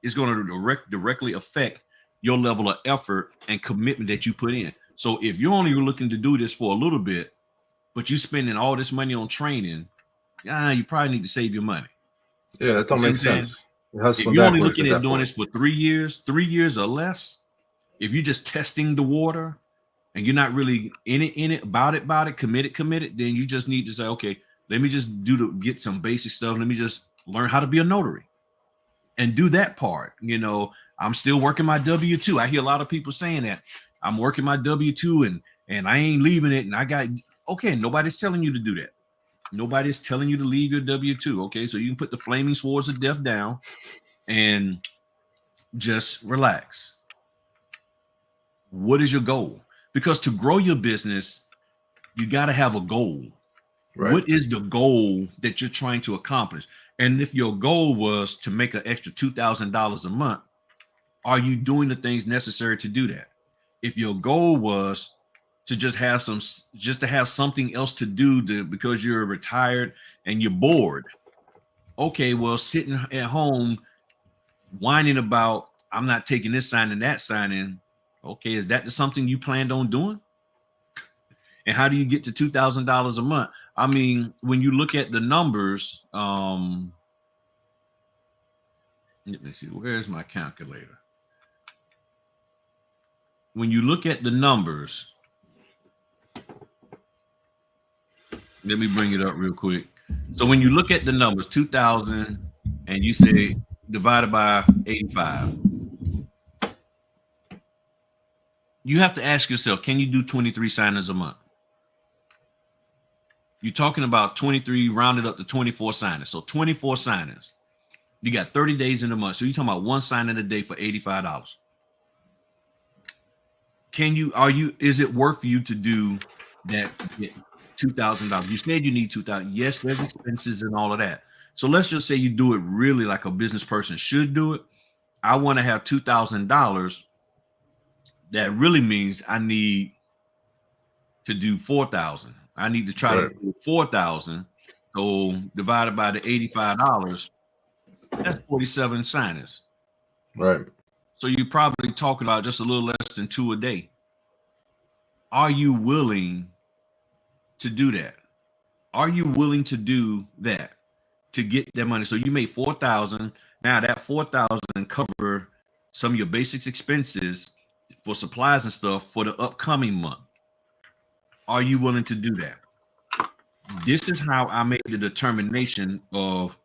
it's going to directly affect your level of effort and commitment that you put in. So if you're only looking to do this for a little bit, but you're spending all this money on training, you probably need to save your money. Yeah, that don't See what make I'm saying? sense. You're If hustling you're only backwards looking at at that doing point. this for 3 years or less, if you're just testing the water and you're not really in it, about it, committed, then you just need to say, okay, let me just get some basic stuff. Let me just learn how to be a notary and do that part. You know, I'm still working my W-2. I hear a lot of people saying that I'm working my W-2 and I ain't leaving it. And okay, nobody's telling you to do that. Nobody's telling you to leave your W-2. Okay, so you can put the flaming swords of death down and just relax. What is your goal? Because to grow your business, you got to have a goal. Right. What is the goal that you're trying to accomplish? And if your goal was to make an extra $2,000 a month, are you doing the things necessary to do that? If your goal was to just have something else to do because you're retired and you're bored, okay, well, sitting at home whining about, I'm not taking this signing, that signing. Okay, is that something you planned on doing? And how do you get to $2,000 a month? I mean, when you look at the numbers, let me see, where's my calculator? When you look at the numbers, Let me bring it up real quick. So when you look at the numbers, 2,000, and you say divided by 85, you have to ask yourself, can you do 23 signings a month? You're talking about 23 rounded up to 24 signings. So 24 signings. You got 30 days in a month. So you're talking about one signing a day for $85. Is it worth you to do that to get $2,000? You said you need $2,000. Yes, there's expenses and all of that. So let's just say you do it really like a business person should do it. I want to have $2,000. That really means I need to do 4,000. I need to try to do 4,000. So divided by the $85, that's 47 signings. Right. So you're probably talking about just a little less than 2 a day. Are you willing to do that? Are you willing to do that to get that money? So you made 4,000. Now that 4,000 cover some of your basic expenses for supplies and stuff for the upcoming month. Are you willing to do that? This is how I made the determination of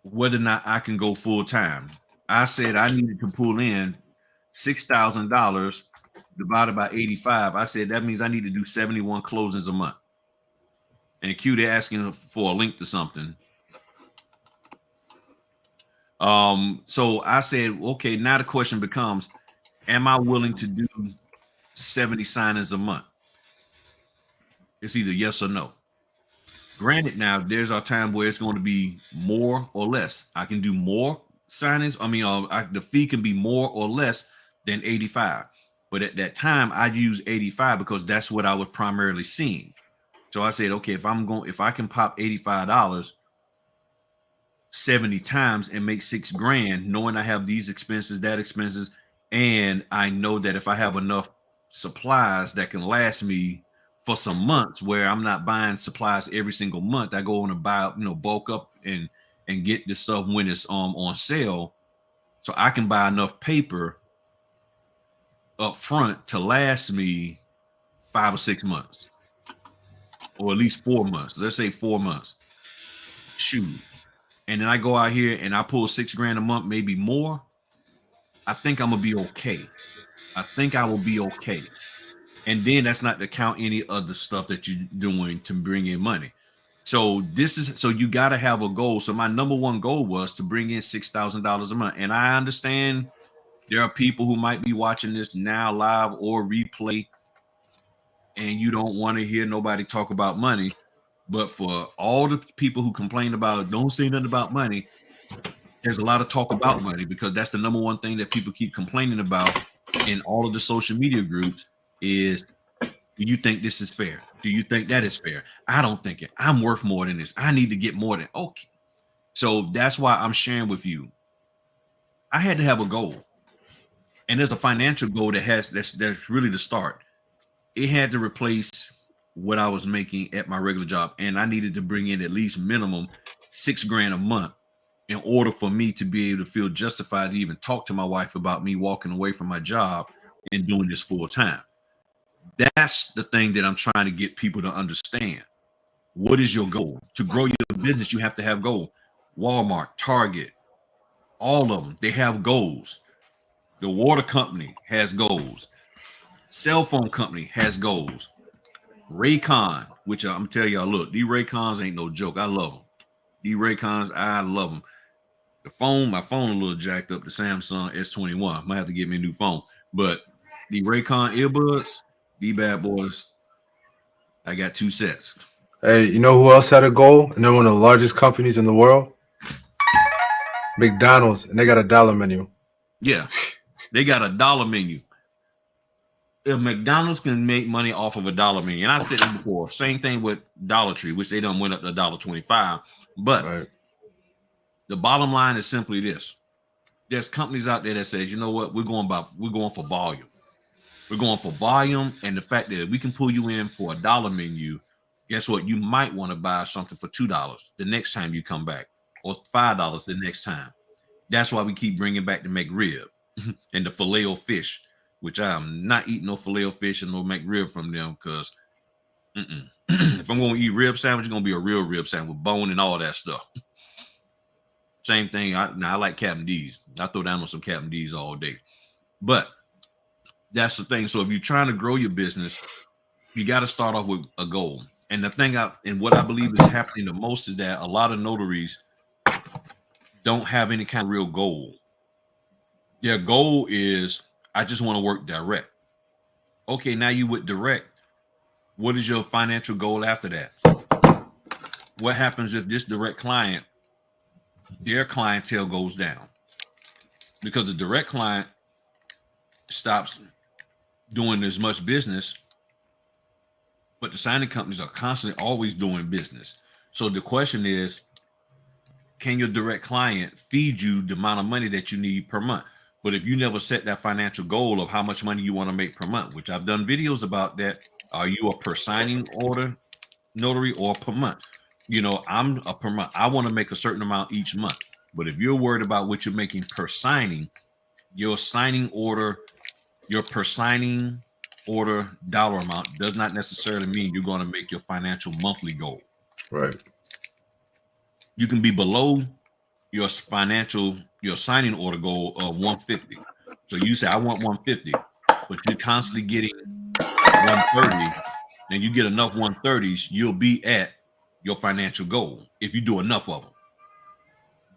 whether or not I can go full time. I said I needed to pull in $6,000 divided by 85. I said that means I need to do 71 closings a month. And Q, they're asking for a link to something. So I said, okay, now the question becomes, am I willing to do 70 signings a month? It's either yes or no. Granted, now there's a time where it's going to be more or less. I can do more signings. I mean, the fee can be more or less than 85. But at that time, I use 85 because that's what I was primarily seeing. So I said, okay, if I can pop $85 70 times and make $6,000, knowing I have these expenses, that expenses, and I know that if I have enough supplies that can last me for some months, where I'm not buying supplies every single month, I go on and buy, bulk up and get this stuff when it's on sale, so I can buy enough paper up front to last me 5 or 6 months, or at least 4 months. Let's say 4 months. Shoot. And then I go out here and I pull $6,000 a month, maybe more. I think I'm gonna be okay. I think I will be okay. And then that's not to count any other stuff that you're doing to bring in money. So you got to have a goal. So my number one goal was to bring in $6,000 a month. And I understand there are people who might be watching this now live or replay, and you don't want to hear nobody talk about money. But for all the people who complain about, don't say nothing about money, there's a lot of talk about money, because that's the number one thing that people keep complaining about in all of the social media groups is, do you think this is fair? Do you think that is fair? I don't think it. I'm worth more than this. I need to get more than, okay. So that's why I'm sharing with you. I had to have a goal. And there's a financial goal that's really the start. It had to replace what I was making at my regular job. And I needed to bring in at least minimum $6,000 a month in order for me to be able to feel justified to even talk to my wife about me walking away from my job and doing this full time. That's the thing that I'm trying to get people to understand. What is your goal? To grow your business, you have to have goals. Walmart, Target, all of them, they have goals. The water company has goals. Cell phone company has goals. Raycon, which I'm telling y'all, look, these Raycons ain't no joke. I love them. These Raycons, I love them. My phone a little jacked up. The Samsung S21. Might have to get me a new phone. But the Raycon earbuds, these bad boys, I got 2 sets. Hey, you know who else had a goal? And they're one of the largest companies in the world? McDonald's, and they got a dollar menu. Yeah, they got a dollar menu. If McDonald's can make money off of a dollar menu, and I said it before, same thing with Dollar Tree, which they done went up to $1.25. But right. The bottom line is simply this: there's companies out there that says, you know what, we're going for volume. We're going for volume, and the fact that we can pull you in for a dollar menu, guess what? You might want to buy something for $2 the next time you come back, or $5 the next time. That's why we keep bringing back the McRib and the filet-o-fish, which I'm not eating no filet-o-fish and no McRib from them, because If I'm going to eat rib sandwich, it's going to be a real rib sandwich with bone and all that stuff. Same thing. I like Captain D's. I throw down on some Captain D's all day. But that's the thing. So if you're trying to grow your business, you got to start off with a goal. And the thing and what I believe is happening the most is that a lot of notaries don't have any kind of real goal. Their goal is, I just want to work direct. Okay, now you with direct. What is your financial goal after that? What happens if this direct client, their clientele goes down? Because the direct client stops doing as much business, but the signing companies are constantly always doing business. So the question is, can your direct client feed you the amount of money that you need per month? But if you never set that financial goal of how much money you want to make per month, which I've done videos about that, are you a per signing order notary or per month? You know, I'm a per month. I want to make a certain amount each month. But if you're worried about what you're making per signing, your signing order, your per signing order dollar amount does not necessarily mean you're going to make your financial monthly goal. Right. You can be below your signing order goal of 150. So you say, I want 150, but you're constantly getting 130, and you get enough 130s, you'll be at your financial goal if you do enough of them.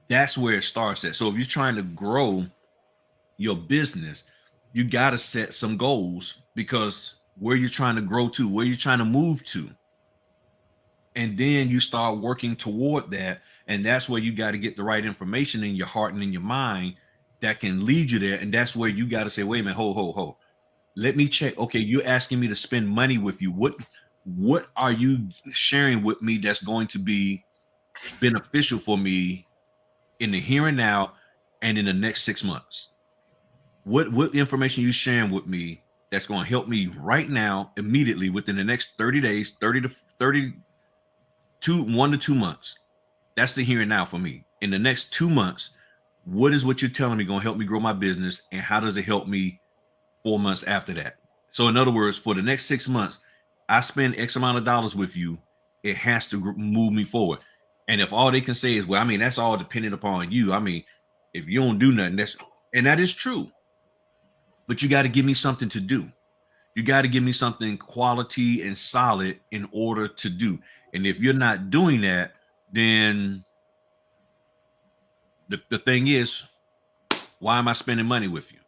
That's where it starts at. So if you're trying to grow your business, you got to set some goals, because where you're trying to grow to, where you're trying to move to, and then you start working toward that. And that's where you got to get the right information in your heart and in your mind that can lead you there. And that's where you got to say, wait a minute, hold. Let me check. Okay, you're asking me to spend money with you. What are you sharing with me that's going to be beneficial for me in the here and now and in the next 6 months? What information you sharing with me that's going to help me right now, immediately, within the next 30 days, 1 to 2 months? That's the here and now for me. In the next 2 months, what you're telling me going to help me grow my business, and how does it help me 4 months after that? So in other words, for the next 6 months, I spend X amount of dollars with you. It has to move me forward. And if all they can say is, well, I mean, that's all dependent upon you. I mean, if you don't do nothing, that is true. But you got to give me something to do. You got to give me something quality and solid in order to do. And if you're not doing that, then the thing is, why am I spending money with you?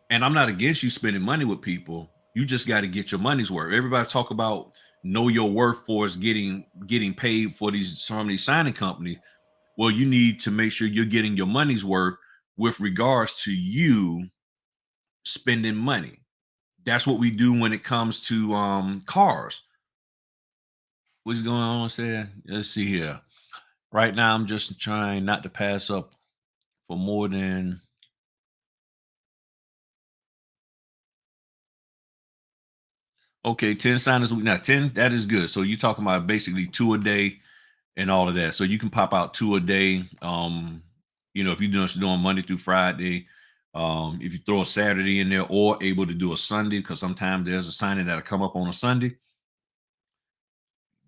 And I'm not against you spending money with people. You just got to get your money's worth. Everybody talk about know your worth for us getting paid for some of these signing companies. Well, you need to make sure you're getting your money's worth with regards to you spending money. That's what we do when it comes to cars. What's going on, Sarah? Let's see here. Right now, I'm just trying not to pass up for more than okay, 10 signers a week. Now 10, that is good. So you're talking about basically 2 a day and all of that. So you can pop out 2 a day. You know, if you're doing Monday through Friday, if you throw a Saturday in there, or able to do a Sunday, because sometimes there's a signing that'll come up on a Sunday.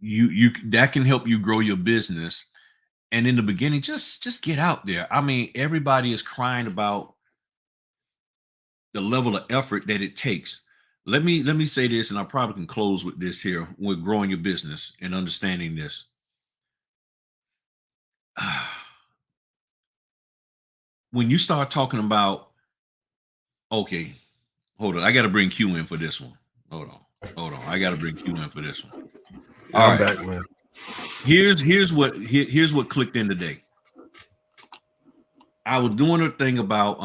You that can help you grow your business. And in the beginning, just get out there. I mean, everybody is crying about the level of effort that it takes. Let me say this, and I probably can close with this here, with growing your business and understanding this. When you start talking about, okay, hold on, I got to bring Q in for this one. Hold on, I got to bring Q in for this one. Yeah, I'm back, man. Here's what clicked in today. I was doing a thing about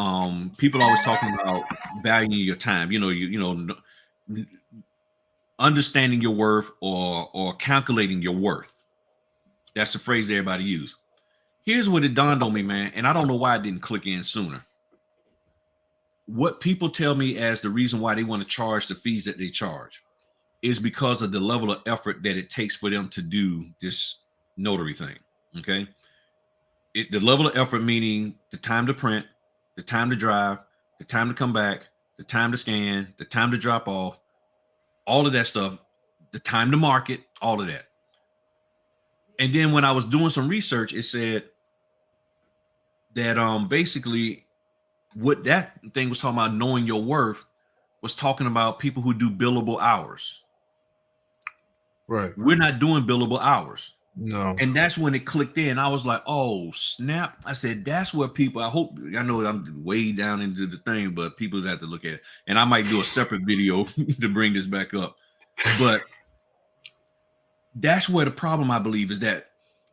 people always talking about valuing your time. You know, understanding your worth, or calculating your worth. That's the phrase everybody use. Here's what it dawned on me, man, and I don't know why I didn't click in sooner. What people tell me as the reason why they want to charge the fees that they charge is because of the level of effort that it takes for them to do this notary thing. Okay. The level of effort, meaning the time to print, the time to drive, the time to come back, the time to scan, the time to drop off, all of that stuff. the time to market, all of that. And then when I was doing some research, it said that basically what that thing was talking about, knowing your worth, was talking about people who do billable hours. Right. We're not doing billable hours. No. And that's when it clicked in. I was like, oh, snap. I said, that's where people, I know I'm way down into the thing, but people have to look at it. And I might do a separate video to bring this back up. But that's where the problem, I believe, is that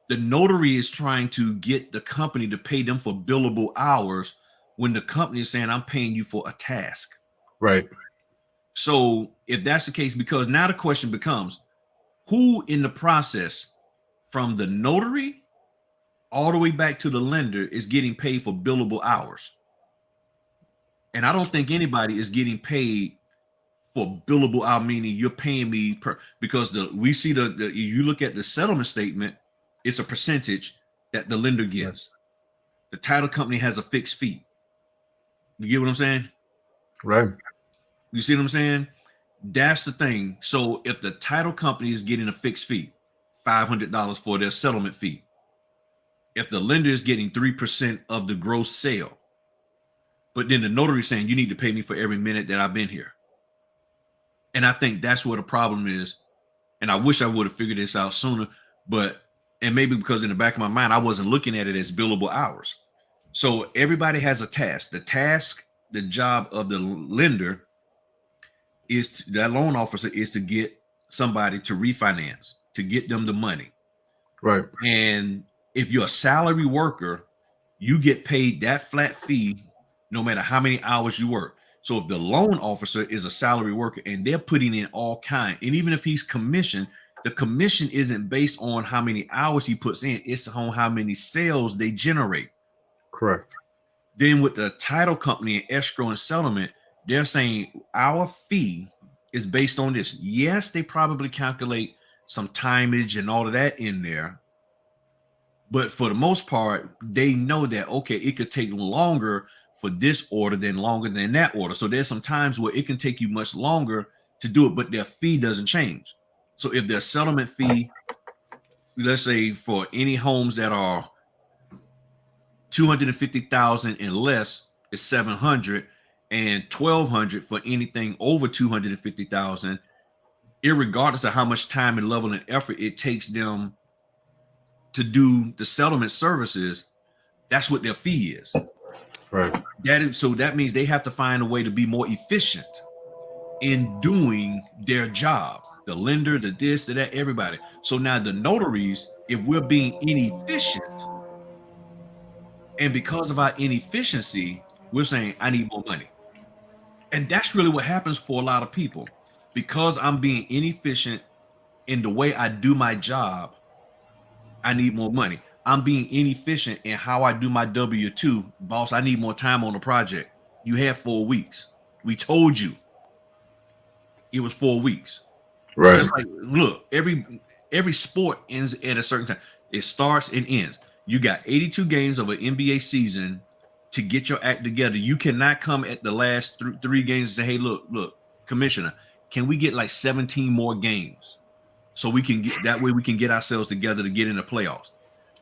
the notary is trying to get the company to pay them for billable hours when the company is saying, I'm paying you for a task. Right. So if that's the case, because now the question becomes, who in the process from the notary all the way back to the lender is getting paid for billable hours? And I don't think anybody is getting paid for billable hour, meaning you're paying me per, because we see you look at the settlement statement, it's a percentage that the lender gives. The title company has a fixed fee. You get what I'm saying? Right. You see what I'm saying? That's the thing. So if the title company is getting a fixed fee, $500 for their settlement fee, if the lender is getting 3% of the gross sale, but then the notary is saying you need to pay me for every minute that I've been here. And I think that's where the problem is. And I wish I would have figured this out sooner, and maybe because in the back of my mind, I wasn't looking at it as billable hours. So everybody has a task. The job of the lender is that loan officer is to get somebody to refinance, to get them the money. Right. And if you're a salary worker, you get paid that flat fee no matter how many hours you work. So if the loan officer is a salary worker and they're putting in all kind, and even if he's commissioned, the commission isn't based on how many hours he puts in, it's on how many sales they generate. Correct. Then with the title company and escrow and settlement, they're saying our fee is based on this. Yes, they probably calculate some timeage and all of that in there. But for the most part, they know that, okay, it could take longer for this order than longer than that order. So there's some times where it can take you much longer to do it, but their fee doesn't change. So if their settlement fee, let's say for any homes that are 250,000 and less, is 700, and 1,200 for anything over 250,000, irregardless of how much time and level and effort it takes them to do the settlement services, that's what their fee is. Right. So that means they have to find a way to be more efficient in doing their job. The lender, the this, the that, everybody. So now the notaries, if we're being inefficient, and because of our inefficiency, we're saying, I need more money. And that's really what happens for a lot of people. Because I'm being inefficient in the way I do my job, I need more money. I'm being inefficient in how I do my W-2. Boss, I need more time on the project. You had 4 weeks. We told you it was 4 weeks. Right. Just like, look, every sport ends at a certain time. It starts and ends. You got 82 games of an NBA season to get your act together. You cannot come at the last three games and say, hey, look, commissioner, can we get like 17 more games so we can get that way we can get ourselves together to get in the playoffs?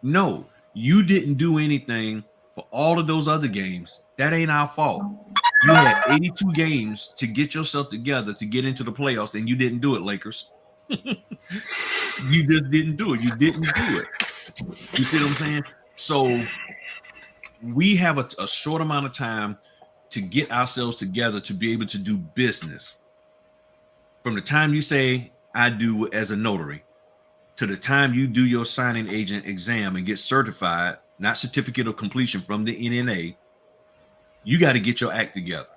No, you didn't do anything for all of those other games. That ain't our fault. You had 82 games to get yourself together to get into the playoffs, and you didn't do it, Lakers. You just didn't do it. You didn't do it. You see what I'm saying? So we have a short amount of time to get ourselves together to be able to do business. From the time you say, I do as a notary, to the time you do your signing agent exam and get certified, not certificate of completion from the NNA, you got to get your act together.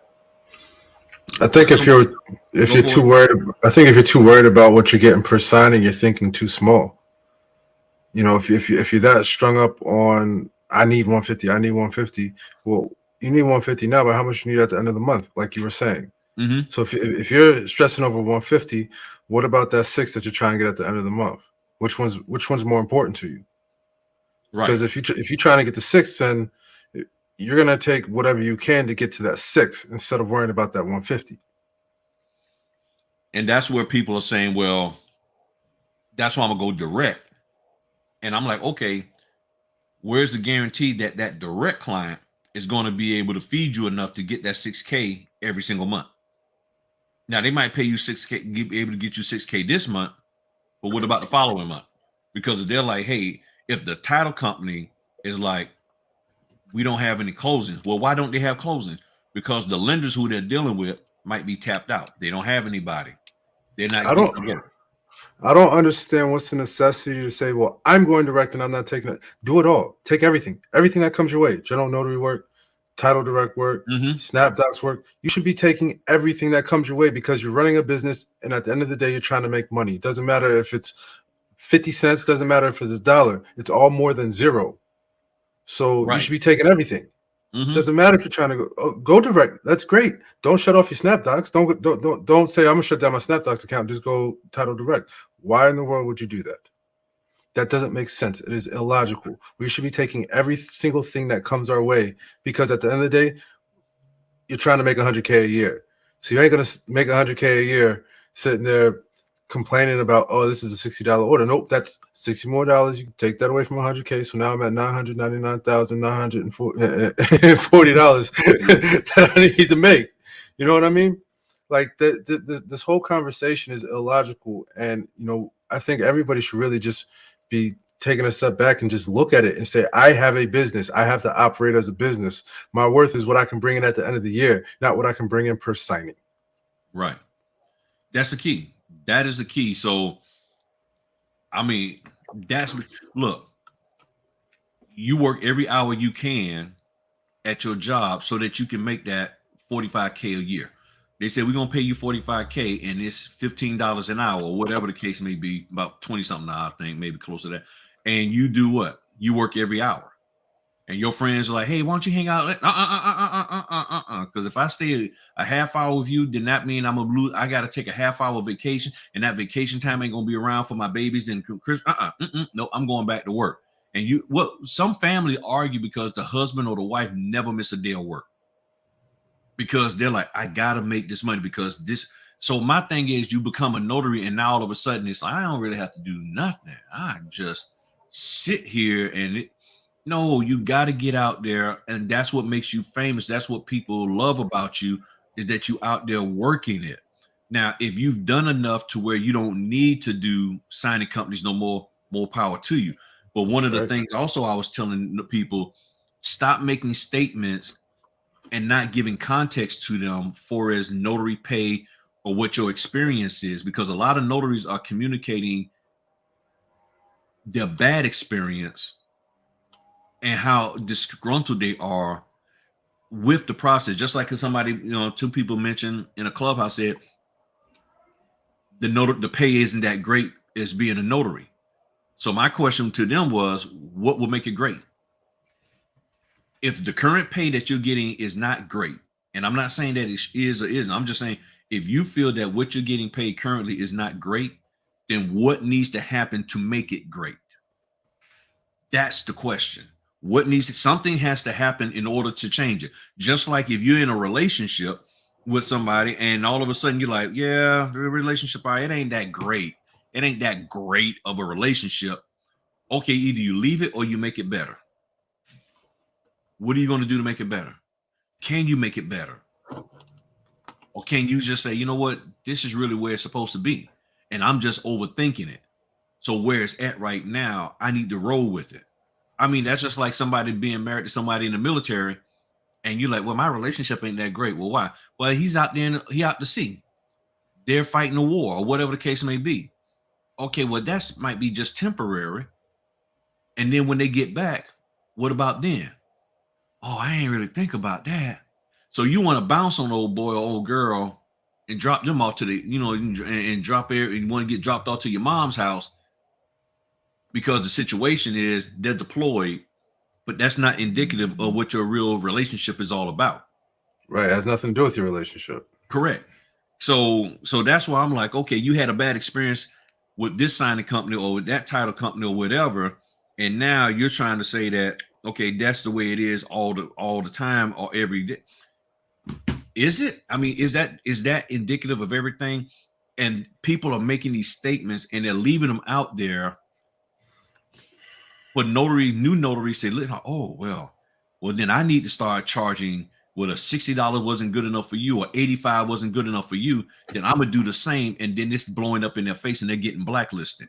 I think if you're too worried about what you're getting per signing, you're thinking too small. You know, if you're that strung up on I need 150, well, you need 150 now, but how much you need at the end of the month, like you were saying. Mm-hmm. So if you're stressing over 150, what about that 6 that you're trying to get at the end of the month? Which one's more important to you? Right. Because if you're trying to get the 6, then you're gonna take whatever you can to get to that 6 instead of worrying about that 150. And that's where people are saying, well, That's why I'm gonna go direct. And I'm like, okay, where's the guarantee that that direct client is going to be able to feed you enough to get that 6K every single month? Now they might pay you 6K, be able to get you 6K this month, but what about the following month? Because they're like, hey, if the title company is like, we don't have any closings. Well, why don't they have closings? Because the lenders who they're dealing with might be tapped out. They don't have anybody. They're not getting together. I don't understand what's the necessity to say, well, I'm going direct and I'm not taking it. Do it all. Take everything that comes your way. General notary work, title direct work, SnapDocs work. You should be taking everything that comes your way because you're running a business. And at the end of the day, you're trying to make money. It doesn't matter if it's 50 cents, doesn't matter if it's $1. It's all more than zero. So you should be taking everything. Doesn't matter if you're trying to go direct. That's great. Don't shut off your SnapDocs. Don't say I'm gonna shut down my SnapDocs account. Just go title direct. Why in the world would you do that? That doesn't make sense. It is illogical. We should be taking every single thing that comes our way because at the end of the day, you're trying to make 100K a year. So you ain't gonna make 100K a year sitting there complaining about, oh, this is a $60 order. Nope, that's $60 more. You can take that away from 100K. So now I'm at $999,940 that I need to make. You know what I mean? Like this whole conversation is illogical. And, you know, I think everybody should really just be taking a step back and just look at it and say, I have a business. I have to operate as a business. My worth is what I can bring in at the end of the year, not what I can bring in per signing. Right. That's the key. That is the key. So, I mean, look, you work every hour you can at your job so that you can make that $45K a year. They say we're going to pay you $45K and it's $15 an hour or whatever the case may be, about 20 something, I think, maybe close to that. And you do what? You work every hour. And your friends are like, hey, why don't you hang out? Because if I stay a half hour with you, then that means I'm gonna lose. I got to take a half hour vacation, and that vacation time ain't gonna be around for my babies and Chris. No, I'm going back to work. And some family argue because the husband or the wife never miss a day of work because they're like, I gotta make this money because this. So my thing is, you become a notary, and now all of a sudden it's like I don't really have to do nothing. I just sit here and No, you got to get out there, and that's what makes you famous. That's what people love about you is that you out there working it. Now, if you've done enough to where you don't need to do signing companies no more power to you. But one of the things also I was telling the people, stop making statements and not giving context to them for as notary pay or what your experience is, because a lot of notaries are communicating their bad experience and how disgruntled they are with the process. Just like somebody, two people mentioned in a clubhouse said the pay isn't that great as being a notary. So my question to them was, what will make it great? If the current pay that you're getting is not great, and I'm not saying that it is or isn't, I'm just saying if you feel that what you're getting paid currently is not great, then what needs to happen to make it great? That's the question. Something has to happen in order to change it. Just like if you're in a relationship with somebody and all of a sudden you're like, yeah, the relationship, it ain't that great. It ain't that great of a relationship. Okay, either you leave it or you make it better. What are you going to do to make it better? Can you make it better? Or can you just say, you know what, this is really where it's supposed to be, and I'm just overthinking it. So where it's at right now, I need to roll with it. I mean, that's just like somebody being married to somebody in the military, and you're like, well, my relationship ain't that great. Well, why? Well, he's out there, he out to sea. They're fighting a war or whatever the case may be. Okay, well, that might be just temporary. And then when they get back, what about then? Oh, I ain't really think about that. So you want to bounce on old boy or old girl and drop them off to the, and drop there, and you want to get dropped off to your mom's house because the situation is they're deployed, but that's not indicative of what your real relationship is all about. Right. It has nothing to do with your relationship. Correct. So that's why I'm like, okay, you had a bad experience with this signing company or with that title company or whatever, and now you're trying to say that, okay, that's the way it is all the time or every day. Is it? I mean, is that indicative of everything? And people are making these statements and they're leaving them out there. But new notaries say, oh, well, then I need to start charging. Well, if $60 wasn't good enough for you or $85 wasn't good enough for you, then I'm going to do the same. And then it's blowing up in their face and they're getting blacklisted.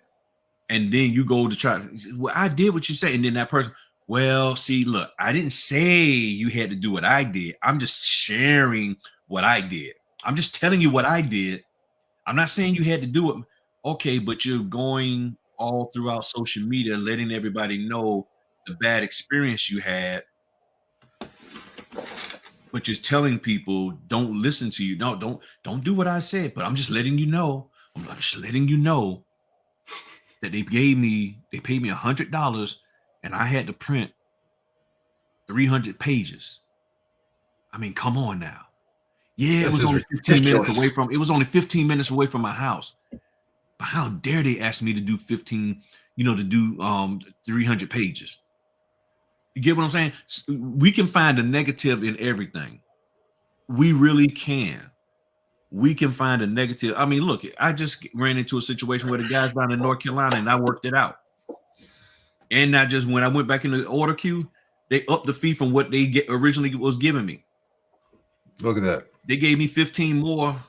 And then you go to try, well, I did what you say. And then that person, well, see, look, I didn't say you had to do what I did. I'm just sharing what I did. I'm just telling you what I did. I'm not saying you had to do it. Okay, but you're going all throughout social media, letting everybody know the bad experience you had. But you're telling people, don't listen to you. No, don't do what I said. But I'm just letting you know. I'm just letting you know that they paid me $100 and I had to print 300 pages. I mean, come on now. Yeah, it was only 15 minutes away from. It was only 15 minutes away from my house. But how dare they ask me to do 15? To do 300 pages. You get what I'm saying? We can find a negative in everything. We really can. We can find a negative. I mean, look, I just ran into a situation where the guys down in North Carolina and I worked it out. And not just when I went back in the order queue, they upped the fee from what they originally was giving me. Look at that. They gave me 15 more.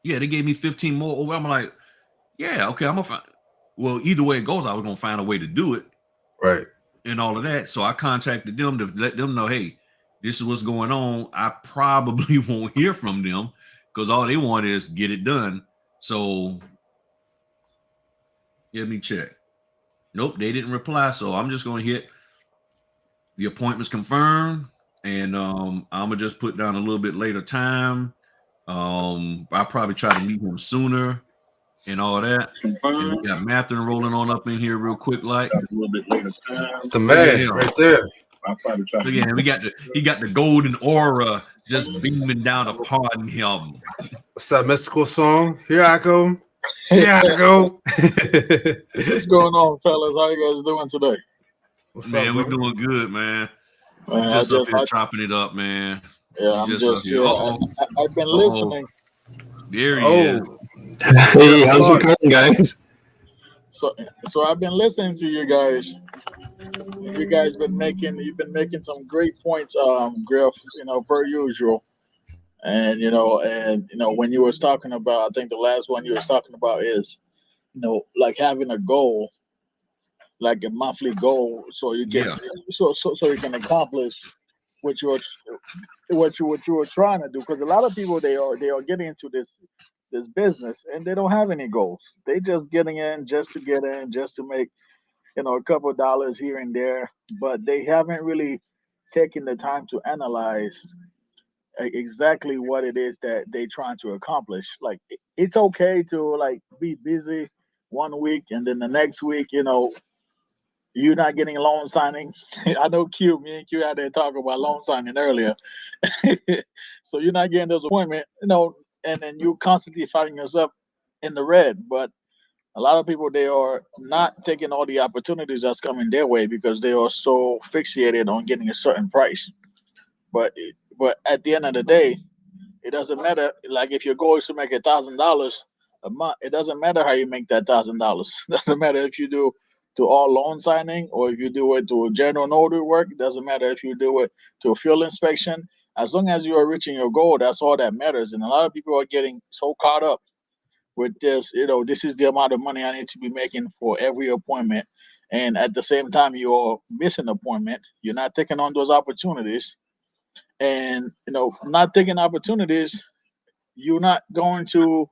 Yeah, they gave me 15 more over. I'm like, yeah, okay, I'm gonna find. Well, either way it goes, I was gonna find a way to do it. Right. And all of that. So I contacted them to let them know, hey, this is what's going on. I probably won't hear from them because all they want is get it done. So let me check. Nope, they didn't reply. So I'm just gonna hit the appointment's confirmed. And I'm gonna just put down a little bit later time. I'll probably try to meet him sooner and all that. And we got Matthew rolling on up in here real quick, like a little bit later time. It's the man right there. I'll probably try. So yeah, he got the golden aura just beaming down upon him. What's that mystical song? Here I go. Here I go. What's going on, fellas? How you guys doing today? What's man, up, we're doing good, man. Man, Just up here chopping it up, man. Yeah, I'm just here. I've been listening. There he is. Hey, how's it going, guys? So I've been listening to you guys. You guys you've been making some great points, Griff. Per usual. And when you was talking about, I think the last one you was talking about is, like having a goal, like a monthly goal, so you can so you can accomplish what you were trying to do. Because a lot of people they are getting into this business and they don't have any goals. They just getting in just to get in, just to make a couple of dollars here and there, but they haven't really taken the time to analyze exactly what it is that they trying to accomplish. Like it's okay to like be busy one week and then the next week, you're not getting a loan signing. I know me and Q had to talk about loan signing earlier. So you're not getting those appointments, and then you constantly finding yourself in the red. But a lot of people, they are not taking all the opportunities that's coming their way because they are so fixated on getting a certain price. But at the end of the day, it doesn't matter. Like if your goal is to make $1,000 a month, it doesn't matter how you make that $1,000. Doesn't matter if you do to all loan signing or if you do it to general notary work. It doesn't matter if you do it to a field inspection. As long as you are reaching your goal, that's all that matters. And a lot of people are getting so caught up with this. This is the amount of money I need to be making for every appointment. And at the same time, you're missing an appointment. You're not taking on those opportunities. And, not taking opportunities, you're not going to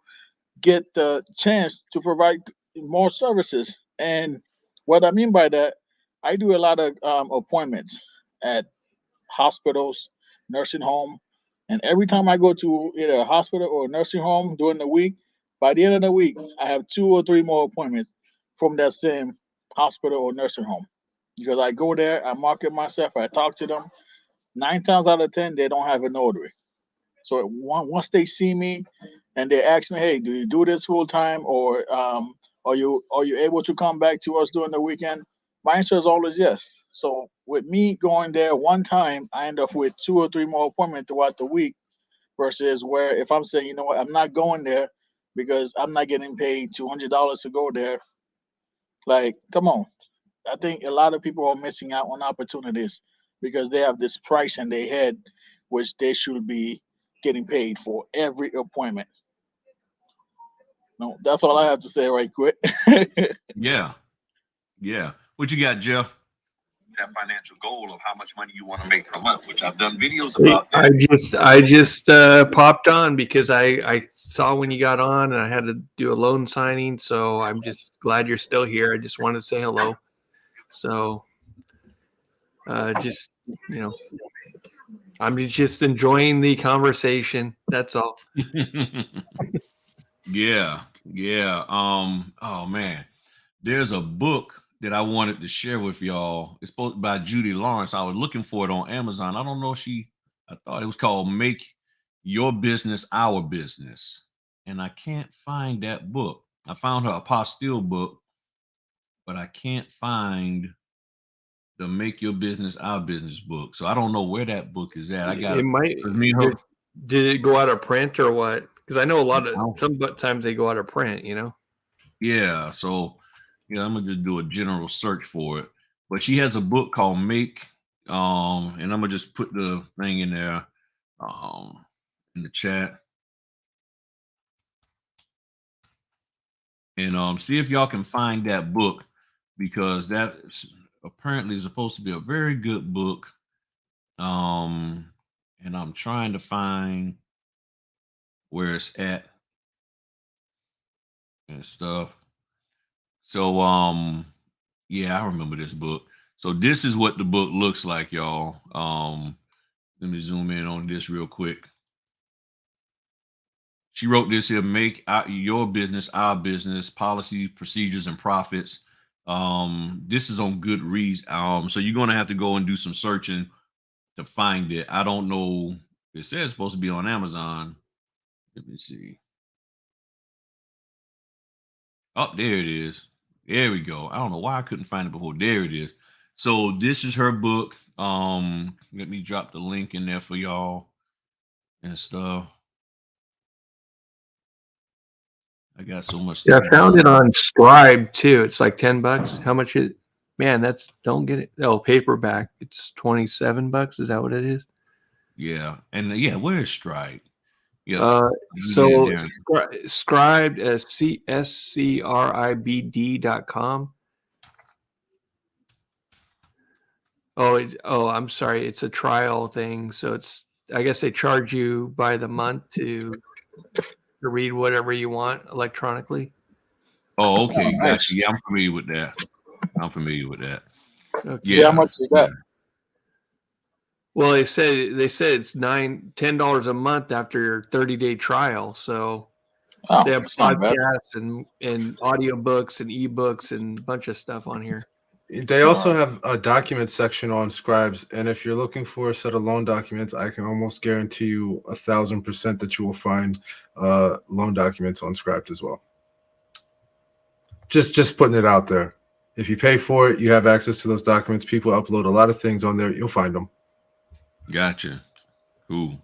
get the chance to provide more services. And what I mean by that, I do a lot of appointments at hospitals, nursing home, and every time I go to either a hospital or a nursing home during the week, by the end of the week, I have 2 or 3 more appointments from that same hospital or nursing home. Because I go there, I market myself, I talk to them. 9 times out of 10, they don't have a notary. So once they see me and they ask me, hey, do you do this full time, or are you able to come back to us during the weekend? My answer is always yes. So with me going there one time, I end up with 2 or 3 more appointments throughout the week, versus where if I'm saying, you know what, I'm not going there, because I'm not getting paid $200 to go there. Like, come on. I think a lot of people are missing out on opportunities because they have this price in their head, which they should be getting paid for every appointment. No, that's all I have to say right quick. Yeah. Yeah. What you got, Jeff? That financial goal of how much money you want to make per month, which I've done videos about that. I just popped on because I saw when you got on and I had to do a loan signing. So I'm just glad you're still here. I just wanted to say hello. So just, I'm just enjoying the conversation. That's all. Yeah. Yeah. Oh man. There's a book that I wanted to share with y'all. It's supposed by Judi Lawrence. I was looking for it on Amazon. I don't know if I thought it was called Make Your Business Our Business. And I can't find that book. I found her Apostille book, but I can't find the Make Your Business Our Business book. So I don't know where that book is at. I got It might. Did it go out of print or what? Because I know sometimes they go out of print. Yeah. So I'm gonna just do a general search for it. But she has a book called Make, and I'm gonna just put the thing in there, in the chat, and see if y'all can find that book, because that apparently is supposed to be a very good book. And I'm trying to find where it's at and stuff. So yeah, I remember this book. So this is what the book looks like, y'all. Let me zoom in on this real quick. She wrote this here: Make Your Business Our Business, Policies, Procedures, and Profits. This is on Goodreads. So you're gonna have to go and do some searching to find it. I don't know. It says it's supposed to be on Amazon. Let me see. Oh, there it is. There we go. I don't know why I couldn't find it before. There it is. So this is her book. Let me drop the link in there for y'all and stuff. I got so much Yeah, stuff. I found it on Scribe too. It's like $10. How much is? Man, don't get it. Oh, paperback. It's $27. Is that what it is? Yeah, and yeah, where is Stride? Yeah. So Scribed as SCRIBD.com. Oh, I'm sorry. It's a trial thing. So I guess they charge you by the month to read whatever you want electronically. Oh, okay, Oh, gotcha. nice. Yeah, I'm familiar with that. Okay. See how much is that? Well, they said it's $10 a month after your 30-day trial. So Oh, they have it's not bad. podcasts and audiobooks and ebooks and a bunch of stuff on here. They also have a document section on Scribes, and if you're looking for a set of loan documents, I can almost guarantee you 1,000% that you will find loan documents on Scribes as well. Just putting it out there. If you pay for it, you have access to those documents. People upload a lot of things on there. You'll find them. Gotcha. Cool.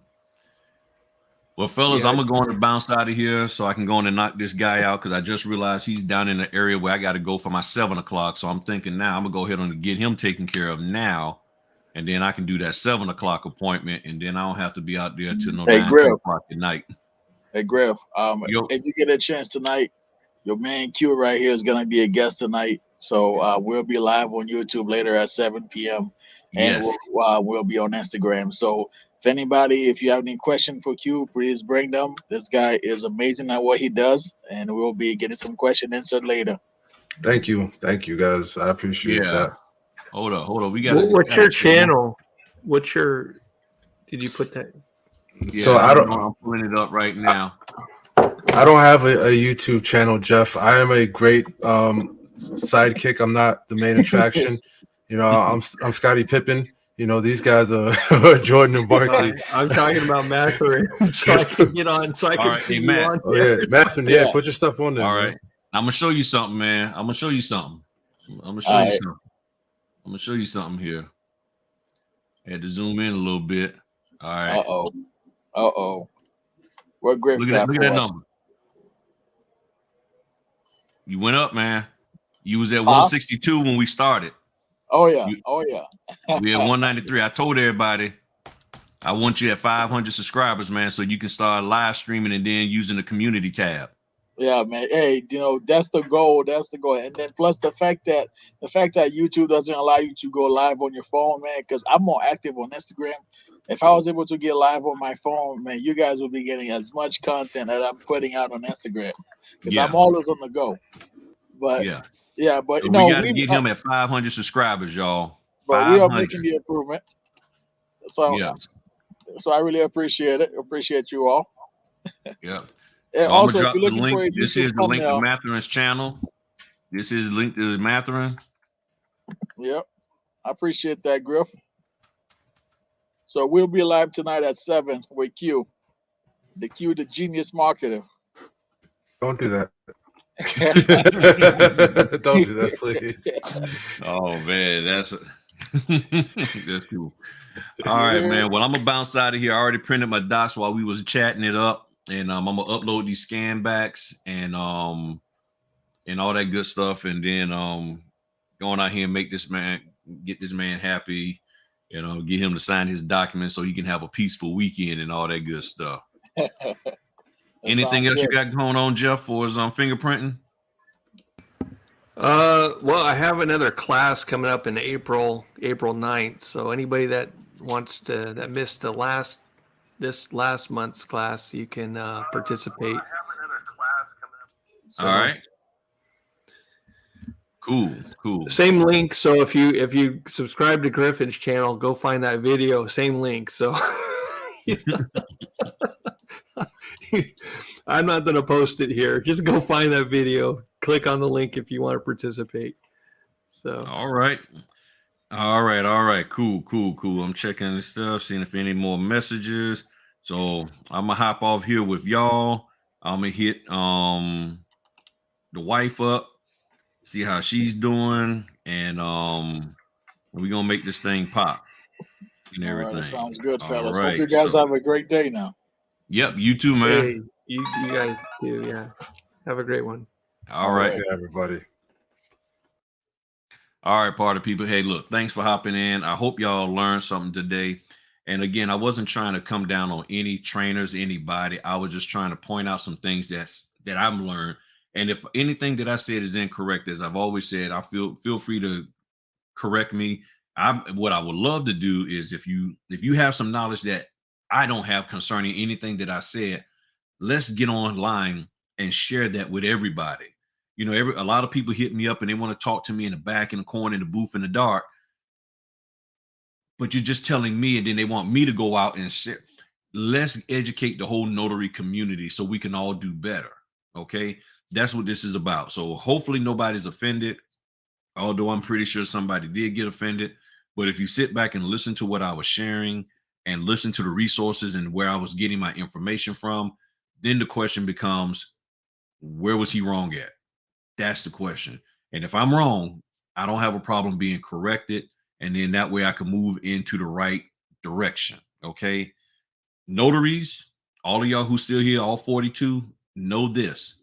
Well, fellas, Yeah, I'm going to bounce out of here so I can go in and knock this guy out, because I just realized he's down in the area where I got to go for my 7 o'clock. So I'm thinking now I'm going to go ahead and get him taken care of now, and then I can do that 7 o'clock appointment, and then I don't have to be out there till 9, 10 o'clock at night. Hey, Griff, if you get a chance tonight, your man Q right here is going to be a guest tonight. So we'll be live on YouTube later at 7 p.m. And Yes. we'll be on Instagram. So if you have any question for Q, please bring them. This guy is amazing at what he does, and we'll be getting some question answered later. Thank you, guys. I appreciate that. Hold on. We got. What's your channel? Did you put that? Yeah, So I'm pulling it up right now. I don't have a YouTube channel, Jeff. I am a great sidekick. I'm not the main attraction. I'm Scottie Pippen. These guys are Jordan and Barkley. I'm talking about Mathurin, so I can get on, so I can see you on. Oh yeah, Mathurin. Yeah, put your stuff on there. All right, man. I'm gonna show you something, man. I'm gonna show you something here. I had to zoom in a little bit. All right. What Griff Look got at for that us? number. You went up, man. You was at 162 when we started. Oh yeah. You- Oh yeah. We at 193. I told everybody I want you at 500 subscribers, man, so you can start live streaming and then using the community tab. Yeah, man. Hey, that's the goal. That's the goal. And then plus the fact that YouTube doesn't allow you to go live on your phone, man, because I'm more active on Instagram. If I was able to get live on my phone, man, you guys will be getting as much content that I'm putting out on Instagram. Because Yeah. I'm always on the go. But Yeah. but So we got to get him at 500 subscribers, y'all. but we are 500. making the improvement. So Yeah. so I really appreciate it. Appreciate you all. Yeah. And So I'm also, gonna if drop you're the looking for a link. This YouTube is the link to thumbnail, Matherin's channel. This is the link to Matherin. yep, I appreciate that, Griff. So we'll be live tonight at 7 with Q, the genius marketer. Don't do that. Don't do that, please. Oh man, that's that's cool. All right, man. Well, I'm gonna bounce out of here. I already printed my docs while we was chatting it up, and I'm gonna upload these scan backs and all that good stuff, and then going out here and get this man happy, get him to sign his documents so he can have a peaceful weekend and all that good stuff. Anything else you got going on, Jeff, for his fingerprinting? Well, I have another class coming up in April 9th. So anybody that missed this last month's class, you can participate. All right. Cool. Same link. So if you subscribe to Griffin's channel, go find that video. Same link. So I'm not going to post it here. Just go find that video. Click on the link if you want to participate. So all right. Cool. I'm checking this stuff, seeing if any more messages. So I'm gonna hop off here with y'all. I'm gonna hit the wife up, see how she's doing, and we're gonna make this thing pop and everything. Right, sounds good, All fellas. right, Hope you guys have a great day now. Yep, you too, man. hey, you guys do, yeah. Have a great one. All right. Okay, everybody. All right, party people. Hey, look, thanks for hopping in. I hope y'all learned something today. And again, I wasn't trying to come down on any trainers, anybody. I was just trying to point out some things that I've learned. And if anything that I said is incorrect, as I've always said, I feel free to correct me. What I would love to do is if you have some knowledge that I don't have concerning anything that I said, let's get online and share that with everybody. A lot of people hit me up and they want to talk to me in the back, in the corner, in the booth, in the dark. But you're just telling me, and then they want me to go out and share. Let's educate the whole notary community so we can all do better. Okay, that's what this is about. So hopefully nobody's offended, although I'm pretty sure somebody did get offended. But if you sit back and listen to what I was sharing and listen to the resources and where I was getting my information from, then the question becomes, where was he wrong at? That's the question. And if I'm wrong, I don't have a problem being corrected. And then that way I can move into the right direction. Okay. Notaries, all of y'all who still here, all 42, know this.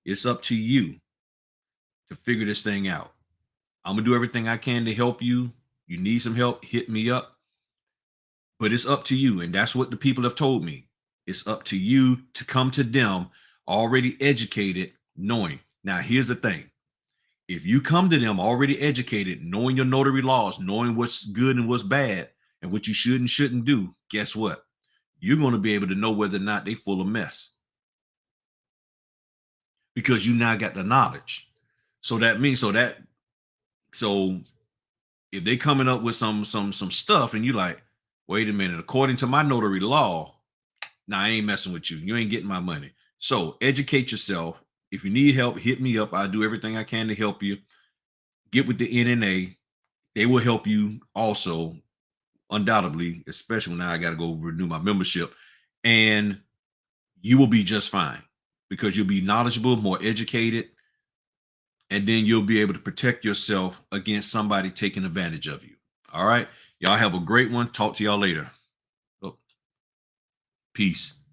It's up to you to figure this thing out. I'm going to do everything I can to help you. You need some help, hit me up. But it's up to you. And that's what the people have told me. It's up to you to come to them already educated, knowing. Now, here's the thing. If you come to them already educated, knowing your notary laws, knowing what's good and what's bad, and what you should and shouldn't do, guess what? You're going to be able to know whether or not they're full of mess. Because you now got the knowledge. So that means, so if they coming up with some stuff and you like, wait a minute, according to my notary law, I ain't messing with you. You ain't getting my money. So educate yourself. If you need help, hit me up. I'll do everything I can to help you. Get with the NNA. They will help you also, undoubtedly, especially when I got to go renew my membership. And you will be just fine because you'll be knowledgeable, more educated, and then you'll be able to protect yourself against somebody taking advantage of you. All right. Y'all have a great one. Talk to y'all later. Peace.